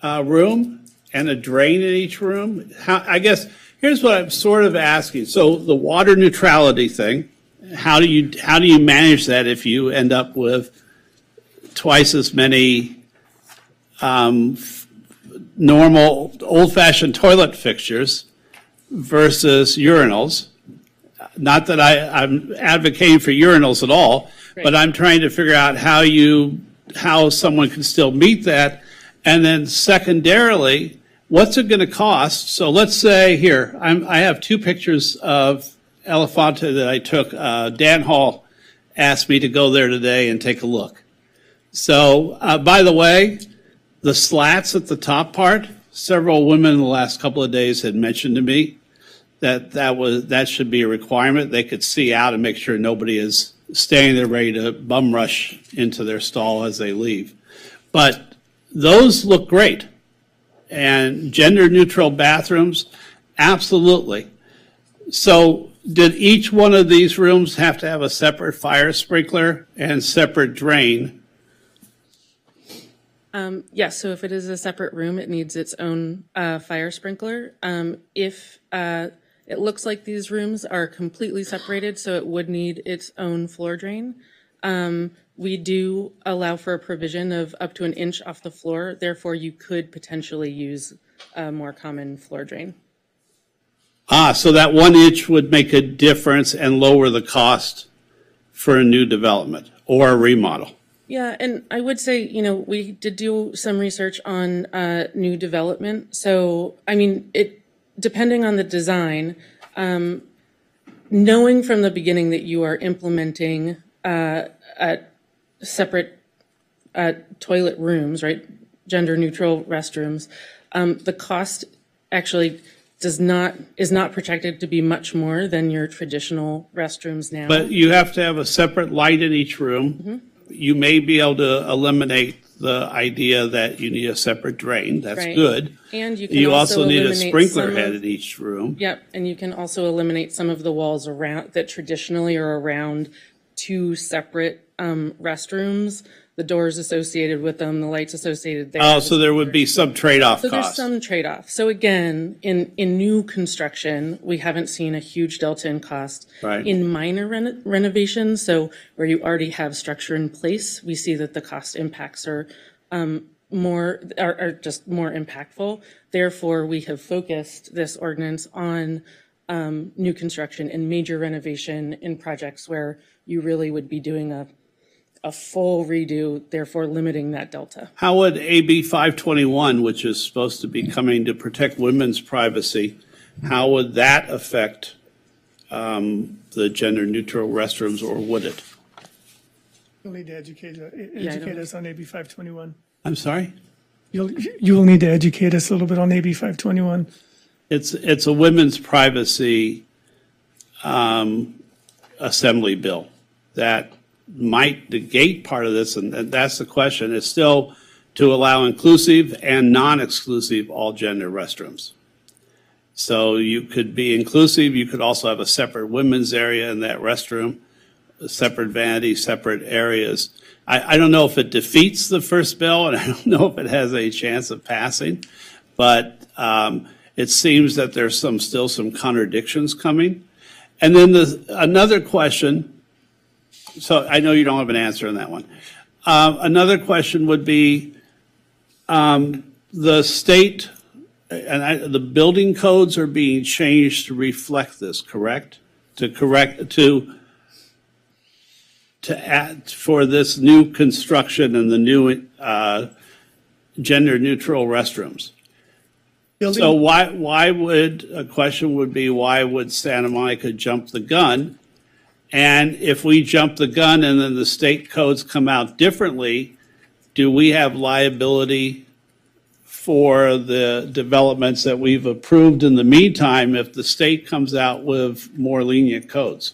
room and a drain in each room? I guess here's what I'm sort of asking. So the water neutrality thing, how do you manage that if you end up with twice as many normal old-fashioned toilet fixtures versus urinals? Not that I'm advocating for urinals at all, but I'm trying to figure out how someone can still meet that. And then secondarily, what's it going to cost? So let's say here, I have 2 pictures of Elefante that I took. Dan Hall asked me to go there today and take a look. So by the way, the slats at the top part, several women in the last couple of days had mentioned to me that should be a requirement. They could see out and make sure nobody is standing there ready to bum rush into their stall as they leave. But those look great. And gender neutral bathrooms, absolutely. So did each one of these rooms have to have a separate fire sprinkler and separate drain? Yes, so if it is a separate room, it needs its own fire sprinkler. If it looks like these rooms are completely separated, so it would need its own floor drain. We do allow for a provision of up to 1 inch off the floor. Therefore, you could potentially use a more common floor drain. So that 1 inch would make a difference and lower the cost for a new development or a remodel. Yeah, and I would say, you know, we did do some research on new development. So, I mean, depending on the design, knowing from the beginning that you are implementing separate toilet rooms, right, gender neutral restrooms, the cost actually is not projected to be much more than your traditional restrooms now. But you have to have a separate light in each room. Mm-hmm. You may be able to eliminate the idea that you need a separate drain. That's Right. good. And you can You also need a eliminate sprinkler some head of- in each room. Yep, and you can also eliminate some of the walls around that traditionally are around two separate restrooms, the doors associated with them, the lights associated there. Oh, so there would be some trade-off So there's costs. some trade-off. So again, in new construction, we haven't seen a huge delta in cost. Right. In minor renovations, so where you already have structure in place, we see that the cost impacts are just more impactful. Therefore, we have focused this ordinance on new construction and major renovation in projects where you really would be doing a full redo, therefore limiting that delta. How would AB 521, which is supposed to be coming to protect women's privacy, how would that affect the gender neutral restrooms, or would it? You'll need to educate us on AB 521. I'm sorry? You will need to educate us a little bit on AB 521. It's a women's privacy assembly bill that might negate part of this, and that's the question. It's still to allow inclusive and non-exclusive all-gender restrooms. So you could be inclusive. You could also have a separate women's area in that restroom, a separate vanity, separate areas. I don't know if it defeats the first bill, and I don't know if it has a chance of passing, but it seems that there's still some contradictions coming. And then another question. So I know you don't have an answer on that one. Another question would be the state and the building codes are being changed to reflect this, correct? To add for this new construction and the new gender neutral restrooms. So why would Santa Monica jump the gun? And if we jump the gun and then the state codes come out differently, do we have liability for the developments that we've approved in the meantime if the state comes out with more lenient codes?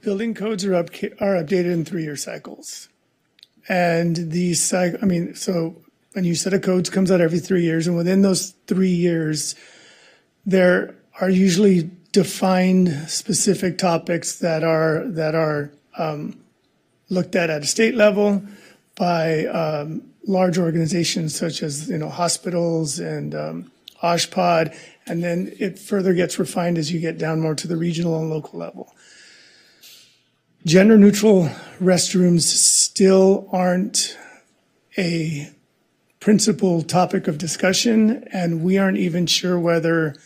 Building codes are updated in 3-year cycles. And so a new set of codes comes out every 3 years, and within those 3 years, there are usually defined specific topics that are looked at a state level by large organizations such as hospitals and OSHPD, and then it further gets refined as you get down more to the regional and local level. Gender neutral restrooms still aren't a principal topic of discussion, and we aren't even sure whether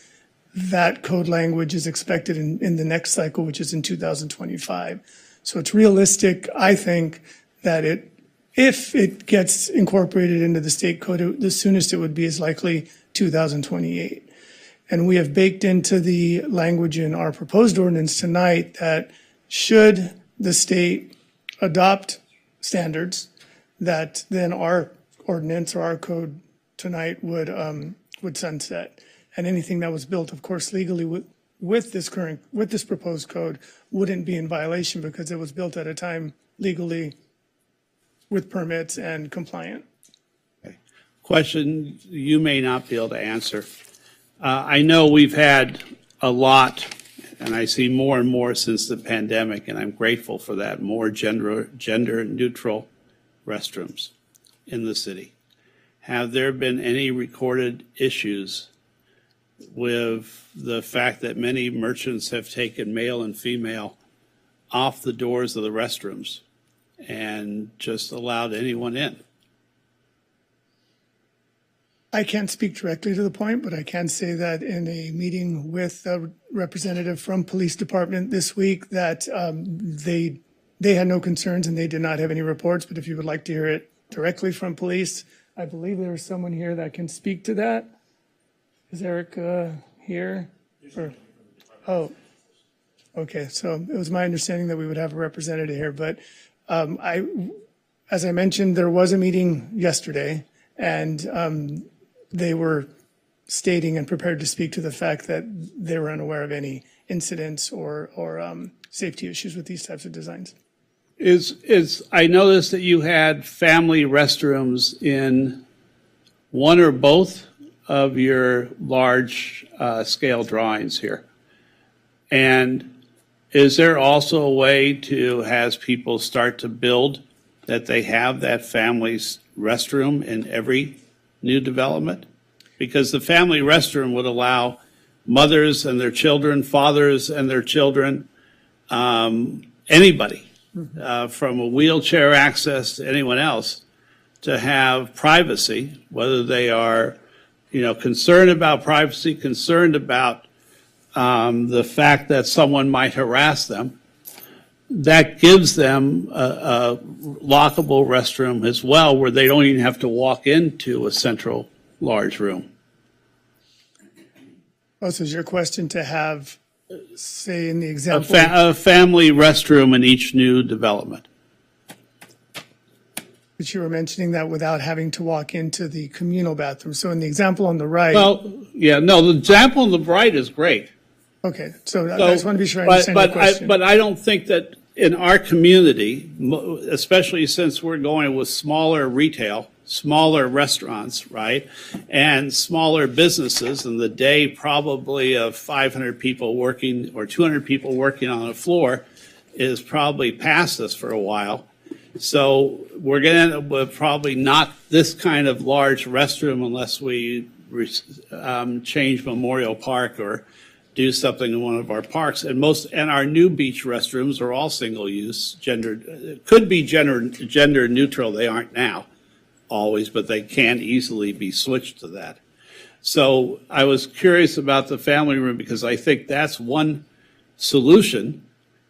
that code language is expected in the next cycle, which is in 2025. So it's realistic, I think, that if it gets incorporated into the state code, the soonest it would be is likely 2028. And we have baked into the language in our proposed ordinance tonight that should the state adopt standards that then our ordinance or our code tonight would sunset. And anything that was built, of course, legally with this proposed code wouldn't be in violation because it was built at a time legally with permits and compliant. Question you may not be able to answer. I know we've had a lot, and I see more and more since the pandemic, and I'm grateful for that, more gender-neutral restrooms in the city. Have there been any recorded issues with the fact that many merchants have taken male and female off the doors of the restrooms and just allowed anyone in? I can't speak directly to the point, but I can say that in a meeting with a representative from police department this week that they had no concerns and they did not have any reports. But if you would like to hear it directly from police, I believe there is someone here that can speak to that. Is Eric here? Oh, okay. So it was my understanding that we would have a representative here, but as I mentioned, there was a meeting yesterday, and they were stating and prepared to speak to the fact that they were unaware of any incidents or safety issues with these types of designs. I noticed that you had family restrooms in one or both of your large scale drawings here. And is there also a way to, as people start to build, that they have that family's restroom in every new development? Because the family restroom would allow mothers and their children, fathers and their children, anybody, from a wheelchair access to anyone else, to have privacy, whether they are, concerned about privacy, concerned about the fact that someone might harass them. That gives them a lockable restroom as well, where they don't even have to walk into a central large room. Oh, so is your question to have, say, in the example, a family restroom in each new development? But you were mentioning that without having to walk into the communal bathroom. So in the example on the right. Well, yeah, no, the example on the right is great. Okay, so I just want to be sure I understand your question. But I don't think that in our community, especially since we're going with smaller retail, smaller restaurants, right, and smaller businesses, and the day probably of 500 people working or 200 people working on a floor is probably past us for a while. So we're going to end up with probably not this kind of large restroom unless we change Memorial Park or do something in one of our parks. And our new beach restrooms are all single use, could be gender neutral. They aren't now always, but they can easily be switched to that. So I was curious about the family room because I think that's one solution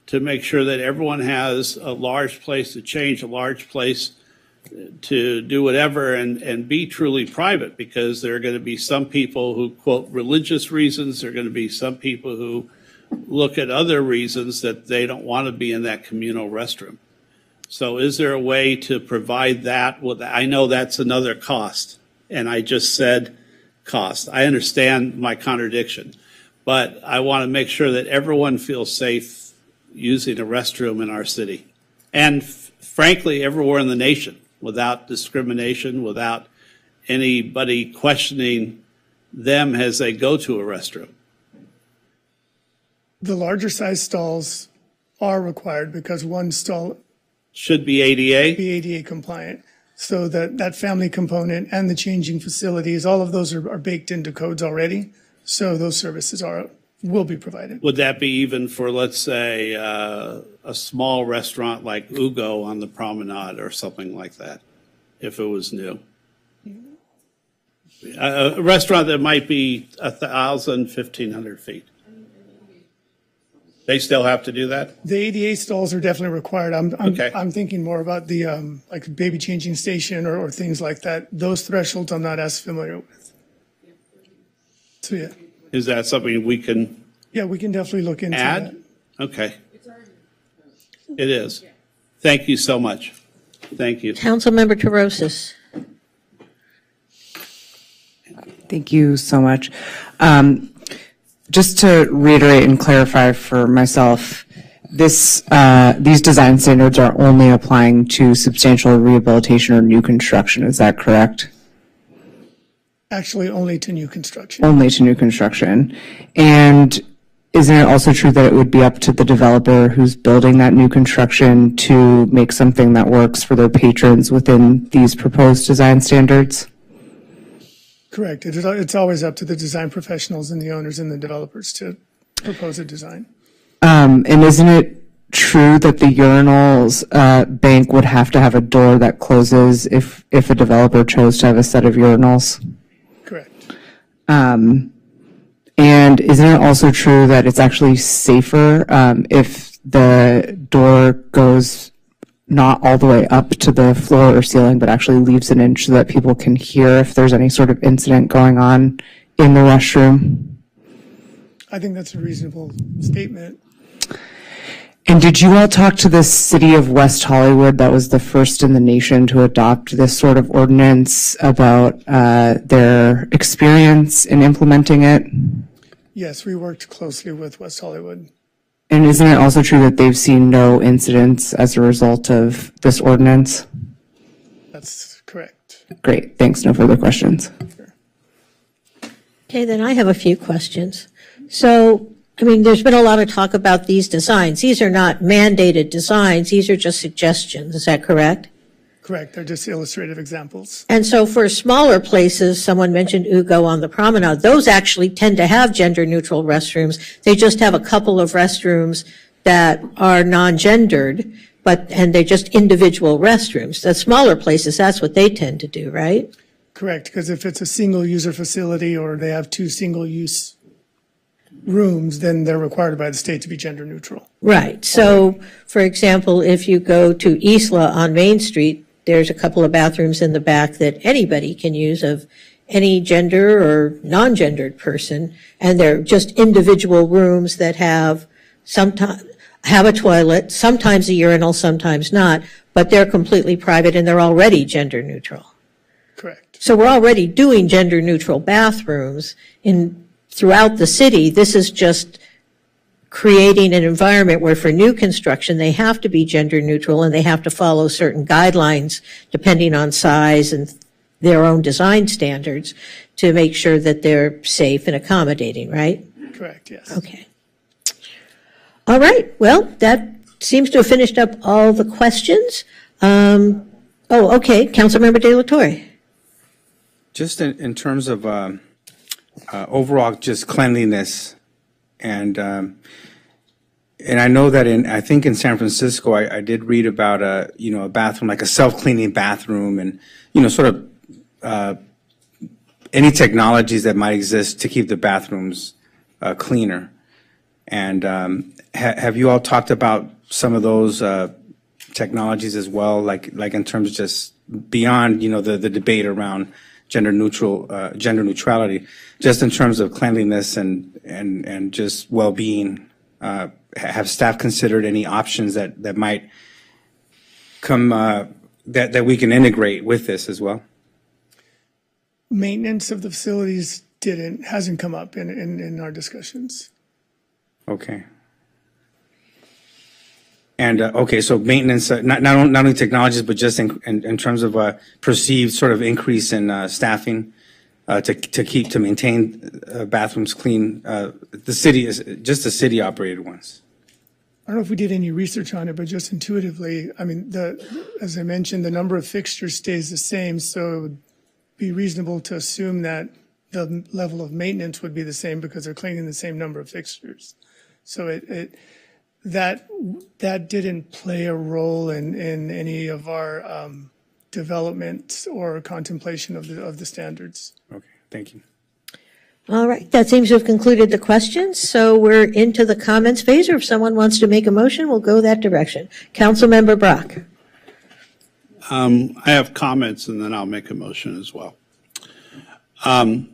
to make sure that everyone has a large place to change, a large place to do whatever and be truly private, because there are going to be some people who quote religious reasons. There are going to be some people who look at other reasons that they don't want to be in that communal restroom. So is there a way to provide that? I know that's another cost, and I just said cost. I understand my contradiction, but I want to make sure that everyone feels safe using a restroom in our city, and frankly, everywhere in the nation, without discrimination, without anybody questioning them as they go to a restroom. The larger size stalls are required because one stall should be ADA? Be ADA compliant. So that family component and the changing facilities, all of those are baked into codes already. So those services will be provided. Would that be even for, let's say, a small restaurant like Ugo on the Promenade or something like that, if it was new? A restaurant that might be 1,000, 1,500 feet. They still have to do that? The ADA stalls are definitely required. I'm thinking more about the like baby changing station or things like that. Those thresholds I'm not as familiar with. So yeah. Is that something we can? Yeah, we can definitely look into that. Okay. It is. Thank you so much. Thank you. Councilmember Torosis. Thank you so much. Just to reiterate and clarify for myself, these design standards are only applying to substantial rehabilitation or new construction. Is that correct? Actually, only to new construction. Only to new construction. And isn't it also true that it would be up to the developer who's building that new construction to make something that works for their patrons within these proposed design standards? Correct. It's always up to the design professionals and the owners and the developers to propose a design. And isn't it true that the urinals bank would have to have a door that closes if a developer chose to have a set of urinals? Correct. And isn't it also true that it's actually safer if the door goes not all the way up to the floor or ceiling, but actually leaves an inch so that people can hear if there's any sort of incident going on in the restroom? I think that's a reasonable statement. And did you all talk to the city of West Hollywood, that was the first in the nation to adopt this sort of ordinance, about their experience in implementing it? Yes, we worked closely with West Hollywood. And isn't it also true that they've seen no incidents as a result of this ordinance? That's correct. Great, thanks, no further questions. Okay, then I have a few questions. So, I mean, there's been a lot of talk about these designs. These are not mandated designs, these are just suggestions, is that correct? Correct, they're just illustrative examples. And so for smaller places, someone mentioned Ugo on the Promenade, those actually tend to have gender-neutral restrooms. They just have a couple of restrooms that are non-gendered, and they're just individual restrooms. The smaller places, that's what they tend to do, right? Correct, because if it's a single-user facility or they have two single-use rooms, then they're required by the state to be gender-neutral. Right. So, for example, if you go to Isla on Main Street, there's a couple of bathrooms in the back that anybody can use of any gender or non-gendered person, and they're just individual rooms that have a toilet, sometimes a urinal, sometimes not, but they're completely private and they're already gender neutral. Correct. So we're already doing gender neutral bathrooms throughout the city. This is just creating an environment where for new construction, they have to be gender neutral and they have to follow certain guidelines depending on size and their own design standards to make sure that they're safe and accommodating, right? Correct, yes. Okay. All right, well, that seems to have finished up all the questions. Okay, Councilmember De La Torre. Just in terms of overall just cleanliness, and I know that I think in San Francisco, I did read about a bathroom, like a self-cleaning bathroom, and sort of any technologies that might exist to keep the bathrooms cleaner. And have you all talked about some of those technologies as well, like in terms of just beyond the debate around gender neutrality, just in terms of cleanliness and just well-being? Have staff considered any options that might come that we can integrate with this as well? Maintenance of the facilities hasn't come up in our discussions. Okay. And okay, so maintenance, not only technologies, but just in terms of perceived sort of increase in staffing to maintain bathrooms clean. The city is just the city operated ones. I don't know if we did any research on it, but just intuitively, I mean, as I mentioned, the number of fixtures stays the same, so it would be reasonable to assume that the level of maintenance would be the same because they're cleaning the same number of fixtures. So that didn't play a role in any of our development or contemplation of the standards. Okay, thank you. All right, that seems to have concluded the questions. So we're into the comments phase, or if someone wants to make a motion, we'll go that direction. Councilmember Brock. I have comments and then I'll make a motion as well. And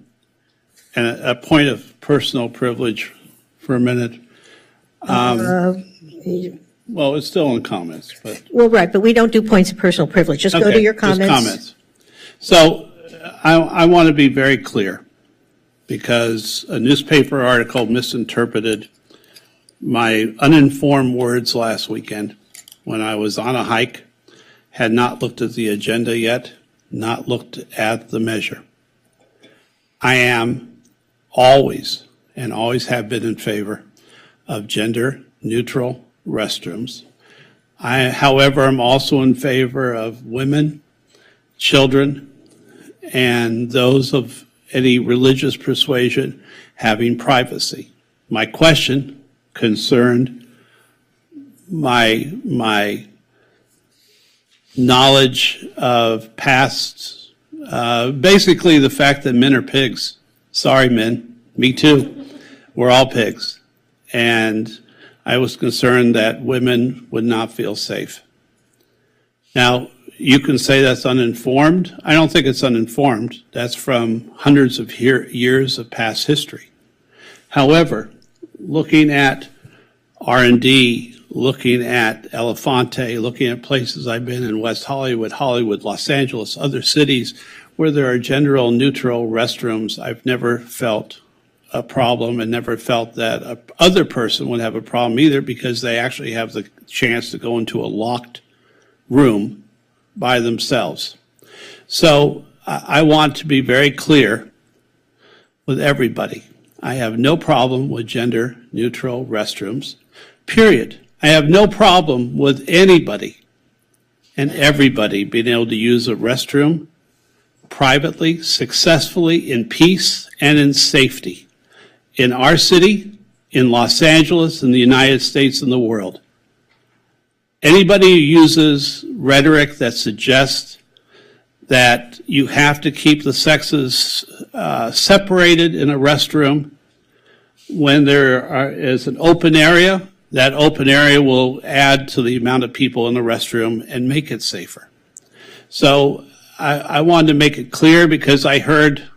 a point of personal privilege for a minute. Well, it's still in comments, but. Well, right, but we don't do points of personal privilege. Just go to your comments. Just comments. So I want to be very clear. because a newspaper article misinterpreted my uninformed words last weekend when I was on a hike, had not looked at the agenda yet, not looked at the measure. I am always, and always have been in favor of gender-neutral restrooms. However, I'm also in favor of women, children, and those of any religious persuasion having privacy. My question concerned my knowledge of past, basically the fact that men are pigs. Sorry, men. Me too. We're all pigs. And I was concerned that women would not feel safe. Now, you can say that's uninformed. I don't think it's uninformed. That's from hundreds of years of past history. However, looking at R&D, looking at Elefante, looking at places I've been in West Hollywood, Los Angeles, other cities where there are gender-neutral restrooms, I've never felt a problem and never felt that a other person would have a problem either, because they actually have the chance to go into a locked room by themselves. So I want to be very clear with everybody. I have no problem with gender-neutral restrooms, period. I have no problem with anybody and everybody being able to use a restroom privately, successfully, in peace and in safety. In our city, in Los Angeles, in the United States, and the world. Anybody who uses rhetoric that suggests that you have to keep the sexes separated in a restroom when there is an open area, that open area will add to the amount of people in the restroom and make it safer. So I wanted to make it clear, because I heard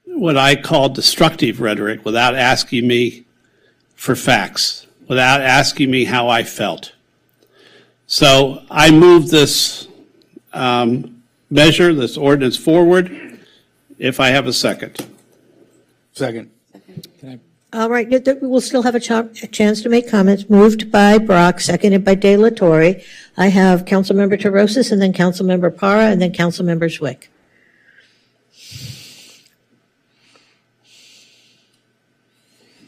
what I call destructive rhetoric without asking me for facts, without asking me how I felt. So I move this measure, this ordinance forward, if I have a second. Second. All right, we'll still have a chance to make comments. Moved by Brock, seconded by De La Torre. I have Councilmember Terosas, and then Councilmember Para, and then Councilmember Zwick.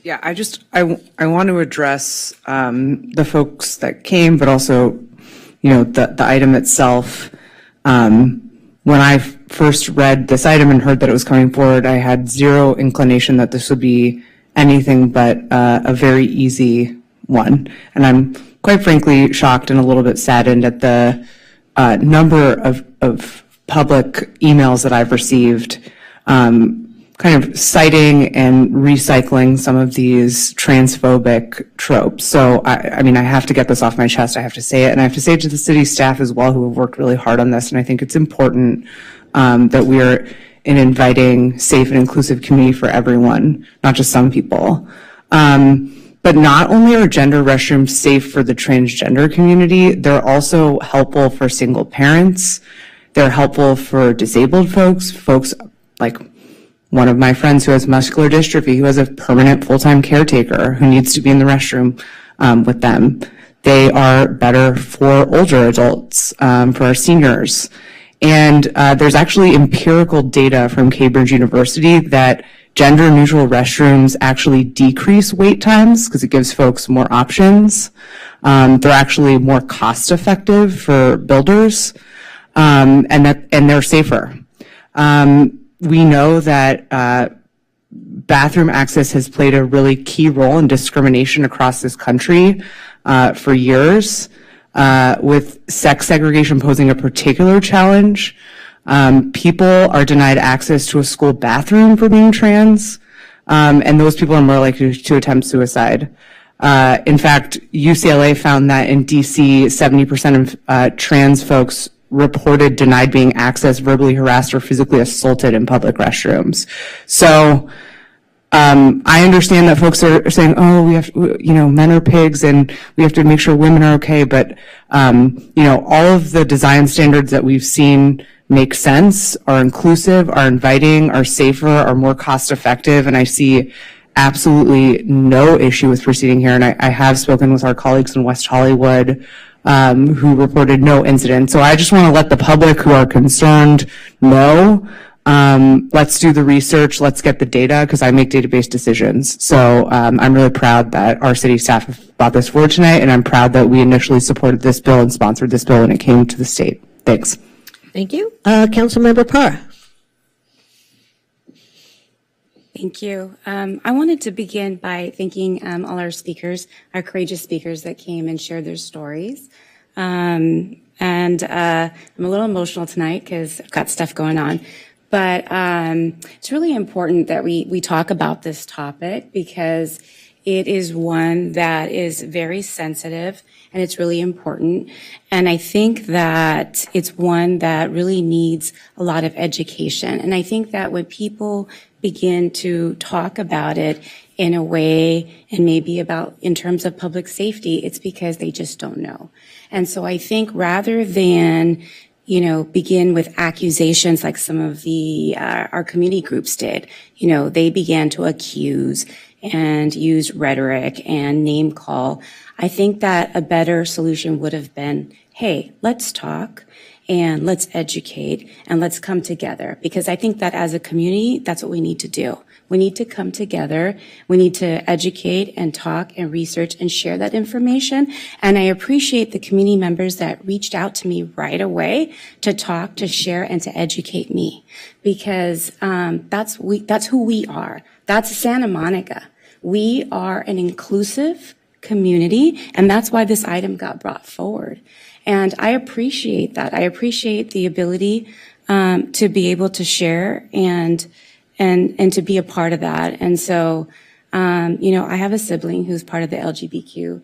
Yeah, I want to address the folks that came, but also, the item itself. When I first read this item and heard that it was coming forward, I had zero inclination that this would be anything but a very easy one. And I'm quite frankly shocked and a little bit saddened at the number of public emails that I've received, kind of citing and recycling some of these transphobic tropes. So, I mean, I have to get this off my chest. I have to say it. And I have to say it to the city staff as well, who have worked really hard on this. And I think it's important that we're an inviting, safe, and inclusive community for everyone, not just some people. But not only are gender restrooms safe for the transgender community, they're also helpful for single parents. They're helpful for disabled folks like one of my friends who has muscular dystrophy, who has a permanent full-time caretaker who needs to be in the restroom with them. They are better for older adults, for our seniors. And there's actually empirical data from Cambridge University that gender-neutral restrooms actually decrease wait times because it gives folks more options. They're actually more cost-effective for builders, and they're safer. We know that bathroom access has played a really key role in discrimination across this country for years, with sex segregation posing a particular challenge. People are denied access to a school bathroom for being trans, and those people are more likely to attempt suicide. In fact, UCLA found that in DC, 70% of trans folks reported denied being accessed, verbally harassed, or physically assaulted in public restrooms. So I understand that folks are saying, oh, we have, men are pigs and we have to make sure women are okay. But, all of the design standards that we've seen make sense, are inclusive, are inviting, are safer, are more cost effective. And I see absolutely no issue with proceeding here. And I have spoken with our colleagues in West Hollywood who reported no incident. So I just want to let the public who are concerned know, let's do the research, let's get the data, because I make database decisions. So I'm really proud that our city staff have brought this forward tonight, and I'm proud that we initially supported this bill and sponsored this bill when it came to the state. Thanks. Thank you. Councilmember Parr. Thank you. I wanted to begin by thanking all our speakers, our courageous speakers that came and shared their stories. I'm a little emotional tonight because I've got stuff going on. But it's really important that we talk about this topic because it is one that is very sensitive and it's really important. And I think that it's one that really needs a lot of education. And I think that when people begin to talk about it in a way and maybe about in terms of public safety, it's because they just don't know. And so I think rather than begin with accusations like some of our community groups did. They began to accuse and use rhetoric and name call. I think that a better solution would have been, hey, let's talk and let's educate and let's come together. Because I think that as a community, that's what we need to do. We need to come together. We need to educate and talk and research and share that information. And I appreciate the community members that reached out to me right away to talk, to share, and to educate me. Because that's who we are. That's Santa Monica. We are an inclusive community, and that's why this item got brought forward. And I appreciate that. I appreciate the ability to be able to share and to be a part of that. And so, I have a sibling who's part of the LGBTQ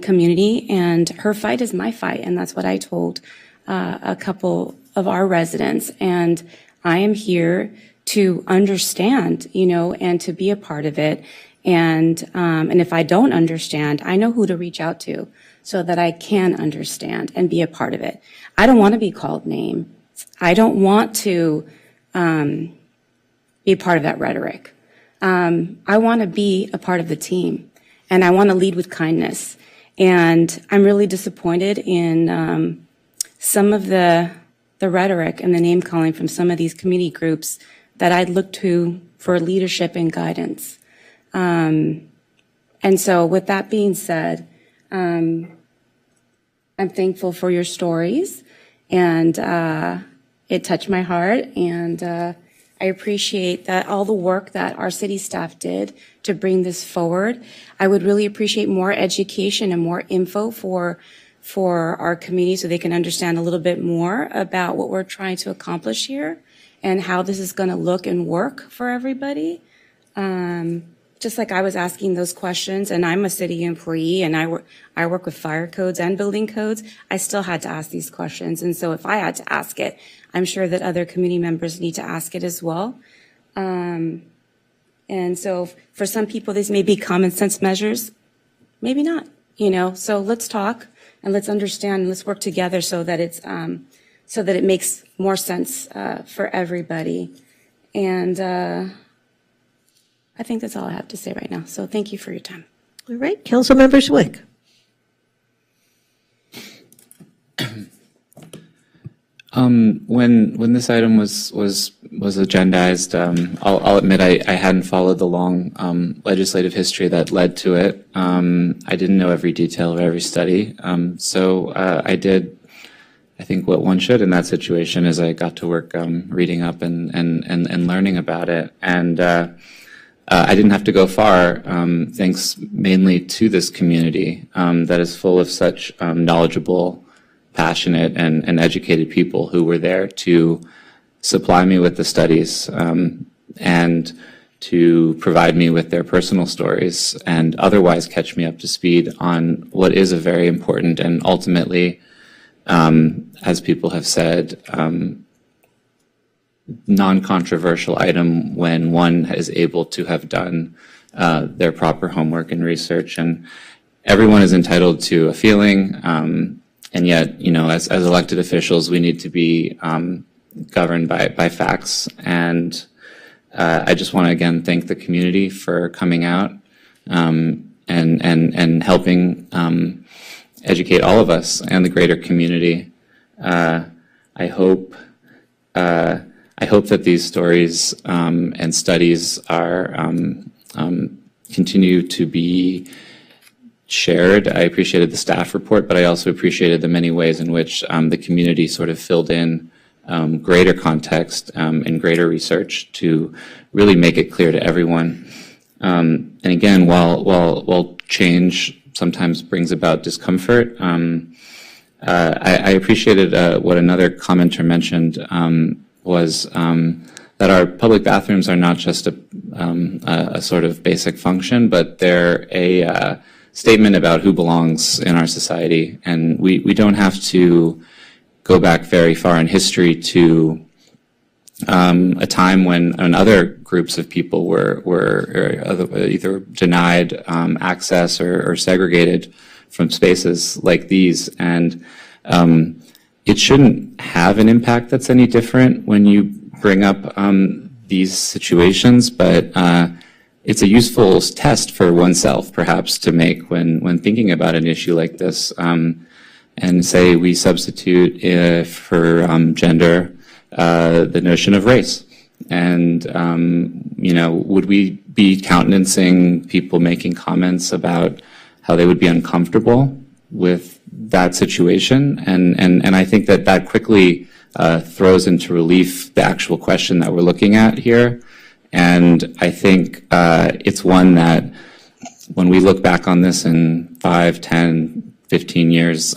community, and her fight is my fight. And that's what I told a couple of our residents. And I am here to understand, and to be a part of it. And if I don't understand, I know who to reach out to so that I can understand and be a part of it. I don't want to be called names. I don't want to be a part of that rhetoric. I want to be a part of the team, and I want to lead with kindness. And I'm really disappointed in some of the rhetoric and the name calling from some of these community groups that I'd look to for leadership and guidance. And so with that being said, I'm thankful for your stories, and it touched my heart, and I appreciate that all the work that our city staff did to bring this forward. I would really appreciate more education and more info for our community so they can understand a little bit more about what we're trying to accomplish here and how this is going to look and work for everybody. Just like I was asking those questions, and I'm a city employee and I work with fire codes and building codes, I still had to ask these questions. And so if I had to ask it, I'm sure that other community members need to ask it as well. And so for some people, these may be common sense measures, maybe not, so let's talk and let's understand and let's work together so that it's, so that it makes more sense, for everybody. And, I think that's all I have to say right now. So thank you for your time. All right, Councilmember Zwick. When this item was agendized, I'll admit I hadn't followed the long legislative history that led to it. I didn't know every detail of every study, so I did, I think, what one should in that situation. Is I got to work reading up and learning about it, and I didn't have to go far, thanks mainly to this community that is full of such knowledgeable, passionate, and educated people who were there to supply me with the studies and to provide me with their personal stories and otherwise catch me up to speed on what is a very important and ultimately, as people have said, non-controversial item when one is able to have done their proper homework and research. And everyone is entitled to a feeling, and yet, as elected officials, we need to be governed by facts. And I just want to again thank the community for coming out and helping educate all of us and the greater community. I hope that these stories and studies are continue to be shared. I appreciated the staff report, but I also appreciated the many ways in which the community sort of filled in greater context and greater research to really make it clear to everyone. And again, while change sometimes brings about discomfort, I appreciated what another commenter mentioned was that our public bathrooms are not just a sort of basic function, but they're a statement about who belongs in our society. And we don't have to go back very far in history to a time when other groups of people were either denied access or segregated from spaces like these. And it shouldn't have an impact that's any different when you bring up these situations, but it's a useful test for oneself, perhaps, to make when thinking about an issue like this. And say we substitute for gender the notion of race. And, would we be countenancing people making comments about how they would be uncomfortable with that situation? And I think that quickly throws into relief the actual question that we're looking at here. And I think it's one that when we look back on this in 5, 10, 15 years,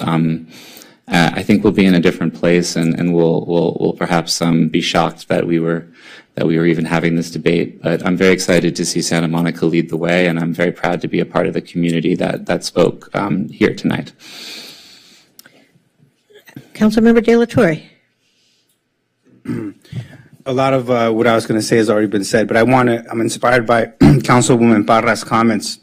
I think we'll be in a different place, and we'll perhaps be shocked that we were even having this debate. But I'm very excited to see Santa Monica lead the way, and I'm very proud to be a part of the community that spoke here tonight. Councilmember De La Torre. A lot of what I was going to say has already been said, but I'm inspired by Councilwoman Parra's comments,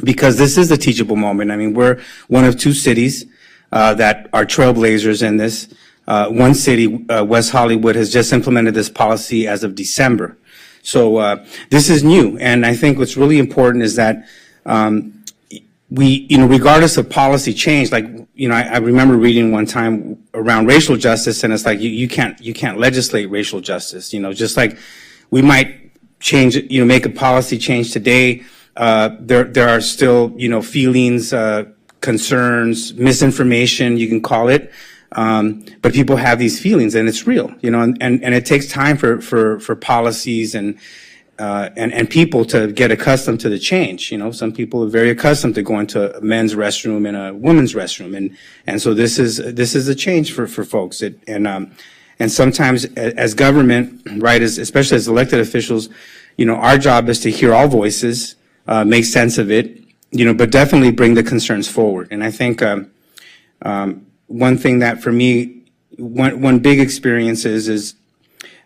because this is a teachable moment. I mean, we're one of two cities that are trailblazers in this. One city, West Hollywood, has just implemented this policy as of December. So this is new, and I think what's really important is that we, regardless of policy change, like, I remember reading one time around racial justice, and it's like you can't legislate racial justice. Just like we might change, make a policy change today. There are still, feelings, concerns, misinformation, you can call it. But people have these feelings, and it's real, and it takes time for policies and people to get accustomed to the change. Some people are very accustomed to going to a men's restroom and a women's restroom. And so this is a change for folks. And sometimes as government, right, especially as elected officials, our job is to hear all voices, make sense of it, but definitely bring the concerns forward. And I think one thing that for me, one big experience is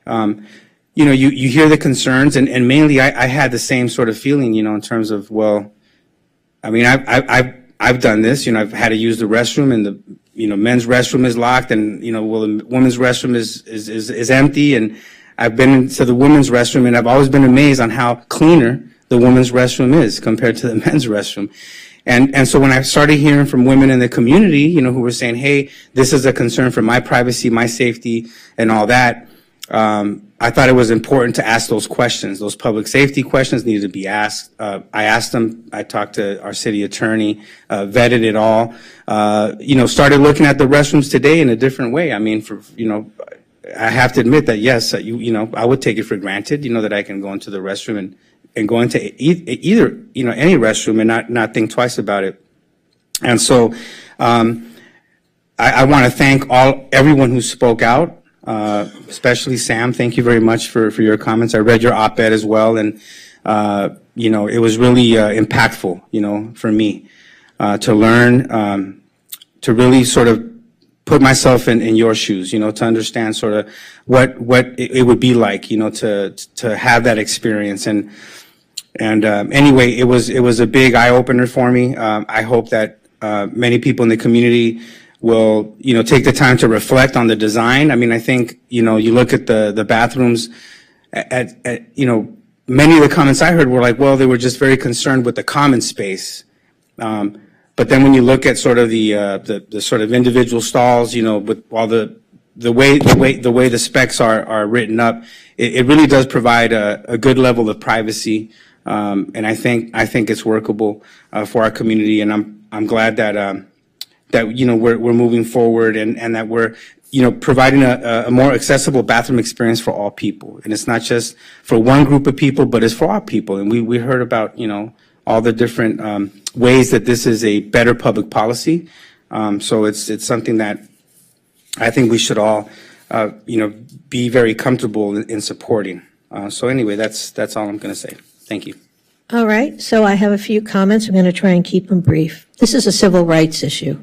you hear the concerns, and mainly I had the same sort of feeling, in terms of, well, I mean, I've done this, I've had to use the restroom, and the, men's restroom is locked, and, well, the women's restroom is empty, and I've been into the women's restroom, and I've always been amazed on how cleaner the women's restroom is compared to the men's restroom. And so when I started hearing from women in the community, who were saying, hey, this is a concern for my privacy, my safety, and all that, I thought it was important to ask those questions. Those public safety questions needed to be asked. I asked them. I talked to our city attorney, vetted it all, started looking at the restrooms today in a different way. I mean, I have to admit that, yes, I would take it for granted, that I can go into the restroom and go into either, any restroom and not think twice about it. And so, I want to thank everyone who spoke out. Especially Sam, thank you very much for your comments. I read your op-ed as well, and it was really impactful, for me to learn, to really sort of put myself in your shoes, to understand sort of what it would be like, to have that experience. And anyway, it was a big eye opener for me. I hope that many people in the community will, take the time to reflect on the design. I mean, I think, you look at the bathrooms at many of the comments I heard were like, well, they were just very concerned with the common space. But then when you look at sort of the sort of individual stalls, with all the way the specs are written up, it really does provide a good level of privacy. And I think it's workable for our community, and I'm glad that we're moving forward and that we're providing a more accessible bathroom experience for all people. And it's not just for one group of people, but it's for all people. And we heard about all the different ways that this is a better public policy. So it's something that I think we should all be very comfortable in supporting. So anyway, that's all I'm going to say. Thank you. All right, so I have a few comments. I'm going to try and keep them brief. This is a civil rights issue.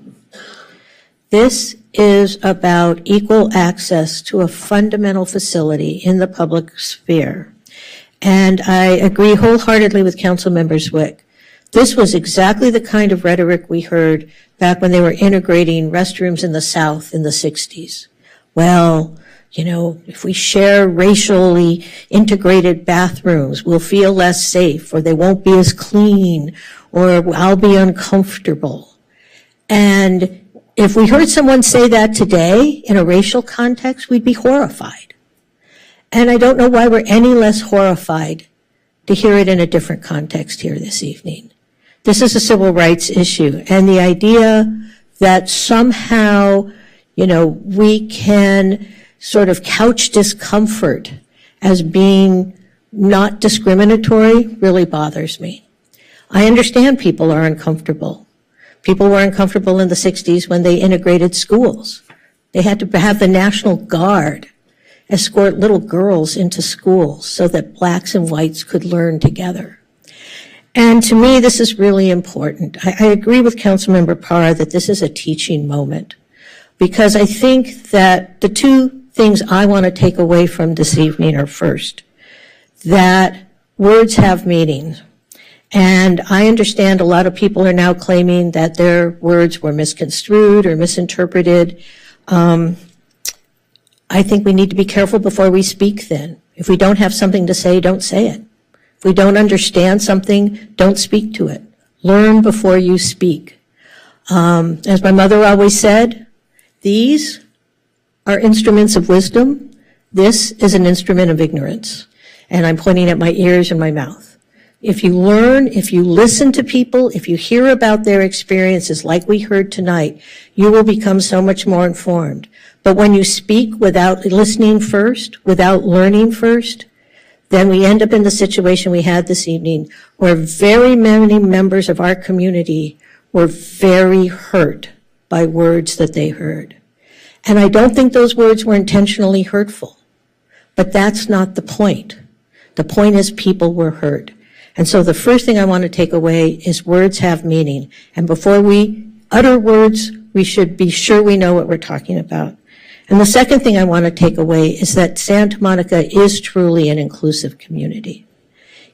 This is about equal access to a fundamental facility in the public sphere. And I agree wholeheartedly with Councilmember Zwick. This was exactly the kind of rhetoric we heard back when they were integrating restrooms in the South in the 60s. Well, if we share racially integrated bathrooms, we'll feel less safe, or they won't be as clean, or I'll be uncomfortable. And if we heard someone say that today in a racial context, we'd be horrified. And I don't know why we're any less horrified to hear it in a different context here this evening. This is a civil rights issue, and the idea that somehow, we can sort of couch discomfort as being not discriminatory really bothers me. I understand people are uncomfortable. People were uncomfortable in the 60s when they integrated schools. They had to have the National Guard escort little girls into schools so that blacks and whites could learn together. And to me, this is really important. I agree with Councilmember Parr that this is a teaching moment, because I think that the two things I want to take away from this evening are, first, that words have meaning. And I understand a lot of people are now claiming that their words were misconstrued or misinterpreted. I think we need to be careful before we speak then. If we don't have something to say, don't say it. If we don't understand something, don't speak to it. Learn before you speak. As my mother always said, these are instruments of wisdom. This is an instrument of ignorance. And I'm pointing at my ears and my mouth. If you learn, if you listen to people, if you hear about their experiences like we heard tonight, you will become so much more informed. But when you speak without listening first, without learning first, then we end up in the situation we had this evening, where very many members of our community were very hurt by words that they heard. And I don't think those words were intentionally hurtful, but that's not the point. The point is people were hurt. And so the first thing I want to take away is words have meaning. And before we utter words, we should be sure we know what we're talking about. And the second thing I want to take away is that Santa Monica is truly an inclusive community.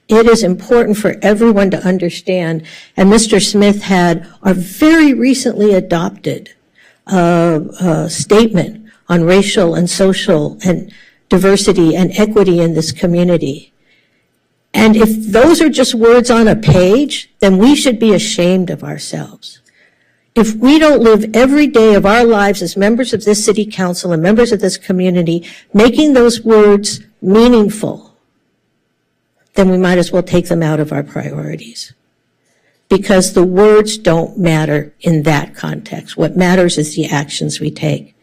It is important for everyone to understand, and Mr. Smith had our very recently adopted statement on racial and social and diversity and equity in this community. And if those are just words on a page, then we should be ashamed of ourselves. If we don't live every day of our lives as members of this city council and members of this community, making those words meaningful, then we might as well take them out of our priorities. Because the words don't matter in that context. What matters is the actions we take.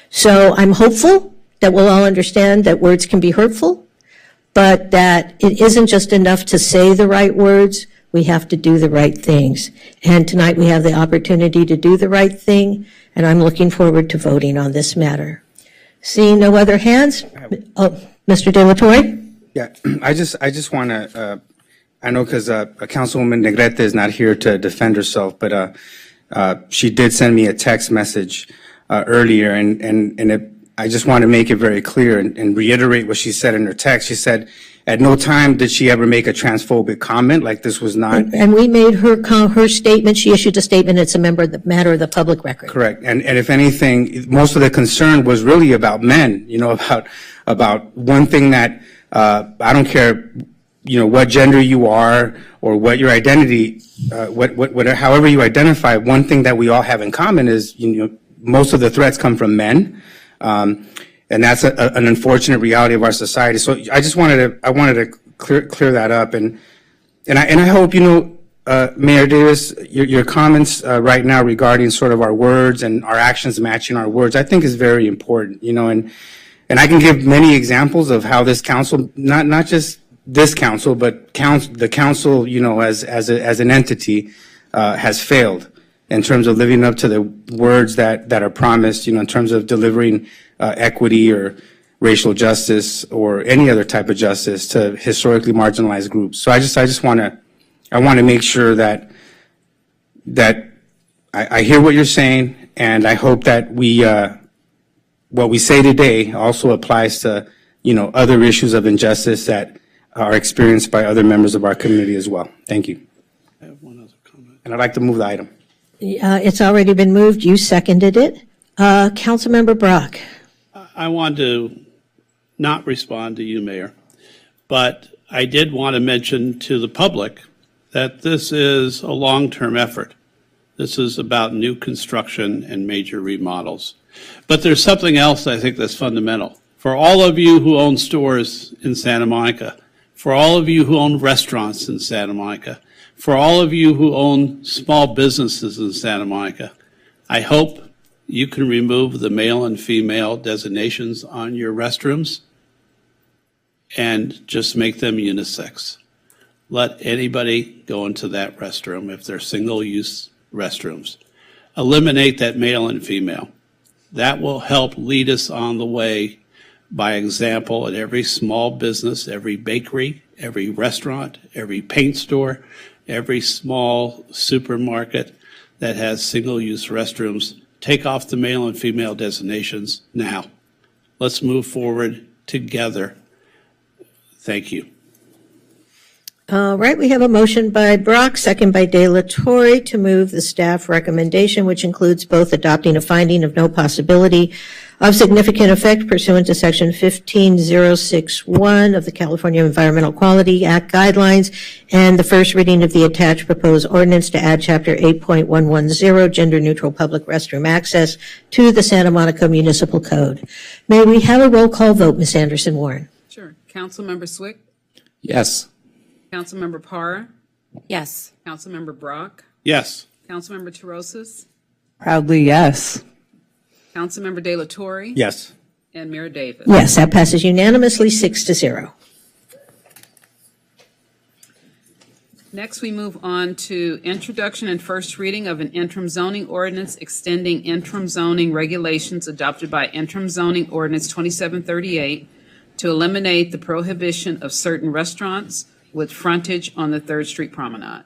So I'm hopeful that we'll all understand that words can be hurtful, but that it isn't just enough to say the right words. We have to do the right things. And tonight we have the opportunity to do the right thing, and I'm looking forward to voting on this matter. Seeing no other hands, Mr. De La Torre? Yeah, I just want to, I know because Councilwoman Negrete is not here to defend herself, but she did send me a text message earlier, and I just want to make it very clear and reiterate what she said in her text. She said, At no time did she ever make a transphobic comment, like this was not. And we made her statement, she issued a statement, it's a matter of the public record. Correct. And if anything, most of the concern was really about men, about one thing that, I don't care, what gender you are or what your identity, however you identify, one thing that we all have in common is, most of the threats come from men. And that's an unfortunate reality of our society. So I just wanted to clear that up. And I hope, Mayor Davis, your comments right now regarding sort of our words and our actions matching our words, I think is very important, and I can give many examples of how this council, not just this council, but the council, as an entity, has failed in terms of living up to the words that are promised, in terms of delivering equity or racial justice or any other type of justice to historically marginalized groups. So I just want to make sure that I hear what you're saying, and I hope that what we say today also applies to other issues of injustice that are experienced by other members of our community as well. Thank you. I have one other comment. And I'd like to move the item. It's already been moved. You seconded it. Councilmember Brock. I want to not respond to you, Mayor, but I did want to mention to the public that this is a long-term effort. This is about new construction and major remodels. But there's something else I think that's fundamental. For all of you who own stores in Santa Monica, for all of you who own restaurants in Santa Monica, for all of you who own small businesses in Santa Monica, I hope you can remove the male and female designations on your restrooms and just make them unisex. Let anybody go into that restroom if they're single-use restrooms. Eliminate that male and female. That will help lead us on the way by example at every small business, every bakery, every restaurant, every paint store, every small supermarket that has single-use restrooms. Take off the male and female designations now. Let's move forward together. Thank you. All right, we have a motion by Brock, second by De La Torre, to move the staff recommendation, which includes both adopting a finding of no possibility of significant effect pursuant to Section 15061 of the California Environmental Quality Act guidelines and the first reading of the attached proposed ordinance to add Chapter 8.110, gender-neutral public restroom access, to the Santa Monica Municipal Code. May we have a roll call vote, Ms. Anderson-Warren? Sure. Councilmember Swick? Yes. Councilmember Parra? Yes. Councilmember Brock? Yes. Councilmember Terosas? Proudly, yes. Councilmember De La Torre? Yes. And Mayor Davis? Yes, that passes unanimously 6-0. Next, we move on to introduction and first reading of an interim zoning ordinance extending interim zoning regulations adopted by interim zoning ordinance 2738 to eliminate the prohibition of certain restaurants with frontage on the 3rd Street Promenade.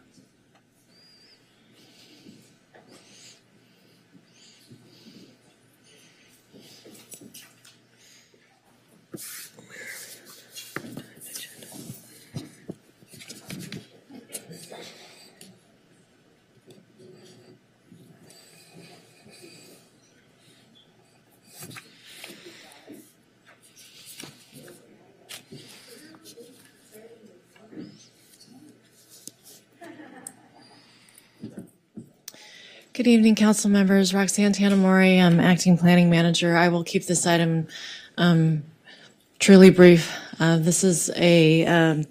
Good evening, council members. Roxanne Tanamori, I'm acting planning manager. I will keep this item truly brief. This is a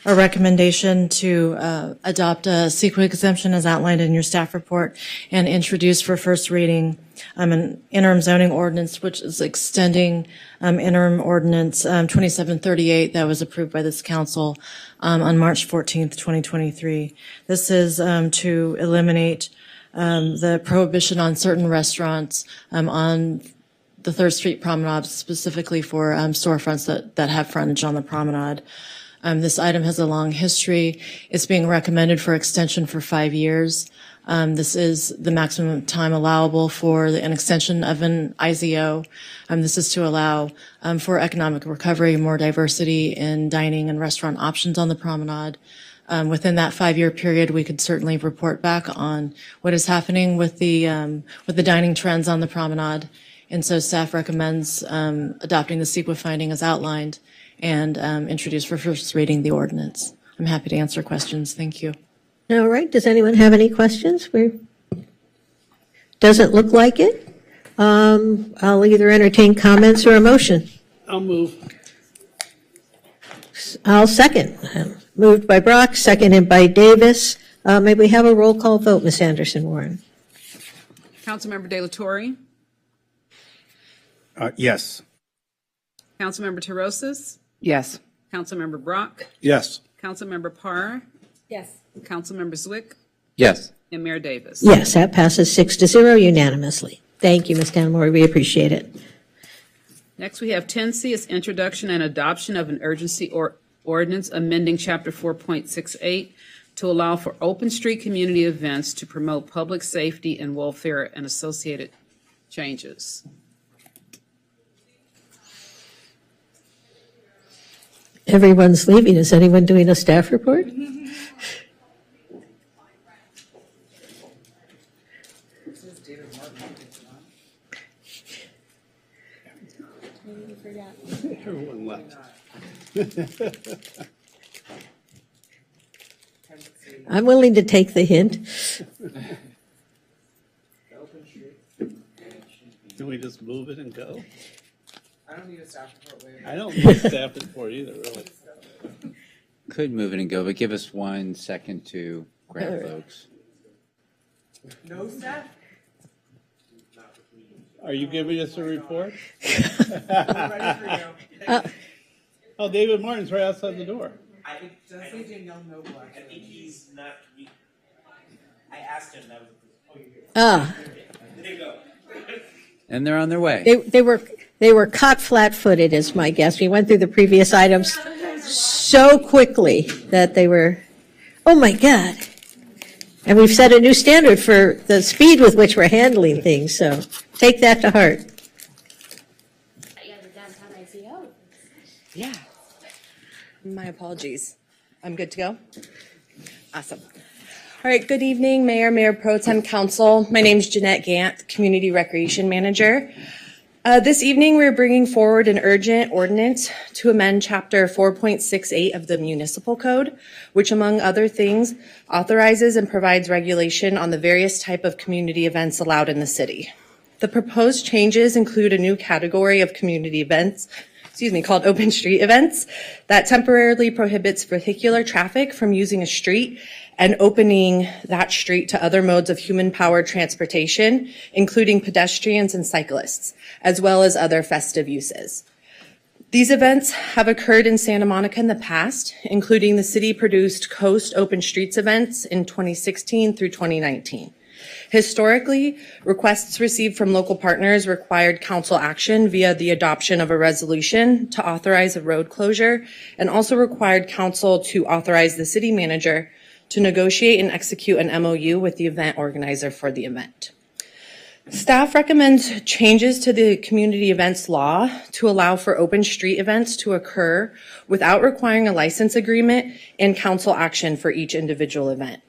recommendation to adopt a CEQA exemption as outlined in your staff report and introduce for first reading an interim zoning ordinance, which is extending interim ordinance 2738 that was approved by this council on March 14th, 2023. This is to eliminate the prohibition on certain restaurants on the 3rd Street Promenade, specifically for storefronts that have frontage on the promenade. This item has a long history. It's being recommended for extension for 5 years. This is the maximum time allowable for an extension of an IZO. This is to allow for economic recovery, more diversity in dining and restaurant options on the promenade. Within that 5-year period, we could certainly report back on what is happening with the dining trends on the promenade. And so staff recommends adopting the CEQA finding as outlined and introduce for first reading the ordinance. I'm happy to answer questions. Thank you. All right. Does anyone have any questions? Doesn't look like it. I'll either entertain comments or a motion. I'll move. I'll second. Moved by Brock, seconded by Davis. May we have a roll call vote, Ms. Anderson-Warren? Councilmember De La Torre. Yes. Councilmember Terosas. Yes. Councilmember Brock. Yes. Councilmember Parr. Yes. Councilmember Zwick. Yes. And Mayor Davis. Yes, that passes 6-0 unanimously. Thank you, Ms. Canmore. We appreciate it. Next, we have 10C is introduction and adoption of an urgency ordinance amending Chapter 4.68 to allow for open street community events to promote public safety and welfare and associated changes. Everyone's leaving. Is anyone doing a staff report? Everyone left. I'm willing to take the hint. Can we just move it and go? I don't need a staff report later. I don't need a staff report either, really. Could move it and go, but give us 1 second to grab folks. No staff? Are you giving us a report? I'm ready for you. Oh, David Martin's right outside the door. I say Danielle Noble. I think he's not. I asked him. That was. Ah. There you go. And they're on their way. They were caught flat-footed, is my guess. We went through the previous items so quickly that they were, oh my God. And we've set a new standard for the speed with which we're handling things, so take that to heart. Yeah. My apologies. I'm good to go? Awesome. All right, good evening, Mayor Pro Tem Council. My name is Jeanette Gant, Community Recreation Manager. This evening, we're bringing forward an urgent ordinance to amend Chapter 4.68 of the Municipal Code, which, among other things, authorizes and provides regulation on the various type of community events allowed in the city. The proposed changes include a new category of community events, called open street events, that temporarily prohibits vehicular traffic from using a street and opening that street to other modes of human-powered transportation, including pedestrians and cyclists, as well as other festive uses. These events have occurred in Santa Monica in the past, including the city-produced Coast Open Streets events in 2016 through 2019. Historically, requests received from local partners required council action via the adoption of a resolution to authorize a road closure, and also required council to authorize the city manager to negotiate and execute an MOU with the event organizer for the event. Staff recommends changes to the community events law to allow for open street events to occur without requiring a license agreement and council action for each individual event.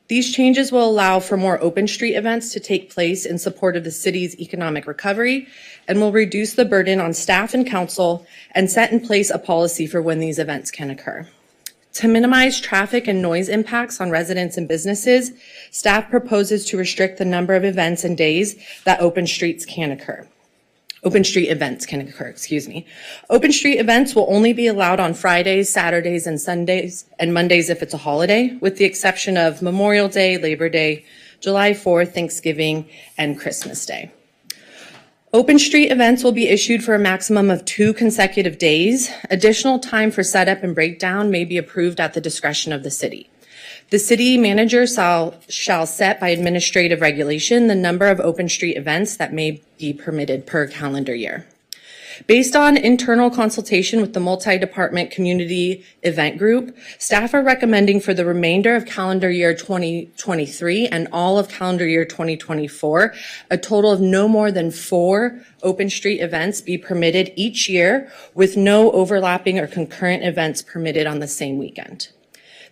These changes will allow for more open street events to take place in support of the city's economic recovery and will reduce the burden on staff and council and set in place a policy for when these events can occur. To minimize traffic and noise impacts on residents and businesses, staff proposes to restrict the number of events and days that open street events can occur, Open street events will only be allowed on Fridays, Saturdays, and Sundays, and Mondays if it's a holiday, with the exception of Memorial Day, Labor Day, July 4th, Thanksgiving, and Christmas Day. Open street events will be issued for a maximum of 2 consecutive days. Additional time for setup and breakdown may be approved at the discretion of the city. The city manager shall set by administrative regulation the number of open street events that may be permitted per calendar year. Based on internal consultation with the multi-department community event group, staff are recommending for the remainder of calendar year 2023 and all of calendar year 2024, a total of no more than 4 open street events be permitted each year, with no overlapping or concurrent events permitted on the same weekend.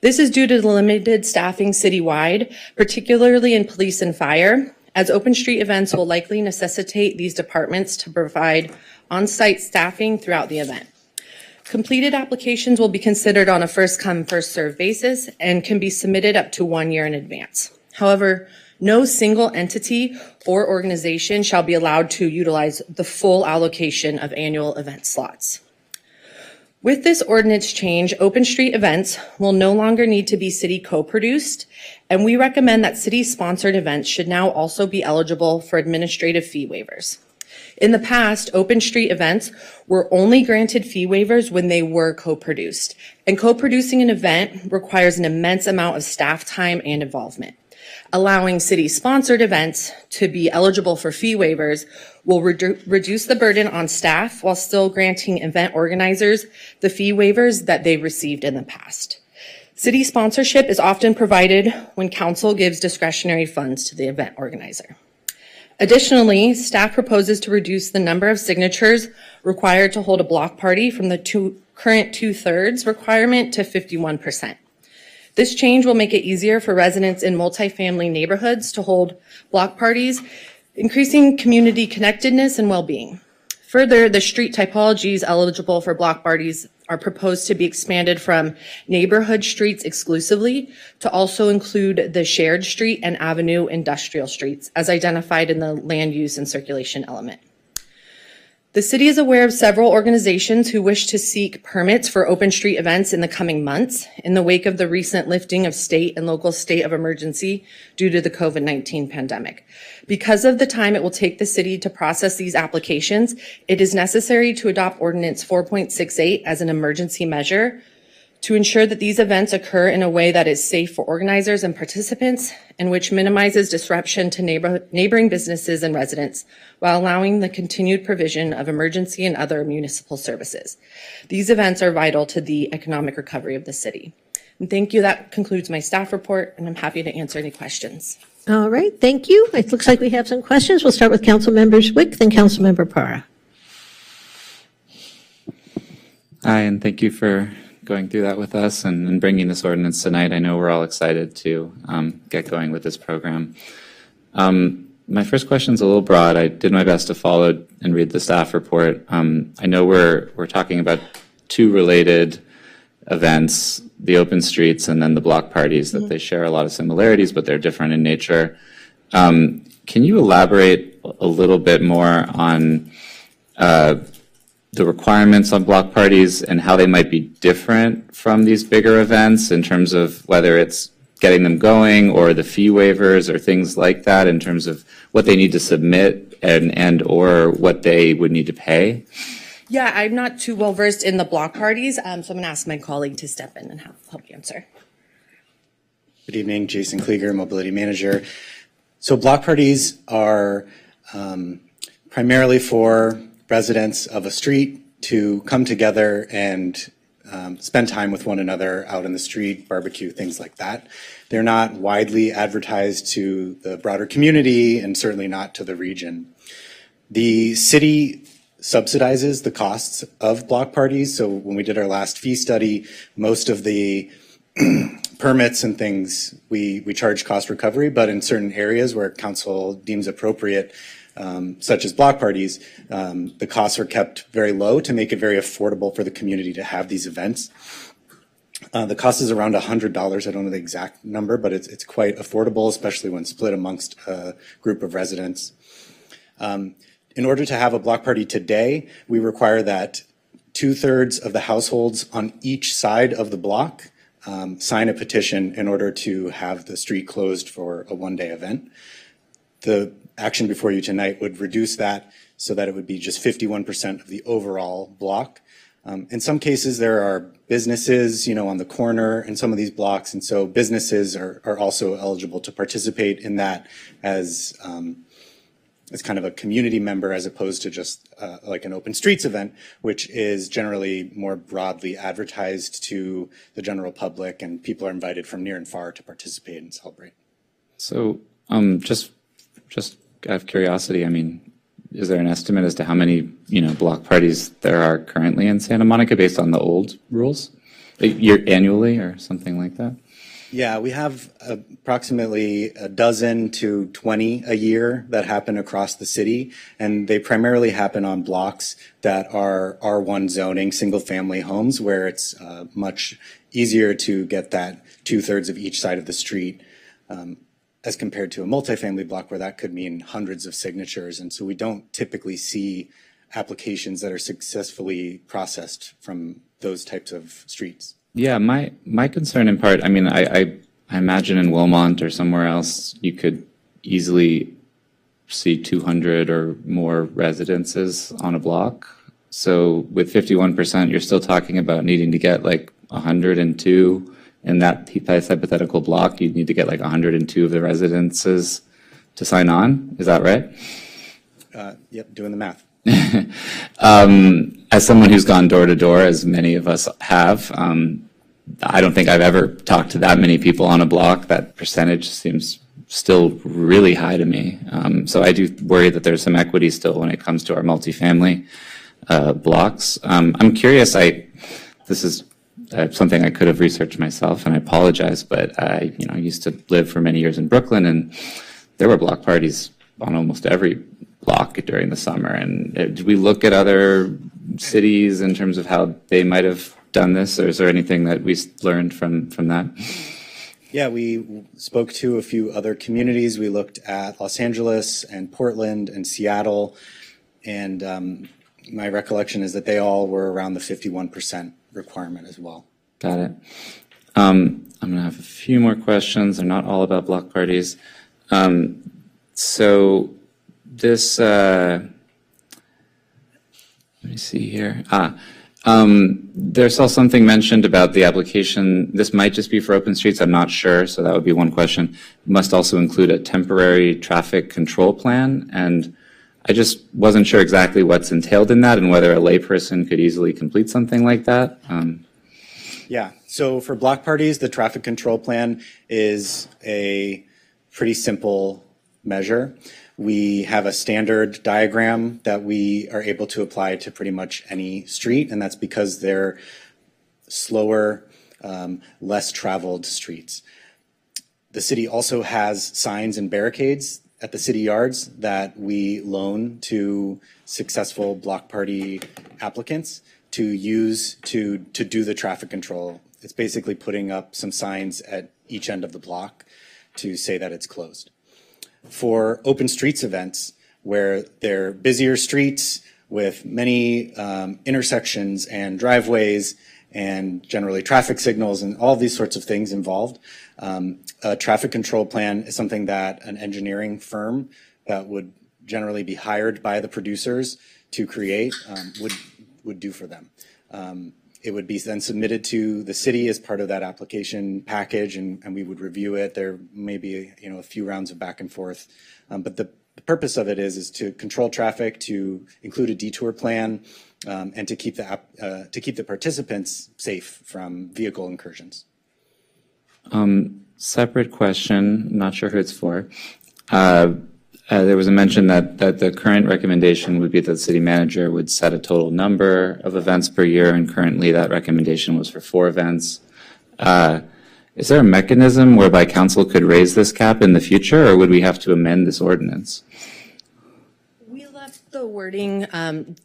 This is due to the limited staffing citywide, particularly in police and fire, as open street events will likely necessitate these departments to provide on-site staffing throughout the event. Completed applications will be considered on a first-come, first-served basis and can be submitted up to 1 year in advance. However, no single entity or organization shall be allowed to utilize the full allocation of annual event slots. With this ordinance change, open street events will no longer need to be city co-produced, and we recommend that city-sponsored events should now also be eligible for administrative fee waivers. In the past, open street events were only granted fee waivers when they were co-produced, and co-producing an event requires an immense amount of staff time and involvement. Allowing city-sponsored events to be eligible for fee waivers will reduce the burden on staff while still granting event organizers the fee waivers that they received in the past. City sponsorship is often provided when council gives discretionary funds to the event organizer. Additionally, staff proposes to reduce the number of signatures required to hold a block party from the current 2/3 requirement to 51%. This change will make it easier for residents in multifamily neighborhoods to hold block parties, increasing community connectedness and well-being. Further, the street typologies eligible for block parties are proposed to be expanded from neighborhood streets exclusively to also include the shared street and avenue industrial streets as identified in the land use and circulation element. The city is aware of several organizations who wish to seek permits for open street events in the coming months in the wake of the recent lifting of state and local state of emergency due to the COVID-19 pandemic. Because of the time it will take the city to process these applications, it is necessary to adopt Ordinance 4.68 as an emergency measure to ensure that these events occur in a way that is safe for organizers and participants and which minimizes disruption to neighboring businesses and residents while allowing the continued provision of emergency and other municipal services. These events are vital to the economic recovery of the city. And thank you. That concludes my staff report, and I'm happy to answer any questions. All right, thank you. It looks like we have some questions. We'll start with Councilmember Zwick, then Councilmember Para. Hi, and thank you for going through that with us and bringing this ordinance tonight. I know we're all excited to get going with this program. My first question is a little broad. I did my best to follow and read the staff report. I know we're talking about two related events, the open streets and then the block parties, that they share a lot of similarities, but they're different in nature. Can you elaborate a little bit more on the requirements on block parties and how they might be different from these bigger events in terms of whether it's getting them going or the fee waivers or things like that in terms of what they need to submit and or what they would need to pay? Yeah, I'm not too well versed in the block parties, so I'm going to ask my colleague to step in and help answer. Good evening, Jason Klieger, Mobility Manager. So block parties are primarily for residents of a street to come together and spend time with one another out in the street, barbecue, things like that. They're not widely advertised to the broader community and certainly not to the region. The city subsidizes the costs of block parties. So when we did our last fee study, most of the permits and things, we charge cost recovery, but in certain areas where council deems appropriate, such as block parties, the costs are kept very low to make it very affordable for the community to have these events. The cost is around $100. I don't know the exact number, but it's quite affordable, especially when split amongst a group of residents. In order to have a block party today, we require that 2/3 of the households on each side of the block sign a petition in order to have the street closed for a one-day event. The action before you tonight would reduce that so that it would be just 51% of the overall block. In some cases, there are businesses, on the corner in some of these blocks, and so businesses are also eligible to participate in that as as kind of a community member as opposed to just like an open streets event, which is generally more broadly advertised to the general public, and people are invited from near and far to participate and celebrate. So just out of curiosity, I mean, is there an estimate as to how many, block parties there are currently in Santa Monica based on the old rules? Annually or something like that? Yeah, we have approximately a dozen to 20 a year that happen across the city, and they primarily happen on blocks that are R1 zoning, single-family homes, where it's much easier to get that 2/3 of each side of the street, as compared to a multifamily block where that could mean hundreds of signatures. And so we don't typically see applications that are successfully processed from those types of streets. Yeah, my concern in part, I mean, I imagine in Wilmont or somewhere else, you could easily see 200 or more residences on a block. So with 51%, you're still talking about needing to get like 102 in that hypothetical block. You'd need to get like 102 of the residences to sign on. Is that right? Yep, doing the math. As someone who's gone door to door, as many of us have, I don't think I've ever talked to that many people on a block. That percentage seems still really high to me. So I do worry that there's some equity still when it comes to our multifamily blocks. I'm curious, this is something I could have researched myself, and I apologize, but I used to live for many years in Brooklyn, and there were block parties on almost every block during the summer. And did we look at other cities in terms of how they might have done this, or is there anything that we learned from that? Yeah, we spoke to a few other communities. We looked at Los Angeles and Portland and Seattle, and my recollection is that they all were around the 51% requirement as well. Got it. I'm going to have a few more questions. They're not all about block parties. So this, let me see here. There's also something mentioned about the application. This might just be for open streets. I'm not sure. So that would be one question. It must also include a temporary traffic control plan. And I just wasn't sure exactly what's entailed in that and whether a layperson could easily complete something like that. Yeah, so for block parties, the traffic control plan is a pretty simple measure. We have a standard diagram that we are able to apply to pretty much any street, and that's because they're slower, less traveled streets. The city also has signs and barricades at the city yards that we loan to successful block party applicants to use to do the traffic control. It's basically putting up some signs at each end of the block to say that it's closed. For open streets events, where they're busier streets with many intersections and driveways and generally traffic signals and all these sorts of things involved, a traffic control plan is something that an engineering firm that would generally be hired by the producers to create would do for them. It would be then submitted to the city as part of that application package, and we would review it. There may be a few rounds of back and forth, but the purpose of it is to control traffic, to include a detour plan, and to keep the participants safe from vehicle incursions. Separate question, not sure who it's for. There was a mention that the current recommendation would be that the city manager would set a total number of events per year, and currently that recommendation was for 4 events. Is there a mechanism whereby council could raise this cap in the future, or would we have to amend this ordinance? We left the wording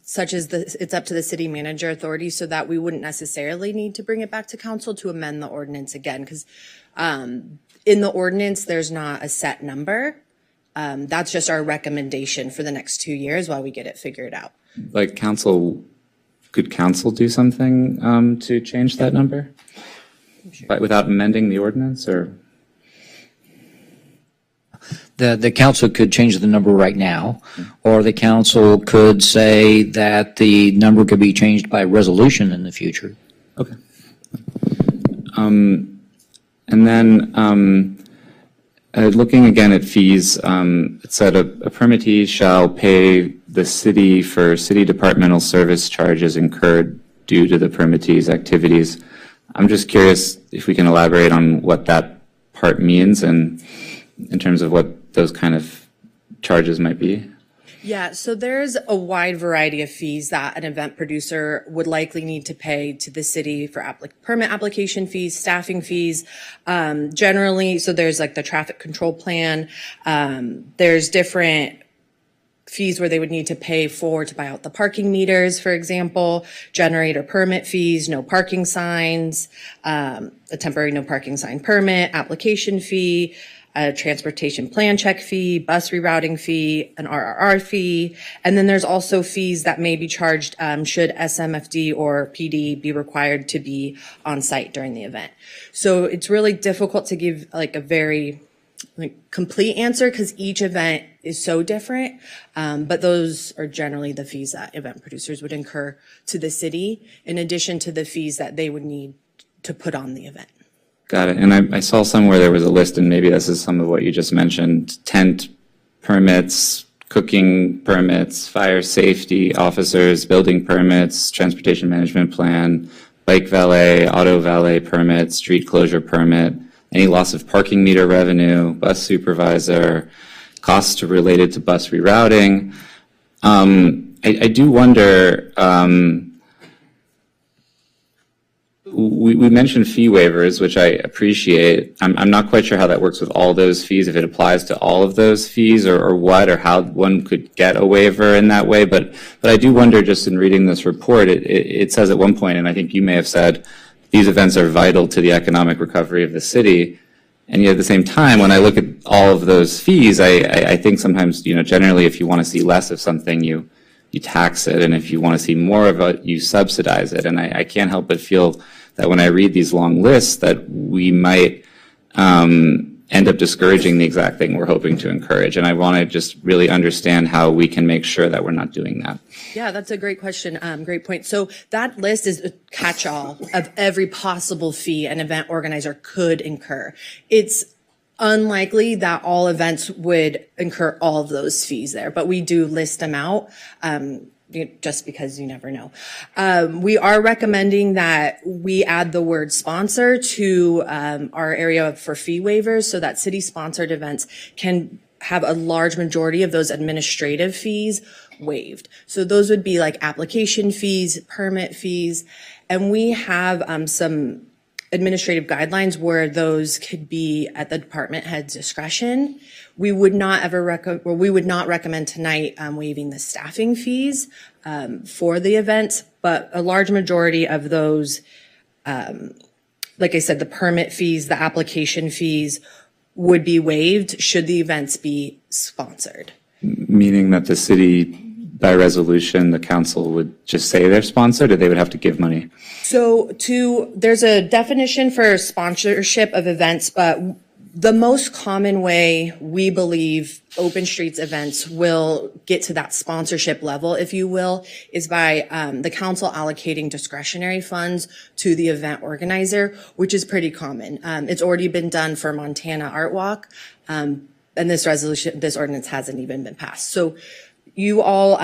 such as it's up to the city manager authority, so that we wouldn't necessarily need to bring it back to council to amend the ordinance again, because in the ordinance there's not a set number. That's just our recommendation for the next 2 years while we get it figured out. Like could council do something to change that number? Sure. But without amending the ordinance, or? The council could change the number right now, or the council could say that the number could be changed by resolution in the future. Okay. And then Looking again at fees, it said a permittee shall pay the city for city departmental service charges incurred due to the permittee's activities. I'm just curious if we can elaborate on what that part means and in terms of what those kind of charges might be. Yeah, so there's a wide variety of fees that an event producer would likely need to pay to the city for permit application fees, staffing fees, generally. So there's like the traffic control plan. There's different fees where they would need to pay to buy out the parking meters, for example, generator permit fees, no parking signs, a temporary no parking sign permit, application fee, a transportation plan check fee, bus rerouting fee, an RRR fee, and then there's also fees that may be charged should SMFD or PD be required to be on site during the event. So it's really difficult to give like a very complete answer because each event is so different, but those are generally the fees that event producers would incur to the city in addition to the fees that they would need to put on the event. Got it. And I saw somewhere there was a list, and maybe this is some of what you just mentioned: tent permits, cooking permits, fire safety officers, building permits, transportation management plan, bike valet, auto valet permit, street closure permit, any loss of parking meter revenue, bus supervisor, costs related to bus rerouting. I do wonder, we mentioned fee waivers, which I appreciate. I'm not quite sure how that works with all those fees, if it applies to all of those fees or what, or how one could get a waiver in that way. But I do wonder, just in reading this report, it says at one point, and I think you may have said, these events are vital to the economic recovery of the city. And yet at the same time, when I look at all of those fees, I think sometimes, generally if you want to see less of something, you tax it. And if you want to see more of it, you subsidize it. And I can't help but feel that when I read these long lists that we might end up discouraging the exact thing we're hoping to encourage. And I want to just really understand how we can make sure that we're not doing that. Yeah, that's a great question. Great point. So that list is a catch-all of every possible fee an event organizer could incur. It's unlikely that all events would incur all of those fees there, but we do list them out. Just because you never know. We are recommending that we add the word sponsor to our area for fee waivers so that city-sponsored events can have a large majority of those administrative fees waived. So those would be like application fees, permit fees, and we have some administrative guidelines where those could be at the department head's discretion. We would not recommend tonight waiving the staffing fees for the event, but a large majority of those, like I said, the permit fees, the application fees would be waived should the events be sponsored. Meaning that the city, by resolution, the council would just say they're sponsored, or they would have to give money? So there's a definition for sponsorship of events, but the most common way we believe Open Streets events will get to that sponsorship level, if you will, is by the council allocating discretionary funds to the event organizer, which is pretty common. It's already been done for Montana Art Walk, and this ordinance hasn't even been passed. So you all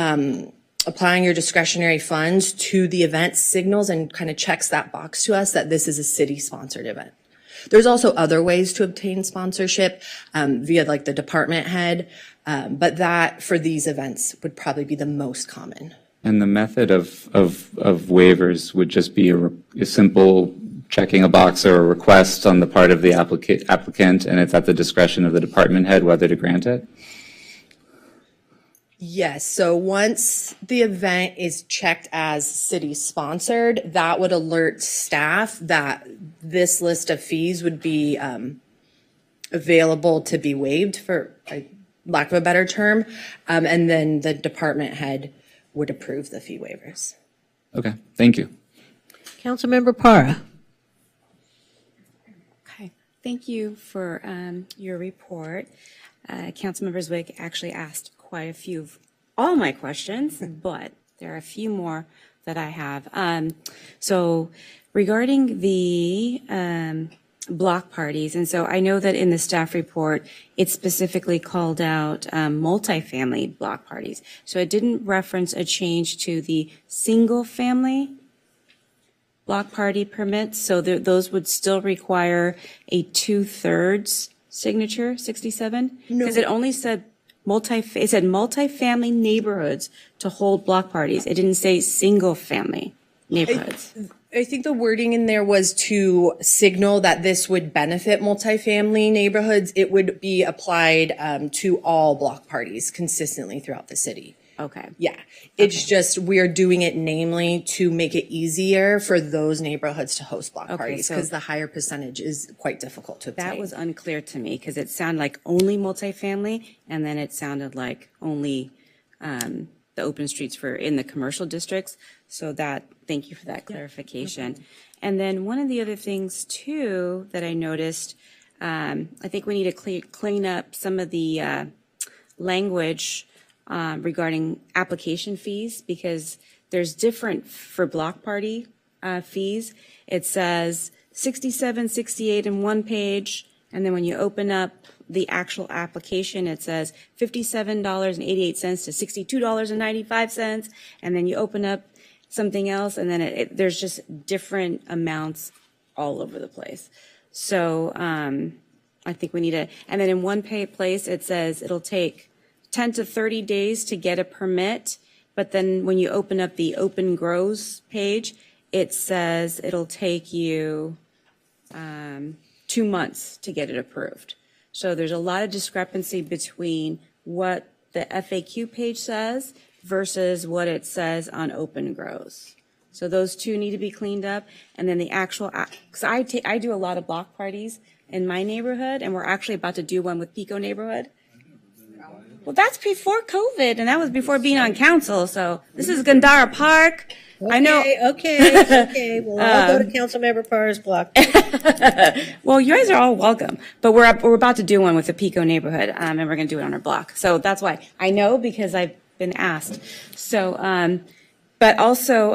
applying your discretionary funds to the event signals and kind of checks that box to us that this is a city-sponsored event. There's also other ways to obtain sponsorship via like the department head, but that for these events would probably be the most common. And the method of waivers would just be a simple checking a box or a request on the part of the applicant, and it's at the discretion of the department head whether to grant it? Yes, so once the event is checked as city-sponsored, that would alert staff that this list of fees would be available to be waived, for lack of a better term, and then the department head would approve the fee waivers. Okay, thank you. Councilmember Para. Okay, thank you for your report. Councilmember Zwick actually asked quite a few of all my questions, but there are a few more that I have. So regarding the block parties. And so I know that in the staff report, it specifically called out multifamily block parties. So it didn't reference a change to the single family block party permits. So those would still require a 2/3 signature, 67? Because it only said it said multifamily neighborhoods to hold block parties. It didn't say single family neighborhoods. I think the wording in there was to signal that this would benefit multifamily neighborhoods. It would be applied to all block parties consistently throughout the city. Okay. Yeah. It's just we're doing it namely to make it easier for those neighborhoods to host block parties so because the higher percentage is quite difficult to obtain. That was unclear to me because it sounded like only multifamily, and then it sounded like only the open streets for in the commercial districts. So thank you for that clarification. And then one of the other things too that I noticed, I think we need to clean up some of the language regarding application fees, because there's different for block party fees. It says 67, 68 in one page, and then when you open up the actual application, it says $57.88 to $62.95, and then you open up something else, and then there's just different amounts all over the place. So I think we need to, and then in one place it says it'll take 10 to 30 days to get a permit, but then when you open up the open grows page, it says it'll take you 2 months to get it approved. So there's a lot of discrepancy between what the FAQ page says versus what it says on open grows. So those two need to be cleaned up. And then the actual, because I do a lot of block parties in my neighborhood, and we're actually about to do one with Pico neighborhood. Well, that's before COVID, and that was before being on council. So this is Gandara Park. Okay, I know. Okay. We'll all go to Councilmember Parr's block. Well, you guys are all welcome, but we're about to do one with the Pico neighborhood, and we're going to do it on our block. So that's why I know, because I've been asked. So, but also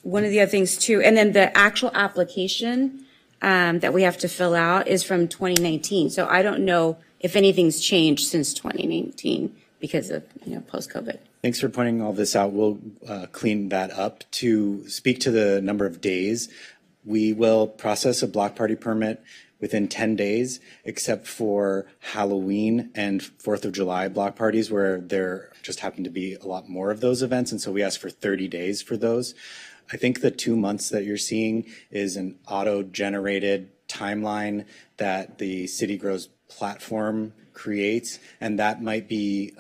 one of the other things too, and then the actual application that we have to fill out is from 2019. So I don't know if anything's changed since 2019 because of post-COVID. Thanks for pointing all this out. We'll clean that up. To speak to the number of days, we will process a block party permit within 10 days, except for Halloween and 4th of July block parties, where there just happen to be a lot more of those events. And so we ask for 30 days for those. I think the 2 months that you're seeing is an auto-generated timeline that the City Grows platform creates, and that might be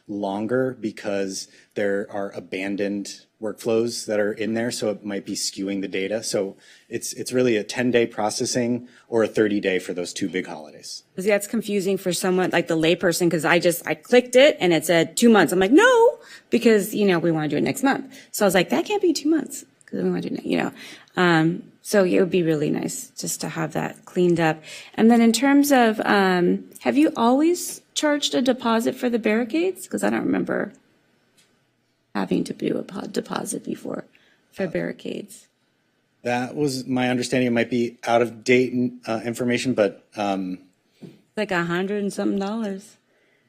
longer because there are abandoned workflows that are in there, so it might be skewing the data. So it's really a 10-day processing or a 30-day for those two big holidays. Because that's confusing for someone like the layperson, because I clicked it and it said 2 months. I'm like, no, because we want to do it next month. So I was like, that can't be 2 months because we want to do it, So it would be really nice just to have that cleaned up. And then in terms of, have you always charged a deposit for the barricades? Because I don't remember having to do a deposit before for barricades. That was my understanding. It might be out of date information, but like $100 and something.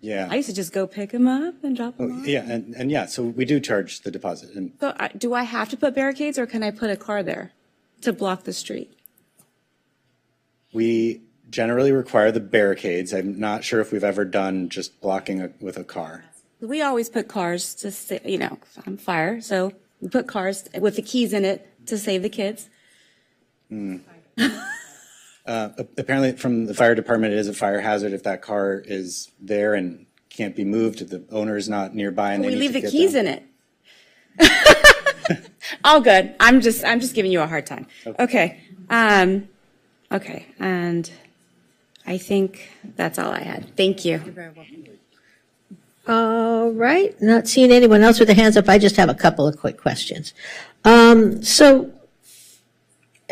Yeah. I used to just go pick them up and drop them off. Yeah, and yeah, so we do charge the deposit. And So do I have to put barricades, or can I put a car there to block the street? we generally require the barricades. I'm not sure if we've ever done just blocking with a car. We always put cars to stay, on fire. So we put cars with the keys in it to save the kids. Apparently from the fire department, it is a fire hazard if that car is there and can't be moved, if the owner is not nearby and they We need leave to the get keys them. in it. All good. I'm just giving you a hard time. Okay. Okay. And I think that's all I had. Thank you. All right, not seeing anyone else with their hands up, I just have a couple of quick questions. So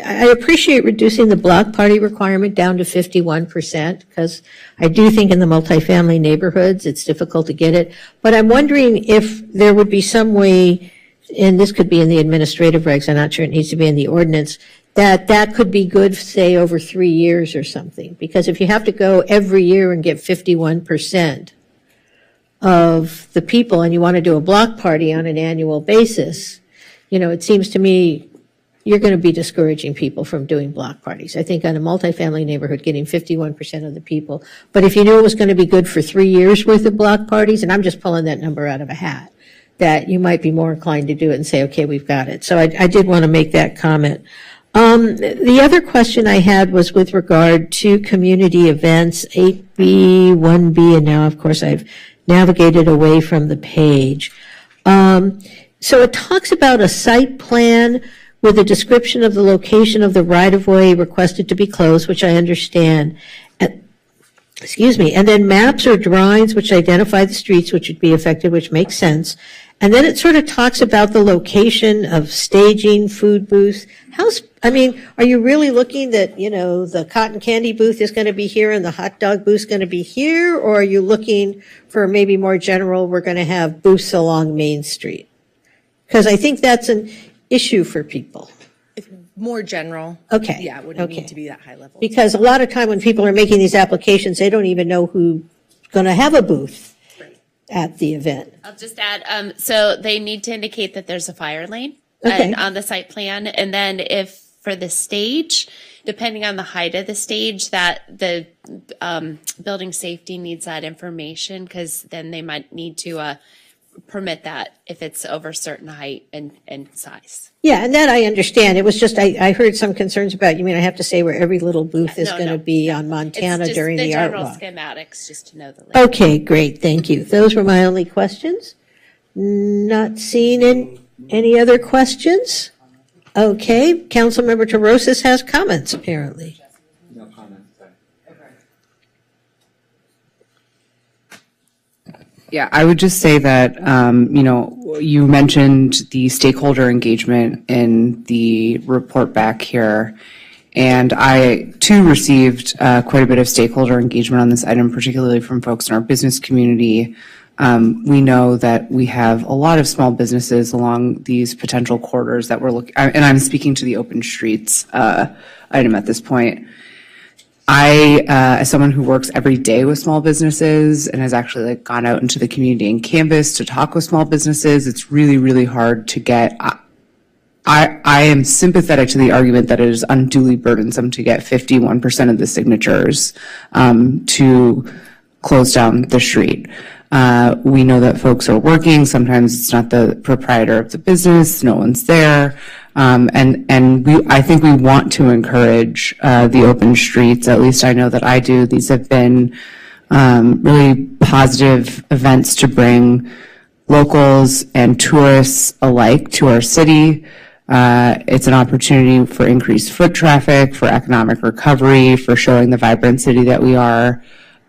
I appreciate reducing the block party requirement down to 51%, because I do think in the multifamily neighborhoods, it's difficult to get it. But I'm wondering if there would be some way, and this could be in the administrative regs, I'm not sure it needs to be in the ordinance, that could be good, say, over 3 years or something. Because if you have to go every year and get 51% of the people and you want to do a block party on an annual basis, it seems to me you're going to be discouraging people from doing block parties. I think on a multifamily neighborhood, getting 51% of the people. But if you knew it was going to be good for 3 years worth of block parties, and I'm just pulling that number out of a hat, that you might be more inclined to do it and say, okay, we've got it. So I did want to make that comment. The other question I had was with regard to community events, 8B, 1B, and now, of course, I've navigated away from the page. So it talks about a site plan with a description of the location of the right-of-way requested to be closed, which I understand. And then maps or drawings which identify the streets which would be affected, which makes sense. And then it sort of talks about the location of staging, food booths. Are you really looking that, the cotton candy booth is going to be here and the hot dog booth is going to be here? Or are you looking for maybe more general, we're going to have booths along Main Street? Because I think that's an issue for people. More general. Okay. Yeah, it wouldn't need to be that high level. Because a lot of time when people are making these applications, they don't even know who's going to have a booth at the event. I'll just add, so they need to indicate that there's a fire lane on the site plan. And then if for the stage, depending on the height of the stage, that the building safety needs that information, because then they might need to permit that if it's over a certain height and size. Yeah, and that I understand. It was just, I heard some concerns about, I have to say where every little booth is going to be on Montana during the art walk. It's just the general schematics, just to know the layout. Okay, great, thank you. Those were my only questions. Not seeing any other questions? Okay, Councilmember Torosis has comments, apparently. No comments. Yeah, I would just say that, you mentioned the stakeholder engagement in the report back here. And I, too, received quite a bit of stakeholder engagement on this item, particularly from folks in our business community. We know that we have a lot of small businesses along these potential corridors that we're looking, and I'm speaking to the open streets item at this point. I, as someone who works every day with small businesses and has actually gone out into the community and canvassed to talk with small businesses, it's really, really hard to get. I am sympathetic to the argument that it is unduly burdensome to get 51% of the signatures to close down the street. We know that folks are working. Sometimes it's not the proprietor of the business. No one's there. I think we want to encourage the open streets. At least I know that I do. These have been really positive events to bring locals and tourists alike to our city. It's an opportunity for increased foot traffic, for economic recovery, for showing the vibrant city that we are.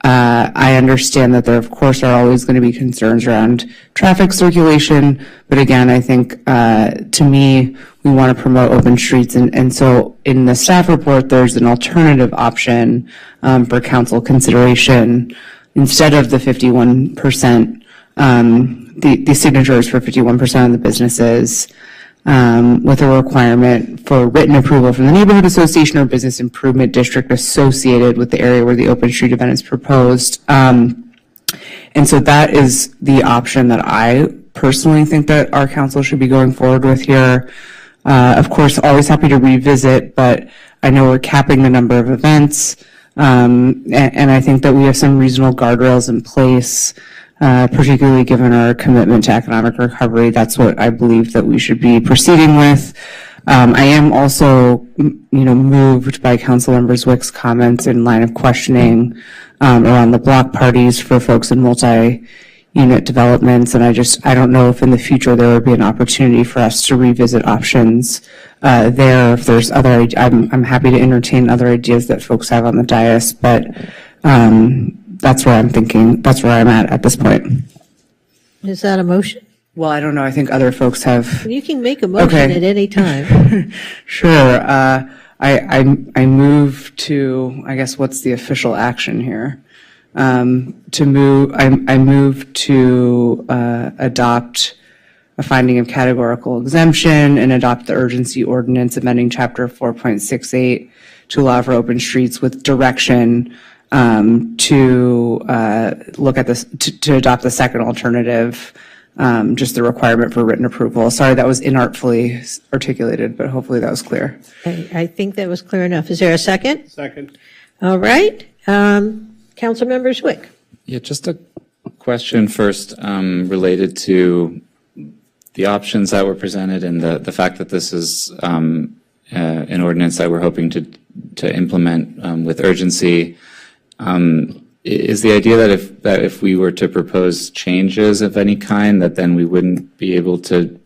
I understand that there, of course, are always going to be concerns around traffic circulation, but again, I think, to me, we want to promote open streets, and so in the staff report, there's an alternative option for council consideration. Instead of the 51%, the signatures for 51% of the businesses, with a requirement for written approval from the neighborhood association or business improvement district associated with the area where the open street event is proposed. And so that is the option that I personally think that our council should be going forward with here. Of course, always happy to revisit, but I know we're capping the number of events. And I think that we have some reasonable guardrails in place, particularly given our commitment to economic recovery. That's what I believe that we should be proceeding with. I am also, moved by Councilmember Zwick's comments in line of questioning around the block parties for folks in multi-unit developments. And I don't know if in the future there would be an opportunity for us to revisit options there. If there's other, I'm happy to entertain other ideas that folks have on the dais, but that's where I'm thinking, that's where I'm at this point. Is that a motion? Well, I don't know. I think other folks have. You can make a motion at any time. Sure. I move to, I guess, what's the official action here? I move to adopt a finding of categorical exemption, and adopt the urgency ordinance amending chapter 4.68 to allow for open streets with direction to look at this, to adopt the second alternative, just the requirement for written approval. Sorry, that was inartfully articulated, but hopefully that was clear. I think that was clear enough. Is there a second? Second. All right. Councilmember Zwick. Yeah, just a question first related to the options that were presented and the fact that this is an ordinance that we're hoping to implement with urgency. Is the idea that if we were to propose changes of any kind, that then we wouldn't be able to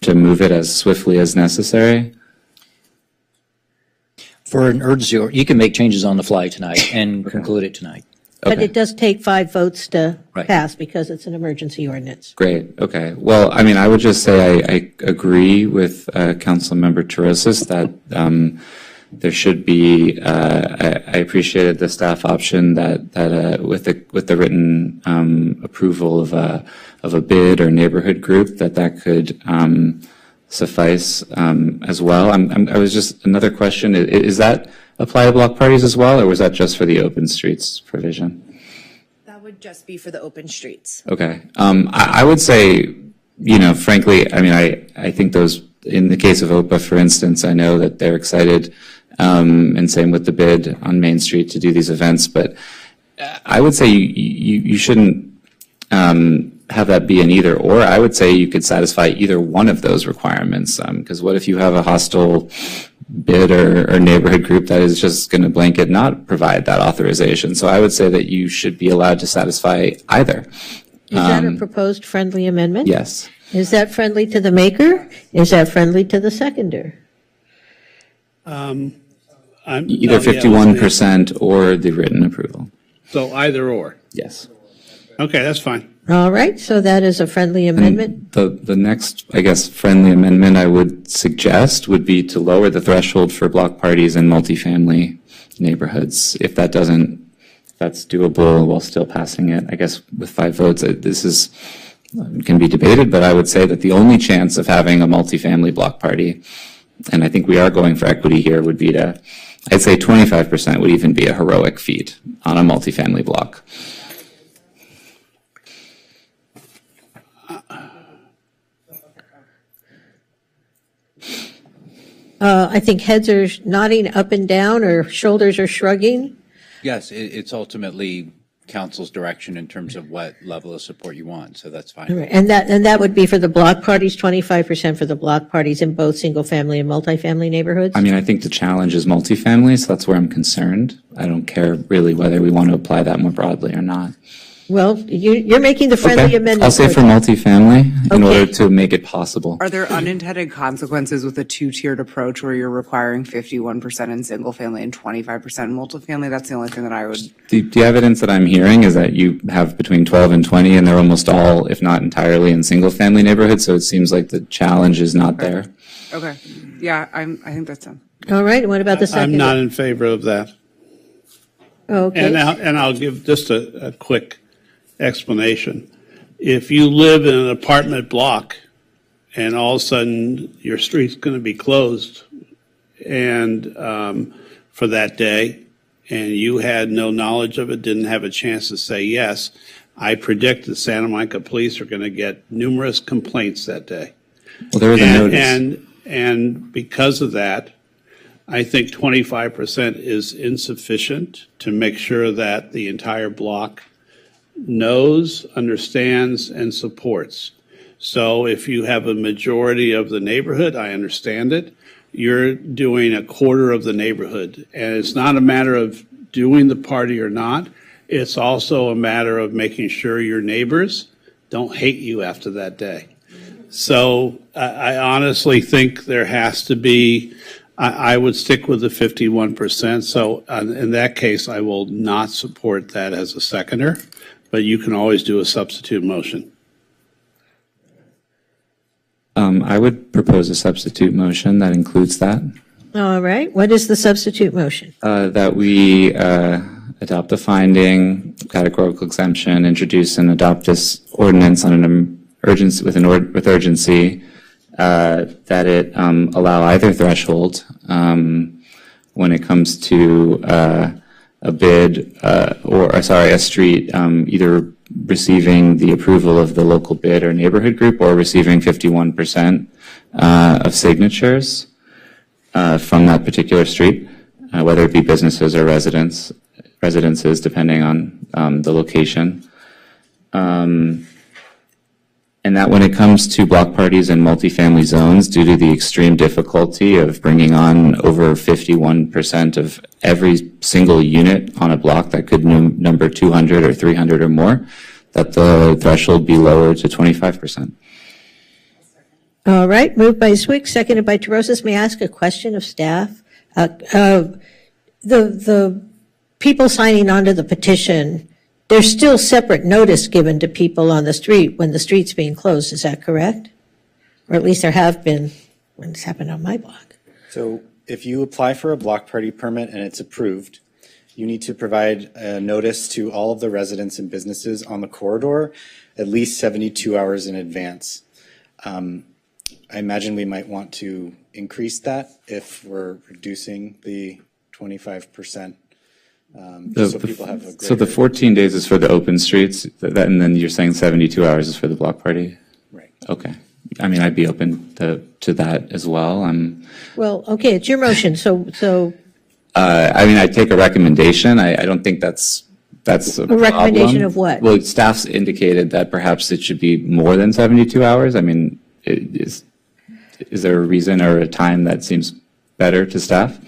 move it as swiftly as necessary? For an urgency, or you can make changes on the fly tonight and conclude it tonight. But it does take 5 votes to Right. pass because it's an emergency ordinance. Great. Okay. Well, I mean, I would just say I agree with Councilmember Terosas that there should be. I appreciated the staff option that with the written approval of a bid or neighborhood group that could suffice as well. I was just another question. Is that apply to block parties as well, or was that just for the open streets provision? That would just be for the open streets. Okay. I would say, frankly, I mean, I think those, in the case of OPA, for instance, I know that they're excited, and same with the bid on Main Street to do these events, but I would say you shouldn't have that be an either or. I would say you could satisfy either one of those requirements, because what if you have a hostile bid or neighborhood group that is just going to blanket not provide that authorization? So I would say that you should be allowed to satisfy either. Is that a proposed friendly amendment? Yes. Is that friendly to the maker? Is that friendly to the seconder? Either 51% or the written approval. So either or. Yes. Okay, that's fine. All right, so that is a friendly amendment. The next, I guess, friendly amendment I would suggest would be to lower the threshold for block parties in multifamily neighborhoods. If that's doable while still passing it, I guess with 5 votes, this can be debated, but I would say that the only chance of having a multifamily block party, and I think we are going for equity here, would be I'd say 25% would even be a heroic feat on a multifamily block. I think heads are nodding up and down or shoulders are shrugging. Yes, it's ultimately council's direction in terms of what level of support you want, so that's fine. All right, and that would be for the block parties, 25% for the block parties in both single-family and multifamily neighborhoods? I mean, I think the challenge is multifamily, so that's where I'm concerned. I don't care really whether we want to apply that more broadly or not. Well, you're making the friendly amendment. I'll say for multifamily in order to make it possible. Are there unintended consequences with a two-tiered approach where you're requiring 51% in single family and 25% in multifamily? That's the only thing that I would. The evidence that I'm hearing is that you have between 12 and 20, and they're almost all, if not entirely, in single family neighborhoods. So it seems like the challenge is not there. Okay. Yeah, I think that's done. All right, and what about the second? I'm not in favor of that. Okay. And I'll give just a quick explanation. If you live in an apartment block and all of a sudden your street's going to be closed and for that day, and you had no knowledge of it, didn't have a chance to say yes, I predict the Santa Monica police are going to get numerous complaints that day. Well, there is a notice. And because of that, I think 25% is insufficient to make sure that the entire block knows, understands, and supports. So if you have a majority of the neighborhood, I understand it. You're doing a quarter of the neighborhood. And it's not a matter of doing the party or not. It's also a matter of making sure your neighbors don't hate you after that day. So I honestly think there has to be, I would stick with the 51%. So in that case, I will not support that as a seconder. But you can always do a substitute motion. I would propose a substitute motion that includes that. All right, what is the substitute motion? That we adopt a finding, categorical exemption, introduce and adopt this ordinance on an urgency, with urgency, that it allow either threshold when it comes to a bid a street either receiving the approval of the local bid or neighborhood group or receiving 51% of signatures from that particular street, whether it be businesses or residences, depending on the location. And that when it comes to block parties in multifamily zones, due to the extreme difficulty of bringing on over 51% of every single unit on a block that could number 200 or 300 or more, that the threshold be lowered to 25%. All right, moved by Zwick, seconded by Terosas. May I ask a question of staff? The people signing onto the petition, there's still separate notice given to people on the street when the street's being closed, is that correct? Or at least there have been when it's happened on my block. So if you apply for a block party permit and it's approved, you need to provide a notice to all of the residents and businesses on the corridor at least 72 hours in advance. I imagine we might want to increase that if we're reducing the 25%. So people have a so the 14 days is for the open streets, and then you're saying 72 hours is for the block party? Right. Okay. I mean, I'd be open to that as well. Well, okay, it's your motion, so. I mean, I take a recommendation. I don't think that's a recommendation of what? Well, staff's indicated that perhaps it should be more than 72 hours. I mean, is there a reason or a time that seems better to staff?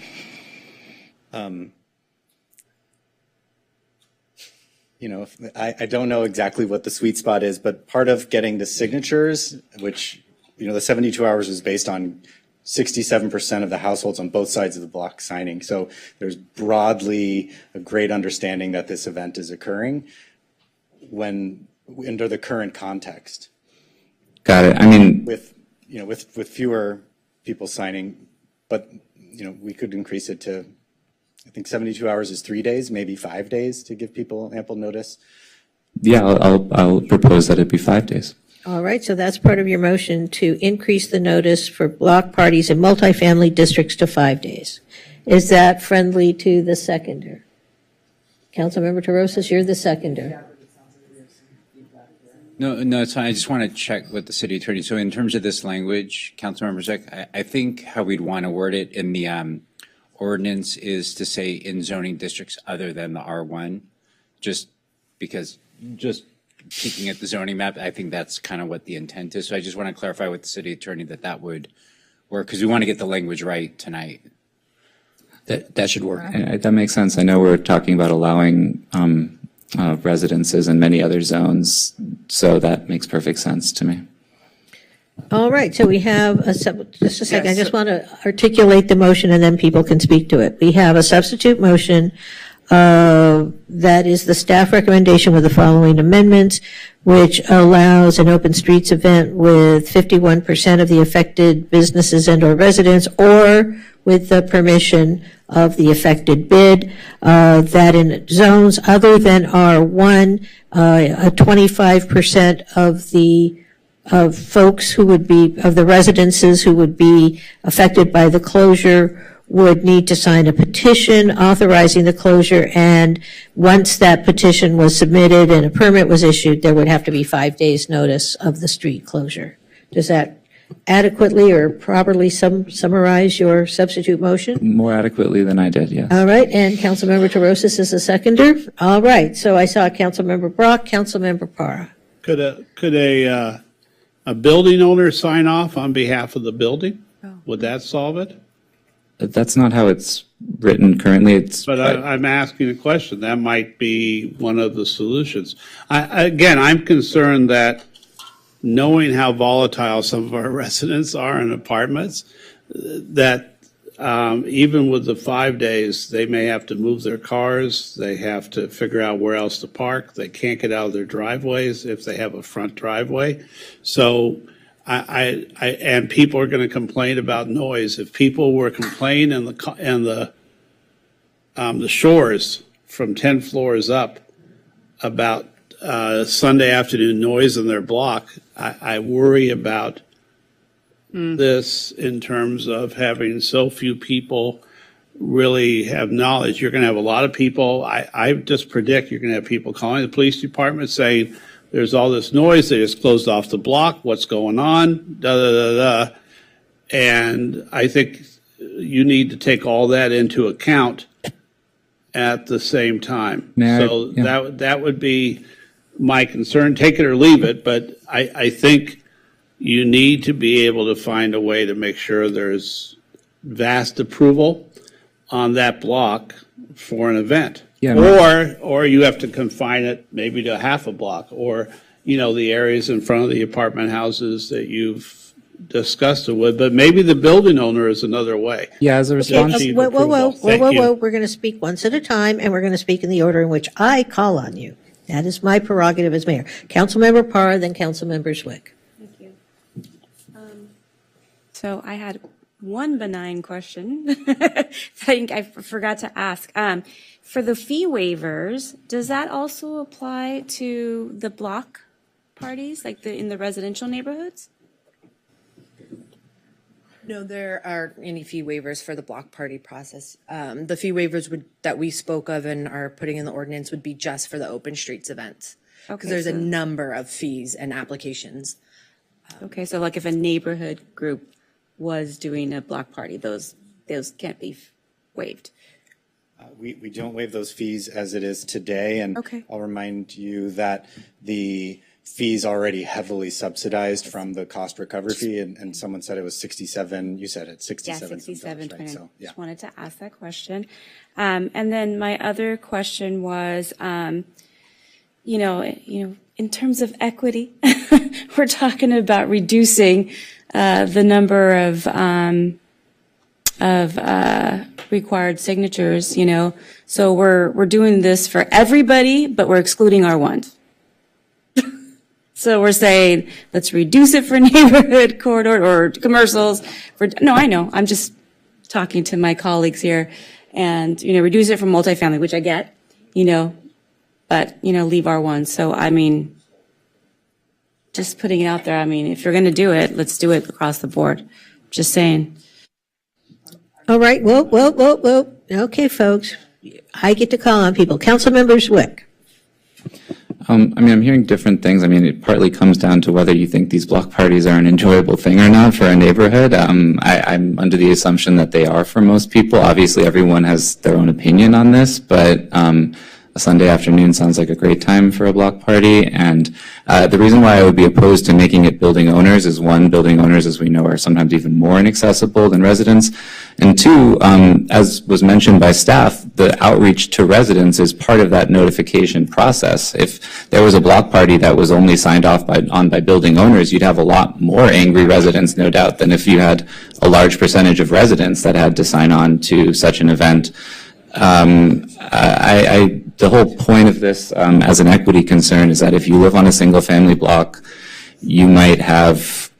You know, I don't know exactly what the sweet spot is, but part of getting the signatures, which, you know, the 72 hours is based on 67% of the households on both sides of the block signing. So there's broadly a great understanding that this event is occurring when under the current context. Got it. I mean, with fewer people signing, but, you know, we could increase it to, I think 72 hours is 3 days, maybe 5 days to give people ample notice. Yeah, I'll propose that it be 5 days. All right, so that's part of your motion to increase the notice for block parties in multifamily districts to 5 days. Is that friendly to the seconder? Councilmember Terosas, you're the seconder. No, it's fine. I just want to check with the city attorney. So in terms of this language, Councilmember Zwick, I think how we'd want to word it in the ordinance is to say in zoning districts other than the R1, just peeking at the zoning map, I think that's kind of what the intent is. So I just want to clarify with the city attorney that would work, because we want to get the language right tonight. That should work. That makes sense. I know we're talking about allowing residences in many other zones, so that makes perfect sense to me. All right, so we have just a second. Yes. I just want to articulate the motion and then people can speak to it. We have a substitute motion that is the staff recommendation with the following amendments, which allows an open streets event with 51% of the affected businesses and or residents, or with the permission of the affected bid, that in zones other than R1, 25% of folks who would be, of the residences who would be affected by the closure would need to sign a petition authorizing the closure, and once that petition was submitted and a permit was issued, there would have to be 5 days notice of the street closure. Does that adequately or properly summarize your substitute motion? More adequately than I did, yes. All right, and Councilmember Terosas is a seconder. All right, so I saw Councilmember Brock, Councilmember Parra. Could a building owner sign off on behalf of the building? Would that solve it? That's not how it's written currently. But I'm asking a question. That might be one of the solutions. I'm concerned that knowing how volatile some of our residents are in apartments, that even with the 5 days, they may have to move their cars. They have to figure out where else to park. They can't get out of their driveways if they have a front driveway. So and people are going to complain about noise. If people were complaining and the shores from 10 floors up about Sunday afternoon noise in their block, I worry about this in terms of having so few people really have knowledge. You're going to have a lot of people. I just predict you're going to have people calling the police department saying, there's all this noise. They just closed off the block. What's going on? Da, da, da, da. And I think you need to take all that into account at the same time. That would be my concern. Take it or leave it, but I think you need to be able to find a way to make sure there's vast approval on that block for an event. Or you have to confine it maybe to half a block, or, the areas in front of the apartment houses that you've discussed it with, but maybe the building owner is another way. Yeah, as a response. Whoa. We're going to speak once at a time, and we're going to speak in the order in which I call on you. That is my prerogative as mayor. Councilmember Parr, then Councilmember Zwick. Thank you. So I had one benign question that I think I forgot to ask. For the fee waivers, does that also apply to the block parties, like in the residential neighborhoods? No, there aren't any fee waivers for the block party process. The fee waivers that we spoke of and are putting in the ordinance would be just for the open streets events. Because there's a number of fees and applications. Okay, so like if a neighborhood group was doing a block party, those can't be waived. We don't waive those fees as it is today, and I'll remind you that the fees already heavily subsidized from the cost recovery fee, and someone said it was 67. You said it's 67. Yeah, 67. Right? So, Just wanted to ask that question. And then my other question was, in terms of equity, we're talking about reducing the number of required signatures. So we're doing this for everybody, but we're excluding R1s. So we're saying, let's reduce it for neighborhood corridor or commercials. No, I know. I'm just talking to my colleagues here, and reduce it for multifamily, which I get. But leave R1. So just putting it out there. If you're going to do it, let's do it across the board. Just saying. All right. Whoa. Okay, folks. I get to call on people. Councilmember Zwick. I'm hearing different things. It partly comes down to whether you think these block parties are an enjoyable thing or not for a neighborhood. I'm under the assumption that they are for most people. Obviously, everyone has their own opinion on this, but a Sunday afternoon sounds like a great time for a block party. And the reason why I would be opposed to making it building owners is, one, building owners, as we know, are sometimes even more inaccessible than residents. And two, as was mentioned by staff, the outreach to residents is part of that notification process. If there was a block party that was only signed off by building owners, you'd have a lot more angry residents, no doubt, than if you had a large percentage of residents that had to sign on to such an event. The whole point of this as an equity concern is that if you live on a single family block, you might have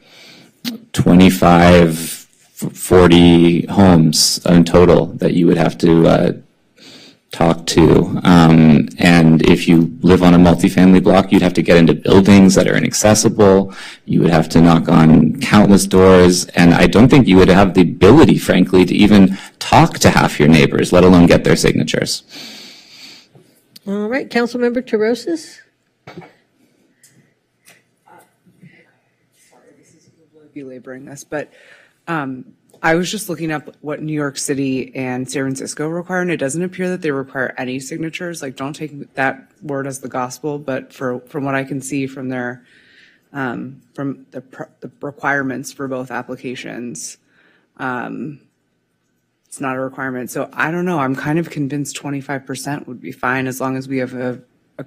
25, 40 homes in total that you would have to talk to. And if you live on a multifamily block, you'd have to get into buildings that are inaccessible. You would have to knock on countless doors. And I don't think you would have the ability, frankly, to even talk to half your neighbors, let alone get their signatures. All right, Councilmember Terosis. Sorry, this is belaboring this, but I was just looking up what New York City and San Francisco require, and it doesn't appear that they require any signatures. Like, don't take that word as the gospel, but from what I can see from their from the requirements for both applications, it's not a requirement. So I don't know. I'm kind of convinced 25% would be fine as long as we have a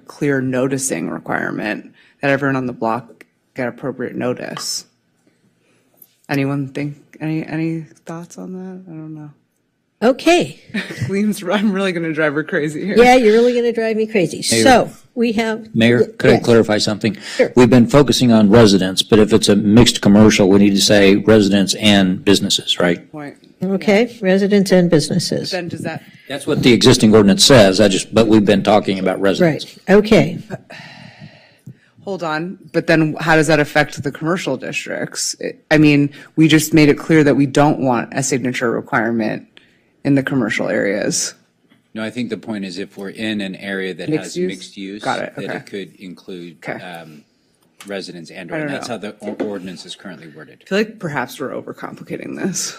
clear noticing requirement that everyone on the block get appropriate notice. Anyone think any thoughts on that? I don't know. Okay. I'm really going to drive her crazy here. Yeah, you're really going to drive me crazy. Mayor, So we have. Mayor, could I clarify something? Sure. We've been focusing on residents, but if it's a mixed commercial, we need to say residents and businesses, right? Point. Okay, residents and businesses. Then does that? That's what the existing ordinance says. But we've been talking about residents. Right. Okay. Hold on, but then how does that affect the commercial districts? I mean, we just made it clear that we don't want a signature requirement in the commercial areas. No, I think the point is if we're in an area that Mixed has use? mixed use, Got it, that okay. it could include residents and, I or don't that's know. how the ordinance is currently worded. I feel like perhaps we're overcomplicating this.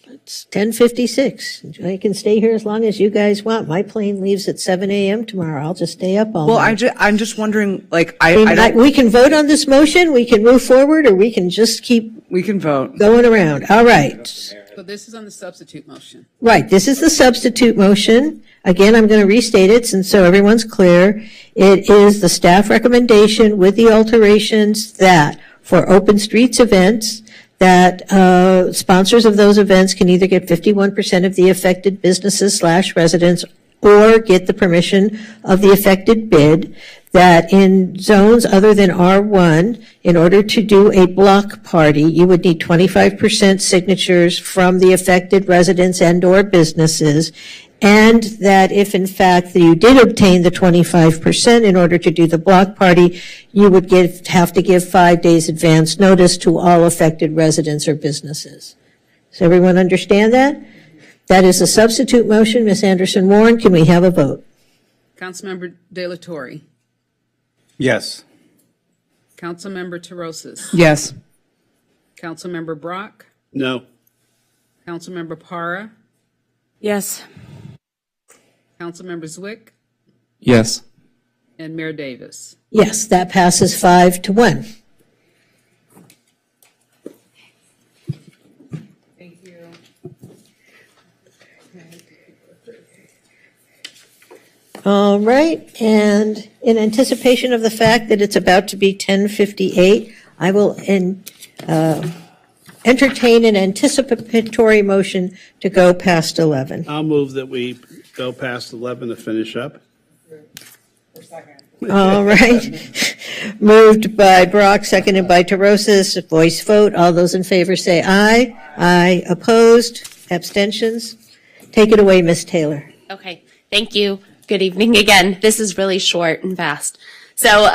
It's 10:56. I can stay here as long as you guys want. My plane leaves at 7 a.m. tomorrow. I'll just stay up all Well, night. I'm just wondering, like, I mean, we can vote on this motion, we can move forward, or we can just keep we can vote going around. All right. So this is on the substitute motion. Right, this is the substitute motion. Again, I'm going to restate it since so everyone's clear. It is the staff recommendation with the alterations that for open streets events, that sponsors of those events can either get 51% of the affected businesses/residents or get the permission of the affected bid, that in zones other than R1, in order to do a block party, you would need 25% signatures from the affected residents and/or businesses, and that if in fact you did obtain the 25% in order to do the block party, you would have to give 5 days advance notice to all affected residents or businesses. Does everyone understand that? That is a substitute motion. Ms. Anderson-Warren, can we have a vote? Councilmember De La Torre. Yes. Councilmember Terosas. Yes. Councilmember Brock. No. Councilmember Para. Yes. Councilmember Zwick. Yes. And Mayor Davis. Yes, that passes 5-1. Thank you. All right, and in anticipation of the fact that it's about to be 10:58, I will entertain an anticipatory motion to go past 11. I'll move that we go past 11 to finish up. All right. Moved by Brock, seconded by Terosas. Voice vote. All those in favor say aye. Aye. Opposed? Abstentions? Take it away, Ms. Taylor. Okay, thank you. Good evening again. This is really short and fast. So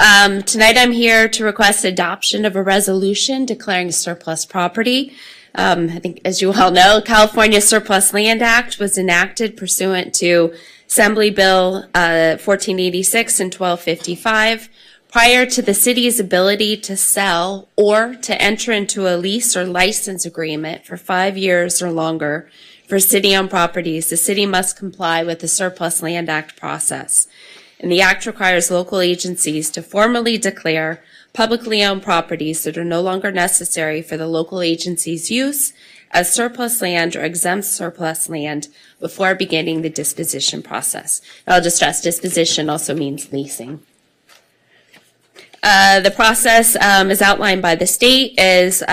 tonight I'm here to request adoption of a resolution declaring surplus property. I think, as you all know, California Surplus Land Act was enacted pursuant to Assembly Bill 1486 and 1255. Prior to the city's ability to sell or to enter into a lease or license agreement for 5 years or longer for city-owned properties, the city must comply with the Surplus Land Act process. And the act requires local agencies to formally declare publicly owned properties that are no longer necessary for the local agency's use as surplus land or exempt surplus land before beginning the disposition process. And I'll just stress disposition also means leasing. The process is outlined by the state is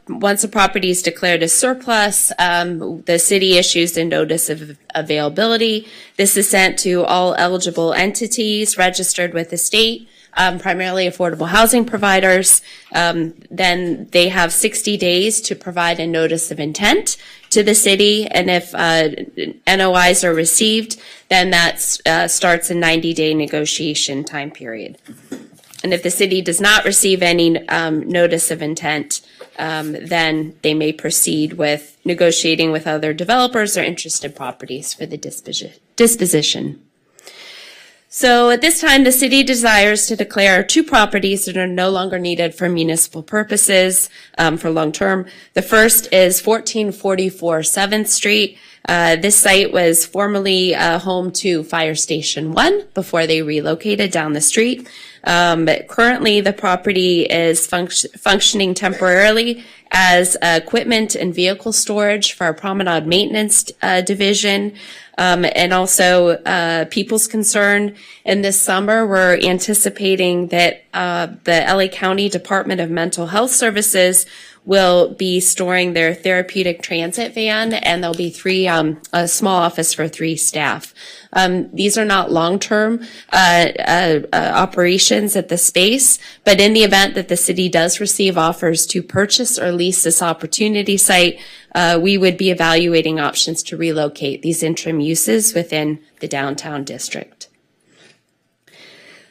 once a property is declared as surplus, the city issues a notice of availability. This is sent to all eligible entities registered with the state, primarily affordable housing providers. Then they have 60 days to provide a notice of intent to the city, and if NOIs are received, then that starts a 90-day negotiation time period. And if the city does not receive any notice of intent, then they may proceed with negotiating with other developers or interested properties for the disposition. So at this time, the city desires to declare 2 properties that are no longer needed for municipal purposes for long term. The first is 1444 7th Street. This site was formerly home to Fire Station 1 before they relocated down the street. Currently, the property is functioning temporarily as equipment and vehicle storage for our Promenade maintenance division, and also people's concern. In this summer, we're anticipating that the LA County Department of Mental Health Services will be storing their therapeutic transit van, and there'll be a small office for 3 staff. These are not long-term operations at the space, but in the event that the city does receive offers to purchase or lease this opportunity site, we would be evaluating options to relocate these interim uses within the downtown district.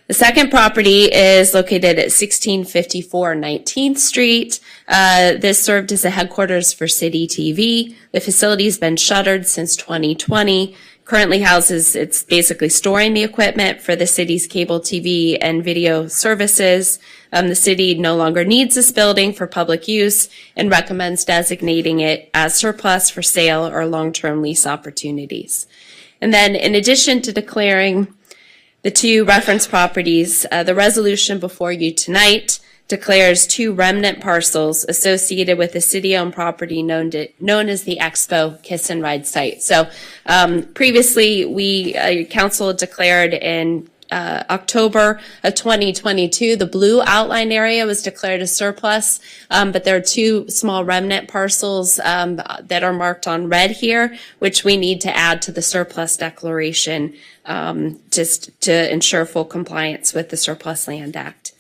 The second property is located at 1654 19th Street. This served as a headquarters for City TV. The facility's been shuttered since 2020. Currently houses, it's basically storing the equipment for the city's cable TV and video services. The city no longer needs this building for public use and recommends designating it as surplus for sale or long-term lease opportunities. And then in addition to declaring the two reference properties, the resolution before you tonight declares two remnant parcels associated with the city-owned property known as the Expo Kiss and Ride site. So previously, council declared in October of 2022, the blue outline area was declared a surplus, but there are two small remnant parcels that are marked on red here, which we need to add to the surplus declaration just to ensure full compliance with the Surplus Land Act.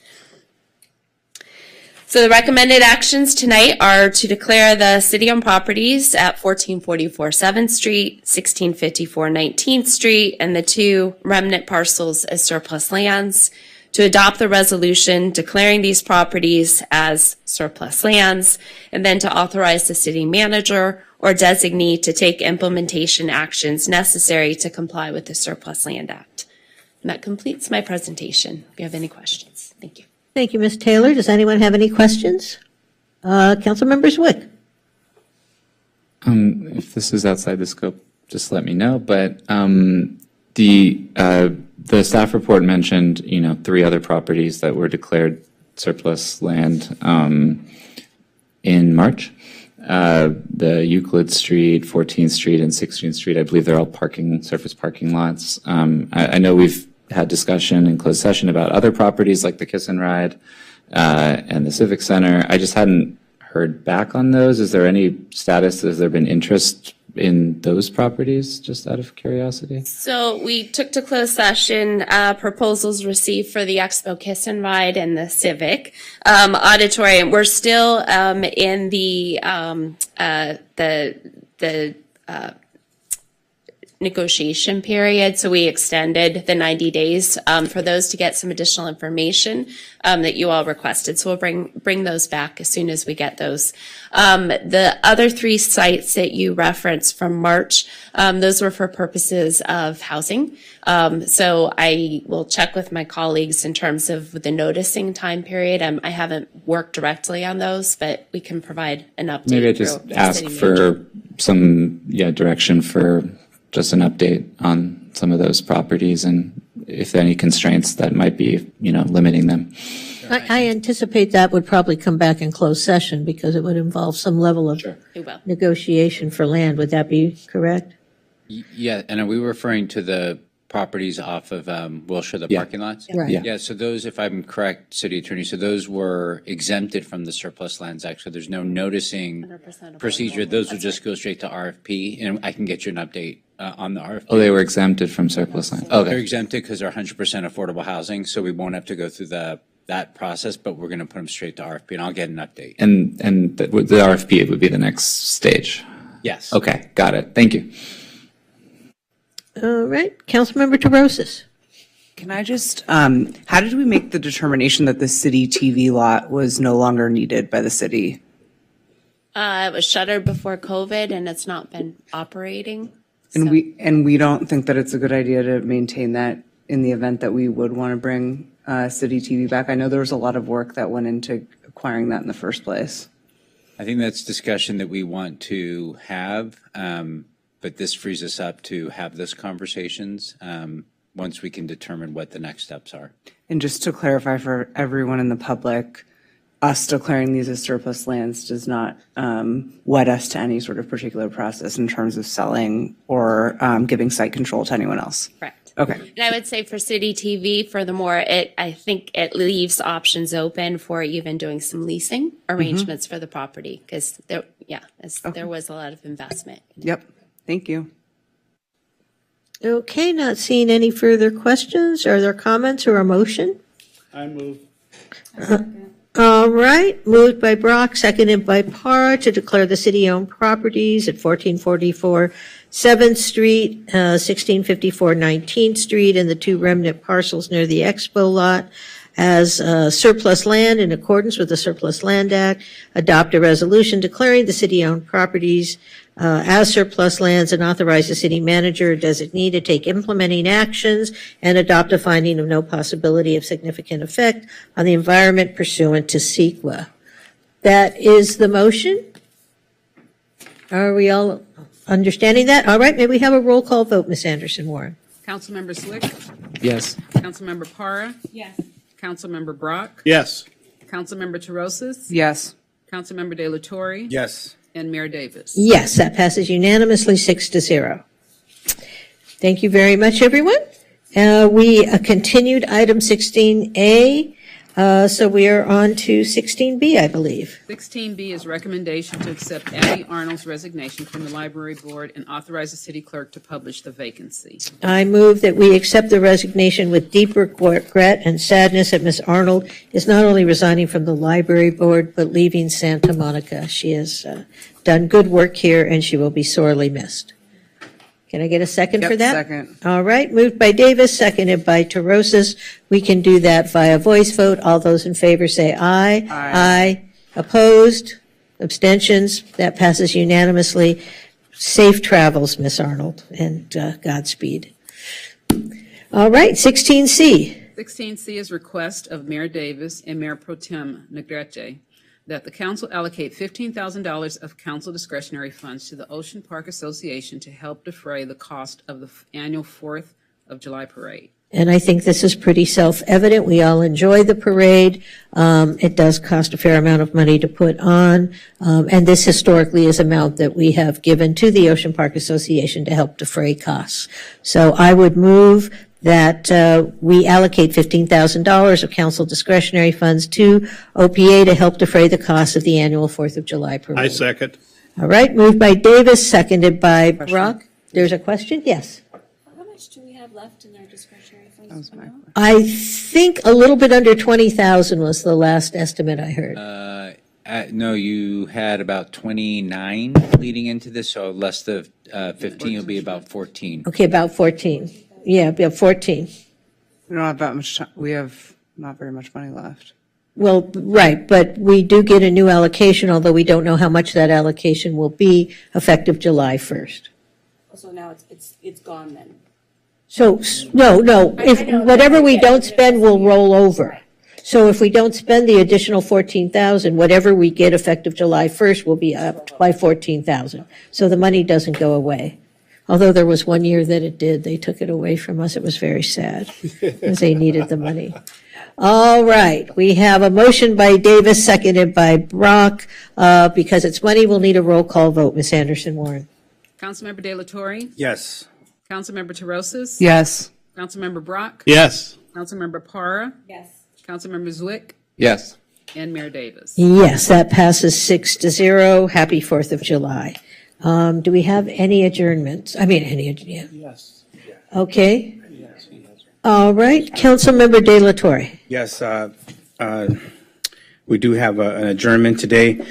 So the recommended actions tonight are to declare the city-owned properties at 1444 7th Street, 1654 19th Street, and the two remnant parcels as surplus lands, to adopt the resolution declaring these properties as surplus lands, and then to authorize the city manager or designee to take implementation actions necessary to comply with the Surplus Land Act. And that completes my presentation. If you have any questions, thank you. Thank you, Ms. Taylor. Does anyone have any questions? Councilmember Zwick. If this is outside the scope, just let me know. But the staff report mentioned, 3 other properties that were declared surplus land in March. The Euclid Street, 14th Street, and 16th Street. I believe they're all surface parking lots. I know we've had discussion in closed session about other properties like the Kiss and Ride and the Civic Center. I just hadn't heard back on those. Is there any status? Has there been interest in those properties, just out of curiosity? So we took to closed session proposals received for the Expo Kiss and Ride and the Civic Auditorium. We're still in the negotiation period, so we extended the 90 days for those to get some additional information that you all requested. So we'll bring those back as soon as we get those. The other 3 sites that you referenced from March, those were for purposes of housing. So I will check with my colleagues in terms of the noticing time period. I haven't worked directly on those, but we can provide an update. Maybe I just ask for some direction for just an update on some of those properties and if there are any constraints that might be, limiting them. I anticipate that would probably come back in closed session because it would involve some level of negotiation for land. Would that be correct? Yeah, and are we referring to the properties off of Wilshire, the parking lots? Right. Yeah, so those, if I'm correct, City Attorney, so those were exempted from the Surplus Lands Act, so there's no noticing procedure. Those would just go straight to RFP, and I can get you an update on the RFP. Oh, they were exempted from surplus land. Okay. They're exempted because they're 100% affordable housing, so we won't have to go through that process, but we're going to put them straight to RFP, and I'll get an update. And the RFP would be the next stage? Yes. Okay, got it. Thank you. All right, Councilmember TeRosis. Can I just, how did we make the determination that the city TV lot was no longer needed by the city? It was shuttered before COVID and it's not been operating. And we don't think that it's a good idea to maintain that in the event that we would want to bring city TV back. I know there was a lot of work that went into acquiring that in the first place. I think that's discussion that we want to have, but this frees us up to have those conversations once we can determine what the next steps are. And just to clarify for everyone in the public, us declaring these as surplus lands does not wed us to any sort of particular process in terms of selling or giving site control to anyone else. Correct. Okay. And I would say for City TV, furthermore, I think it leaves options open for even doing some leasing arrangements for the property because there was a lot of investment. Yep. Thank you. Okay, not seeing any further questions. Are there comments or a motion? I move. All right, moved by Brock, seconded by Parr to declare the city-owned properties at 1444 7th Street, 1654 19th Street, and the 2 remnant parcels near the Expo lot as surplus land in accordance with the Surplus Land Act, adopt a resolution declaring the city-owned properties as surplus lands, and authorize the city manager or designee to take implementing actions and adopt a finding of no possibility of significant effect on the environment pursuant to CEQA. That is the motion. Are we all understanding that? All right, may we have a roll call vote, Ms. Anderson-Warren? Councilmember Swick? Yes. Councilmember Parra? Yes. Councilmember Brock? Yes. Councilmember Terosas? Yes. Councilmember De La Torre? Yes. And Mayor Davis? Yes, that passes unanimously 6-0. Thank you very much, everyone. We continued item 16A, so we are on to 16B, I believe. 16B is recommendation to accept Abby Arnold's resignation from the library board and authorize the city clerk to publish the vacancy. I move that we accept the resignation with deep regret and sadness that Ms. Arnold is not only resigning from the library board, but leaving Santa Monica. She has done good work here, and she will be sorely missed. Can I get a second for that? Second. All right, moved by Davis, seconded by Terosas. We can do that via voice vote. All those in favor say aye. Aye. Opposed? Abstentions? That passes unanimously. Safe travels, Miss Arnold, and Godspeed. All right, 16C. 16C is request of Mayor Davis and Mayor Pro Tem Negrete that the council allocate $15,000 of council discretionary funds to the Ocean Park Association to help defray the cost of the annual 4th of July parade. And I think this is pretty self-evident. We all enjoy the parade. It does cost a fair amount of money to put on. And this historically is amount that we have given to the Ocean Park Association to help defray costs. So I would move that we allocate $15,000 of council discretionary funds to OPA to help defray the costs of the annual 4th of July parade. I second. All right, moved by Davis, seconded by Brock. There's a question? Yes. How much do we have left in our discretionary funds? I think a little bit under 20,000 was the last estimate I heard. No, you had about 29 leading into this, so less than 15 will be about 14. Okay, about 14. Yeah, about 14. We don't have that much time. We have not very much money left. Well, right, but we do get a new allocation, although we don't know how much that allocation will be effective July 1st. So now it's gone then. So, no, if whatever we don't spend will roll over. So if we don't spend the additional 14,000, whatever we get effective July 1st will be up by 14,000. So the money doesn't go away. Although there was one year that it did, they took it away from us. It was very sad because they needed the money. All right, we have a motion by Davis, seconded by Brock. Because it's money, we'll need a roll call vote. Ms. Anderson-Warren. Councilmember De La Torre? Yes. Councilmember Terosas? Yes. Councilmember Brock? Yes. Councilmember Parra? Yes. Councilmember Zwick? Yes. And Mayor Davis? Yes, that passes 6-0. Happy 4th of July. Do we have any adjournments? Yeah. Yes. Okay. All right, Councilmember De La Torre. Yes, we do have an adjournment today.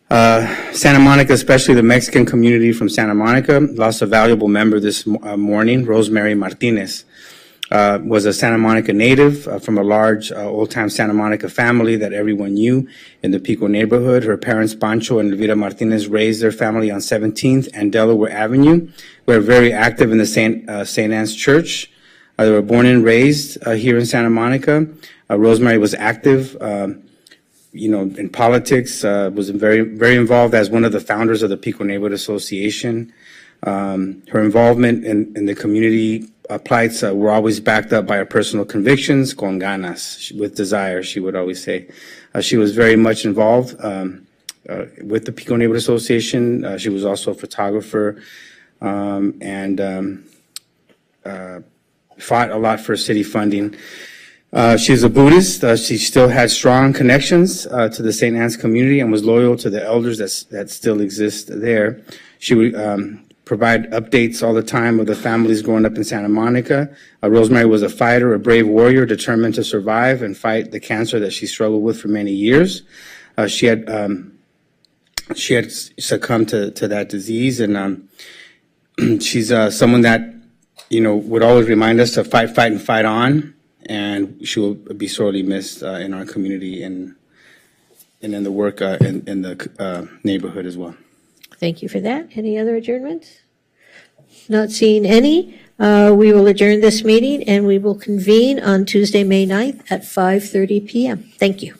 Santa Monica, especially the Mexican community from Santa Monica, lost a valuable member this morning. Rosemary Martinez was a Santa Monica native from a large old-time Santa Monica family that everyone knew in the Pico neighborhood. Her parents, Pancho and Elvira Martinez, raised their family on 17th and Delaware Avenue. Were very active in the St. Anne's Church. They were born and raised here in Santa Monica. Rosemary was active in politics, was very, very involved as one of the founders of the Pico Neighborhood Association. Her involvement in the community plights were always backed up by her personal convictions, con ganas, with desire, she would always say. She was very much involved with the Pico Neighborhood Association. She was also a photographer and fought a lot for city funding. She's a Buddhist. She still had strong connections to the St. Anne's community and was loyal to the elders that still exist there. She would provide updates all the time of the families growing up in Santa Monica. Rosemary was a fighter, a brave warrior, determined to survive and fight the cancer that she struggled with for many years. She had succumbed to that disease, and she's someone that, would always remind us to fight, fight, and fight on. And she will be sorely missed in our community and in the work in the neighborhood as well. Thank you for that. Any other adjournments? Not seeing any. We will adjourn this meeting and we will convene on Tuesday, May 9th at 5:30 p.m. Thank you.